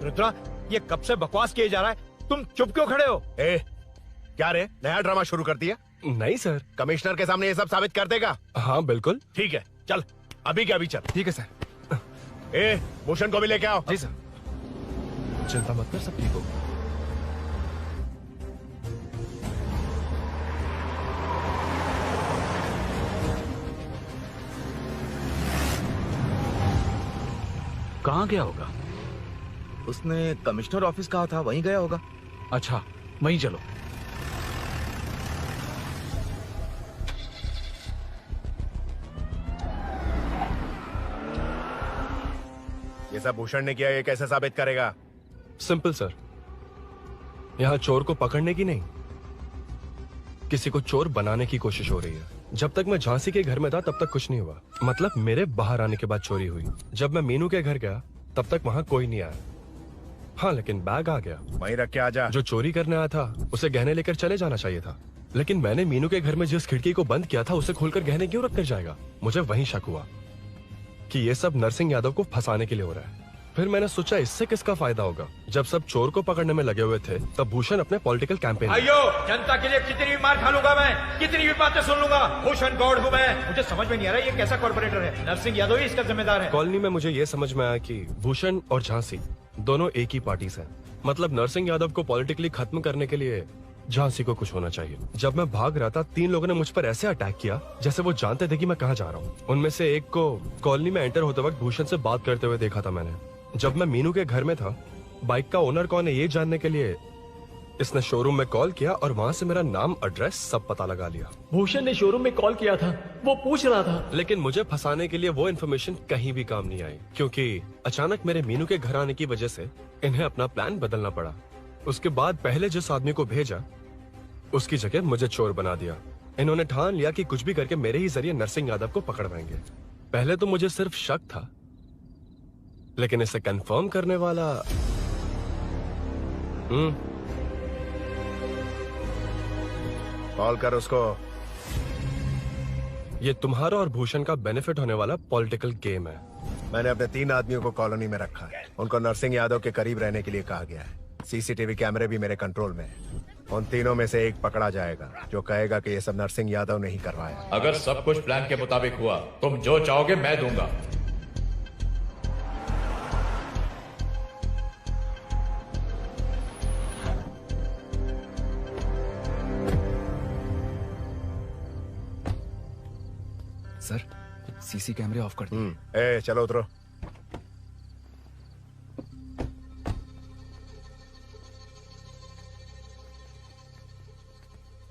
रुद्रा, ये कब से बकवास किए जा रहा है, तुम चुप क्यों खड़े हो? क्या रे, नया ड्रामा शुरू कर दिया? नहीं सर। कमिश्नर के सामने ये सब साबित कर देगा? हाँ बिल्कुल। ठीक है, चल अभी के अभी चल। ठीक है सर। भूषण को भी लेके आओ। जी सर। चिंता मत कर, सब ठीक होगा। कहाँ गया होगा? उसने कमिश्नर ऑफिस कहा था, वहीं गया होगा। अच्छा, वहीं चलो। ये सब भूषण ने किया, ये कैसे साबित करेगा? सिंपल सर, यहाँ चोर को पकड़ने की नहीं, किसी को चोर बनाने की कोशिश हो रही है। जब तक मैं झांसी के घर में था तब तक कुछ नहीं हुआ, मतलब मेरे बाहर आने के बाद चोरी हुई। जब मैं मीनू के घर गया तब तक वहाँ कोई नहीं आया। हाँ, लेकिन बैग आ गया। वहीं रख के आ जा। जो चोरी करने आया था उसे गहने लेकर चले जाना चाहिए था, लेकिन मैंने मीनू के घर में जिस खिड़की को बंद किया था उसे खोलकर गहने क्यों रख कर जाएगा। मुझे वहीं शक हुआ कि ये सब नरसिंह यादव को फंसाने के लिए हो रहा है। फिर मैंने सोचा इससे किसका फायदा होगा। जब सब चोर को पकड़ने में लगे हुए थे तब भूषण अपने पॉलिटिकल कैंपेन भाइयों, जनता के लिए कितनी भी मार खा लूंगा मैं, कितनी भी बातें सुन लूंगा, भूषण गॉड हूँ मैं। मुझे समझ में नहीं आ रहा ये कैसा कॉर्पोरेटर है। नरसिंह यादव ही इसका जिम्मेदार है। कॉलोनी में मुझे ये समझ में आया कि भूषण और झांसी दोनों एक ही पार्टी से, मतलब नरसिंह यादव को पॉलिटिकली खत्म करने के लिए झांसी को कुछ होना चाहिए। जब मैं भाग रहा था 3 लोगों ने मुझ पर ऐसे अटैक किया जैसे वो जानते थे कि मैं कहाँ जा रहा हूँ। उनमें से एक को कॉलोनी में एंटर होते वक्त भूषण से बात करते हुए देखा था मैंने। जब मैं मीनू के घर में था, बाइक का ओनर कौन है ये जानने के लिए इसने शोरूम में कॉल किया और वहाँ से मेरा नाम, एड्रेस सब पता लगा लिया। भूषण ने शोरूम में कॉल किया था, वो पूछ रहा था। लेकिन मुझे फंसाने के लिए वो इन्फॉर्मेशन कहीं भी काम नहीं आई, क्योंकि अचानक मेरे मीनू के घर आने की वजह से इन्हें अपना प्लान बदलना पड़ा। उसके बाद पहले जिस आदमी को भेजा उसकी जगह मुझे चोर बना दिया। इन्होंने ठान लिया कि कुछ भी करके मेरे ही जरिए नरसिंह यादव को पकड़वाएंगे। पहले तो मुझे सिर्फ शक था, लेकिन इसे कंफर्म करने वाला कॉल कर उसको। ये तुम्हारा और भूषण का बेनिफिट होने वाला पॉलिटिकल गेम है। मैंने अपने 3 आदमियों को कॉलोनी में रखा है। उनको नरसिंह यादव के करीब रहने के लिए कहा गया है। सीसीटीवी कैमरे भी मेरे कंट्रोल में है। उन तीनों में से एक पकड़ा जाएगा जो कहेगा कि ये सब नरसिंह यादव ने ही करवाया। अगर सब कुछ प्लान के मुताबिक हुआ, तुम जो चाहोगे मैं दूंगा। सर, सीसी कैमरे ऑफ कर दिए। ए, चलो उतरो।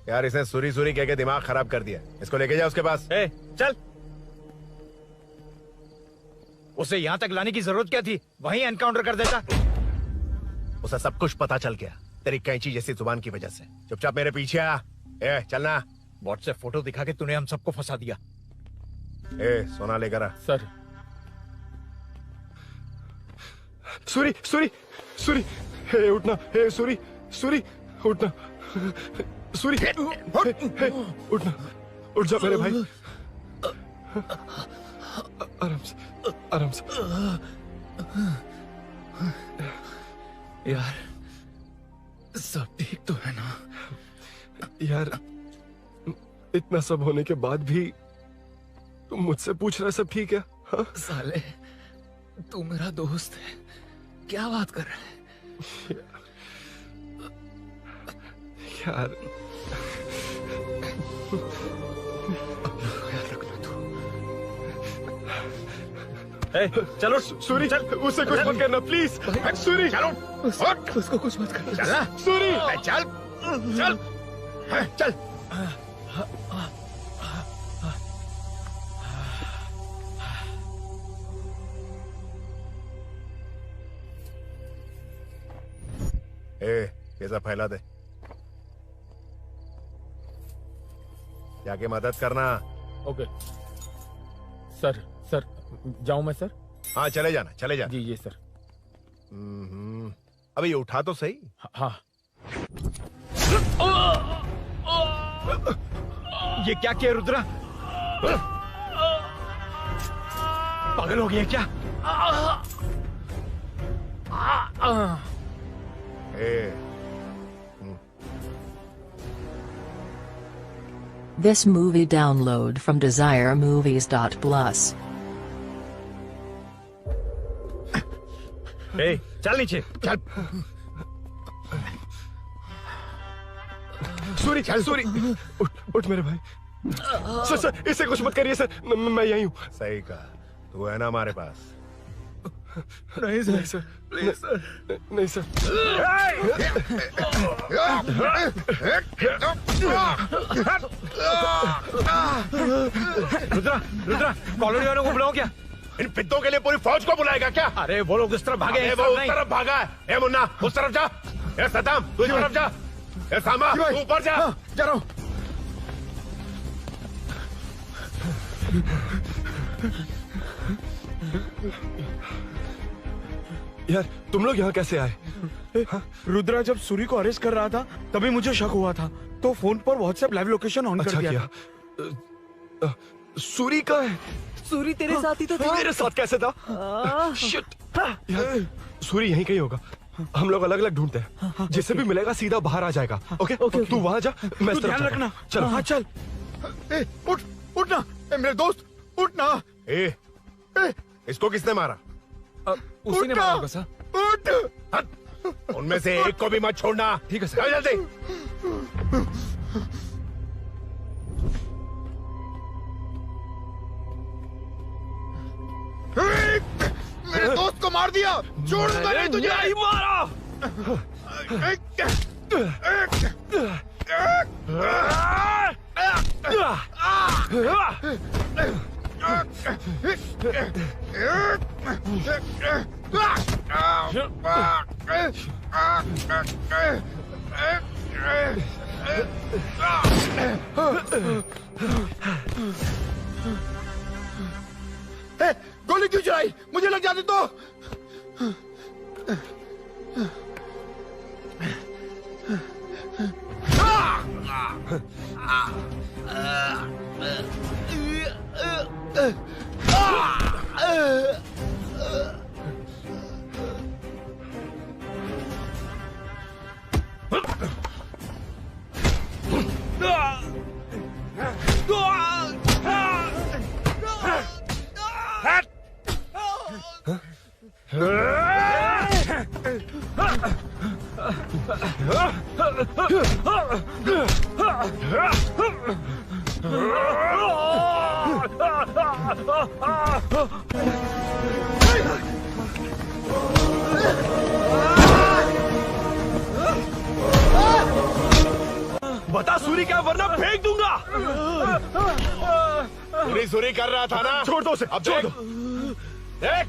यार इसने सुरी सुरी कह के दिमाग खराब कर दिया। इसको लेके जाओ उसके पास। ए, चल। उसे यहाँ तक लाने की जरूरत क्या थी? वहीं एनकाउंटर कर देता। उसे सब कुछ पता चल गया तेरी कैंची जैसी जुबान की वजह से। चुपचाप मेरे पीछे आ। ए, चलना। व्हाट्सएप फोटो दिखा के तूने हम सबको फंसा दिया। ए, सोना लेकर आ। सर। सूरी, सूरी, सूरी, हे उठना, हे सूरी, सूरी, उठना, सूरी, हे, उठना, उठ जा मेरे भाई। आराम से, आराम से। यार, सब ठीक तो है ना? यार, इतना सब होने के बाद भी तुम मुझसे पूछ रहा है सब ठीक है? हाँ? साले, तू मेरा दोस्त है, क्या बात कर रहा है? यार, यार रखना तू। चलो सूरी, चल, उसे कुछ मत करना प्लीज। सूरी, चलो, उसको कुछ मत करना। चलना। सूरी, चल, चल, चल। ये सब फैला दे। जाके मदद करना। Okay sir. सर जाऊं मैं सर? हाँ, चले जाना, चले जाना। जी सर। अबे ये उठा तो सही। हाँ। ये क्या किया रुद्रा? पागल हो गया क्या? This movie download from DesireMovies.plus. चल नीचे, चल। सूरी, चल सूरी, उठ, उठ मेरे भाई। सर, सर, इसे कुछ मत करिए सर, मैं यहीं हूँ। सही कहा, तू है ना हमारे पास? नहीं सर, नहीं सर, प्लीज सर, नहीं सर। रुद्रा, रुद्रा, कॉलोनी वालों को बुलाओ क्या? इन पिद्दों के लिए पूरी फौज को बुलाएगा क्या? अरे वो लोग उस तरफ भागे हैं। वो उस तरफ भागा है। ए मुन्ना, उस तरफ जा। ए सदाम, तू इस तरफ जा। ए सामा, तू ऊपर जा। जा रहा हूं। यार तुम लोग यहाँ कैसे आए? रुद्रा जब सूरी को अरेस्ट कर रहा था तभी मुझे शक हुआ था, तो फोन पर व्हाट्सएप लाइव लोकेशन ऑन कर दिया। सूरी का है? सूरी तेरे साथ ही तो था। मेरे साथ कैसे था? शिट। यार सूरी यहीं कहीं होगा, हम लोग अलग अलग ढूंढते हैं, जिसे भी मिलेगा सीधा बाहर आ जाएगा। ओके तू वहां जा, मैं इस तरफ ध्यान जाता हूं। रखना। चल हाँ चल। उठ ना मेरे दोस्त, उठ ना। इसको किसने मारा? उसी ने मारा होगा सर। उठ। उनमें से एक को भी मत छोड़ना। ठीक है सर। चल जल्दी। मेरे दोस्त को मार दिया, छोड़ूंगा नहीं तुझे। नहीं मारा। गोली क्यों चलाई? मुझे लग जाती तो। बता सूरी क्या, वरना फेंक दूंगा। सूरी कर रहा था ना। छोड़ दो उसे, अब छोड़ दो। देख।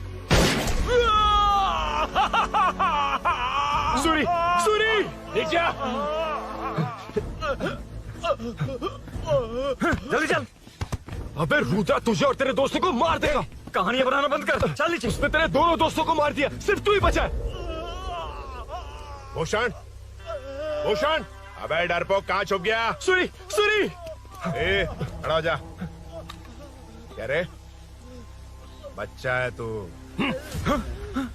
सूरी, सूरी, नीचे आ। जल्दी चल। अबे रुद्रा तुझे और तेरे दोस्तों को मार देगा। कहानियां बनाना बंद कर, चल नीचे। उसने तेरे दोनों दोस्तों को मार दिया, सिर्फ तू ही बचा है। भूषण, भूषण, अबे डरपोक कहाँ छुप गया? सूरी, सूरी। खड़ा हो जा। क्या रे? बच्चा है तू,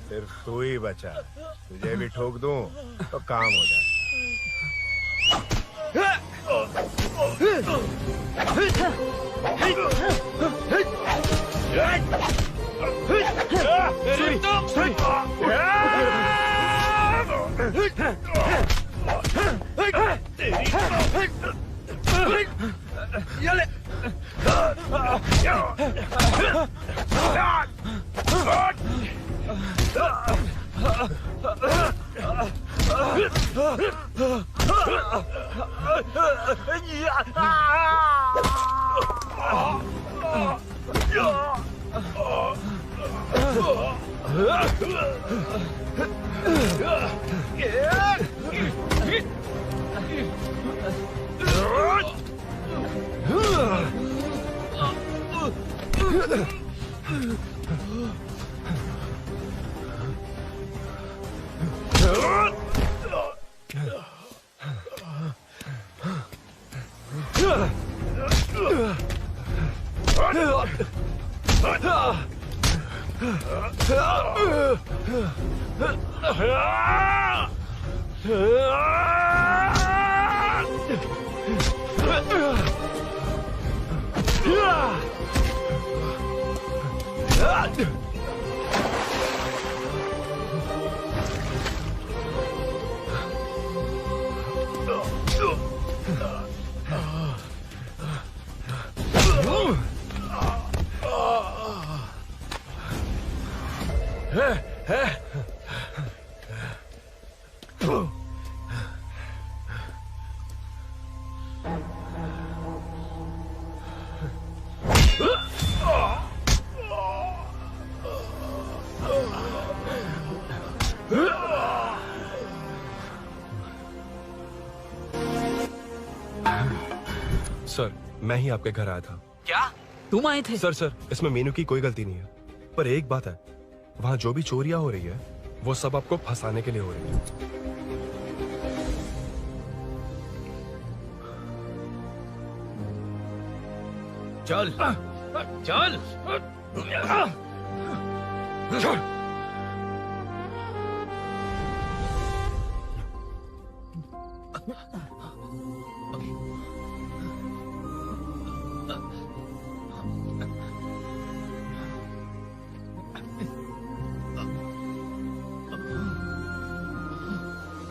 सिर्फ तू ही बचा। तुझे भी ठोक दूं तो काम हो जाए। सर, मैं ही आपके घर आया था। क्या? तुम आए थे? सर इसमें मीनू की कोई गलती नहीं है, पर एक बात है, वहाँ जो भी चोरियां हो रही है वो सब आपको फंसाने के लिए हो रही है। चल चल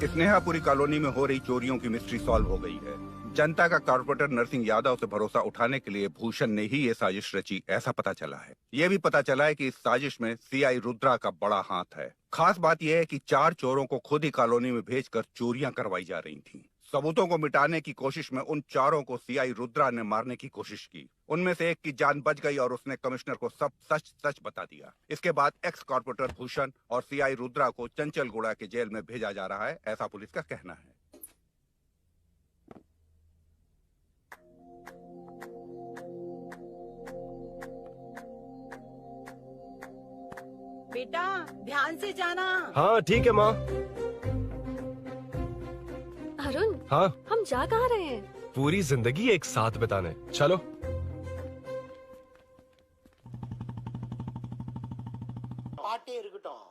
स्नेहापुरी कॉलोनी में हो रही चोरियों की मिस्ट्री सॉल्व हो गई है। जनता का कॉर्पोरेटर नरसिंह यादव से भरोसा उठाने के लिए भूषण ने ही ये साजिश रची, ऐसा पता चला है। ये भी पता चला है कि इस साजिश में सीआई रुद्रा का बड़ा हाथ है। खास बात यह है कि 4 चोरों को खुद ही कॉलोनी में भेजकर चोरियां करवाई जा रही थीं। सबूतों को मिटाने की कोशिश में उन 4 को सीआई रुद्रा ने मारने की कोशिश की। उनमें से एक की जान बच गई और उसने कमिश्नर को सब सच सच बता दिया। इसके बाद एक्स कॉर्पोरेटर भूषण और सीआई रुद्रा को चंचलगुड़ा के जेल में भेजा जा रहा है, ऐसा पुलिस का कहना है। बेटा ध्यान से जाना। हाँ ठीक है माँ। अरुण, हाँ हम जा कहाँ रहे हैं? पूरी जिंदगी एक साथ बिताने, चलो। பாட்டே இருக்கட்டும்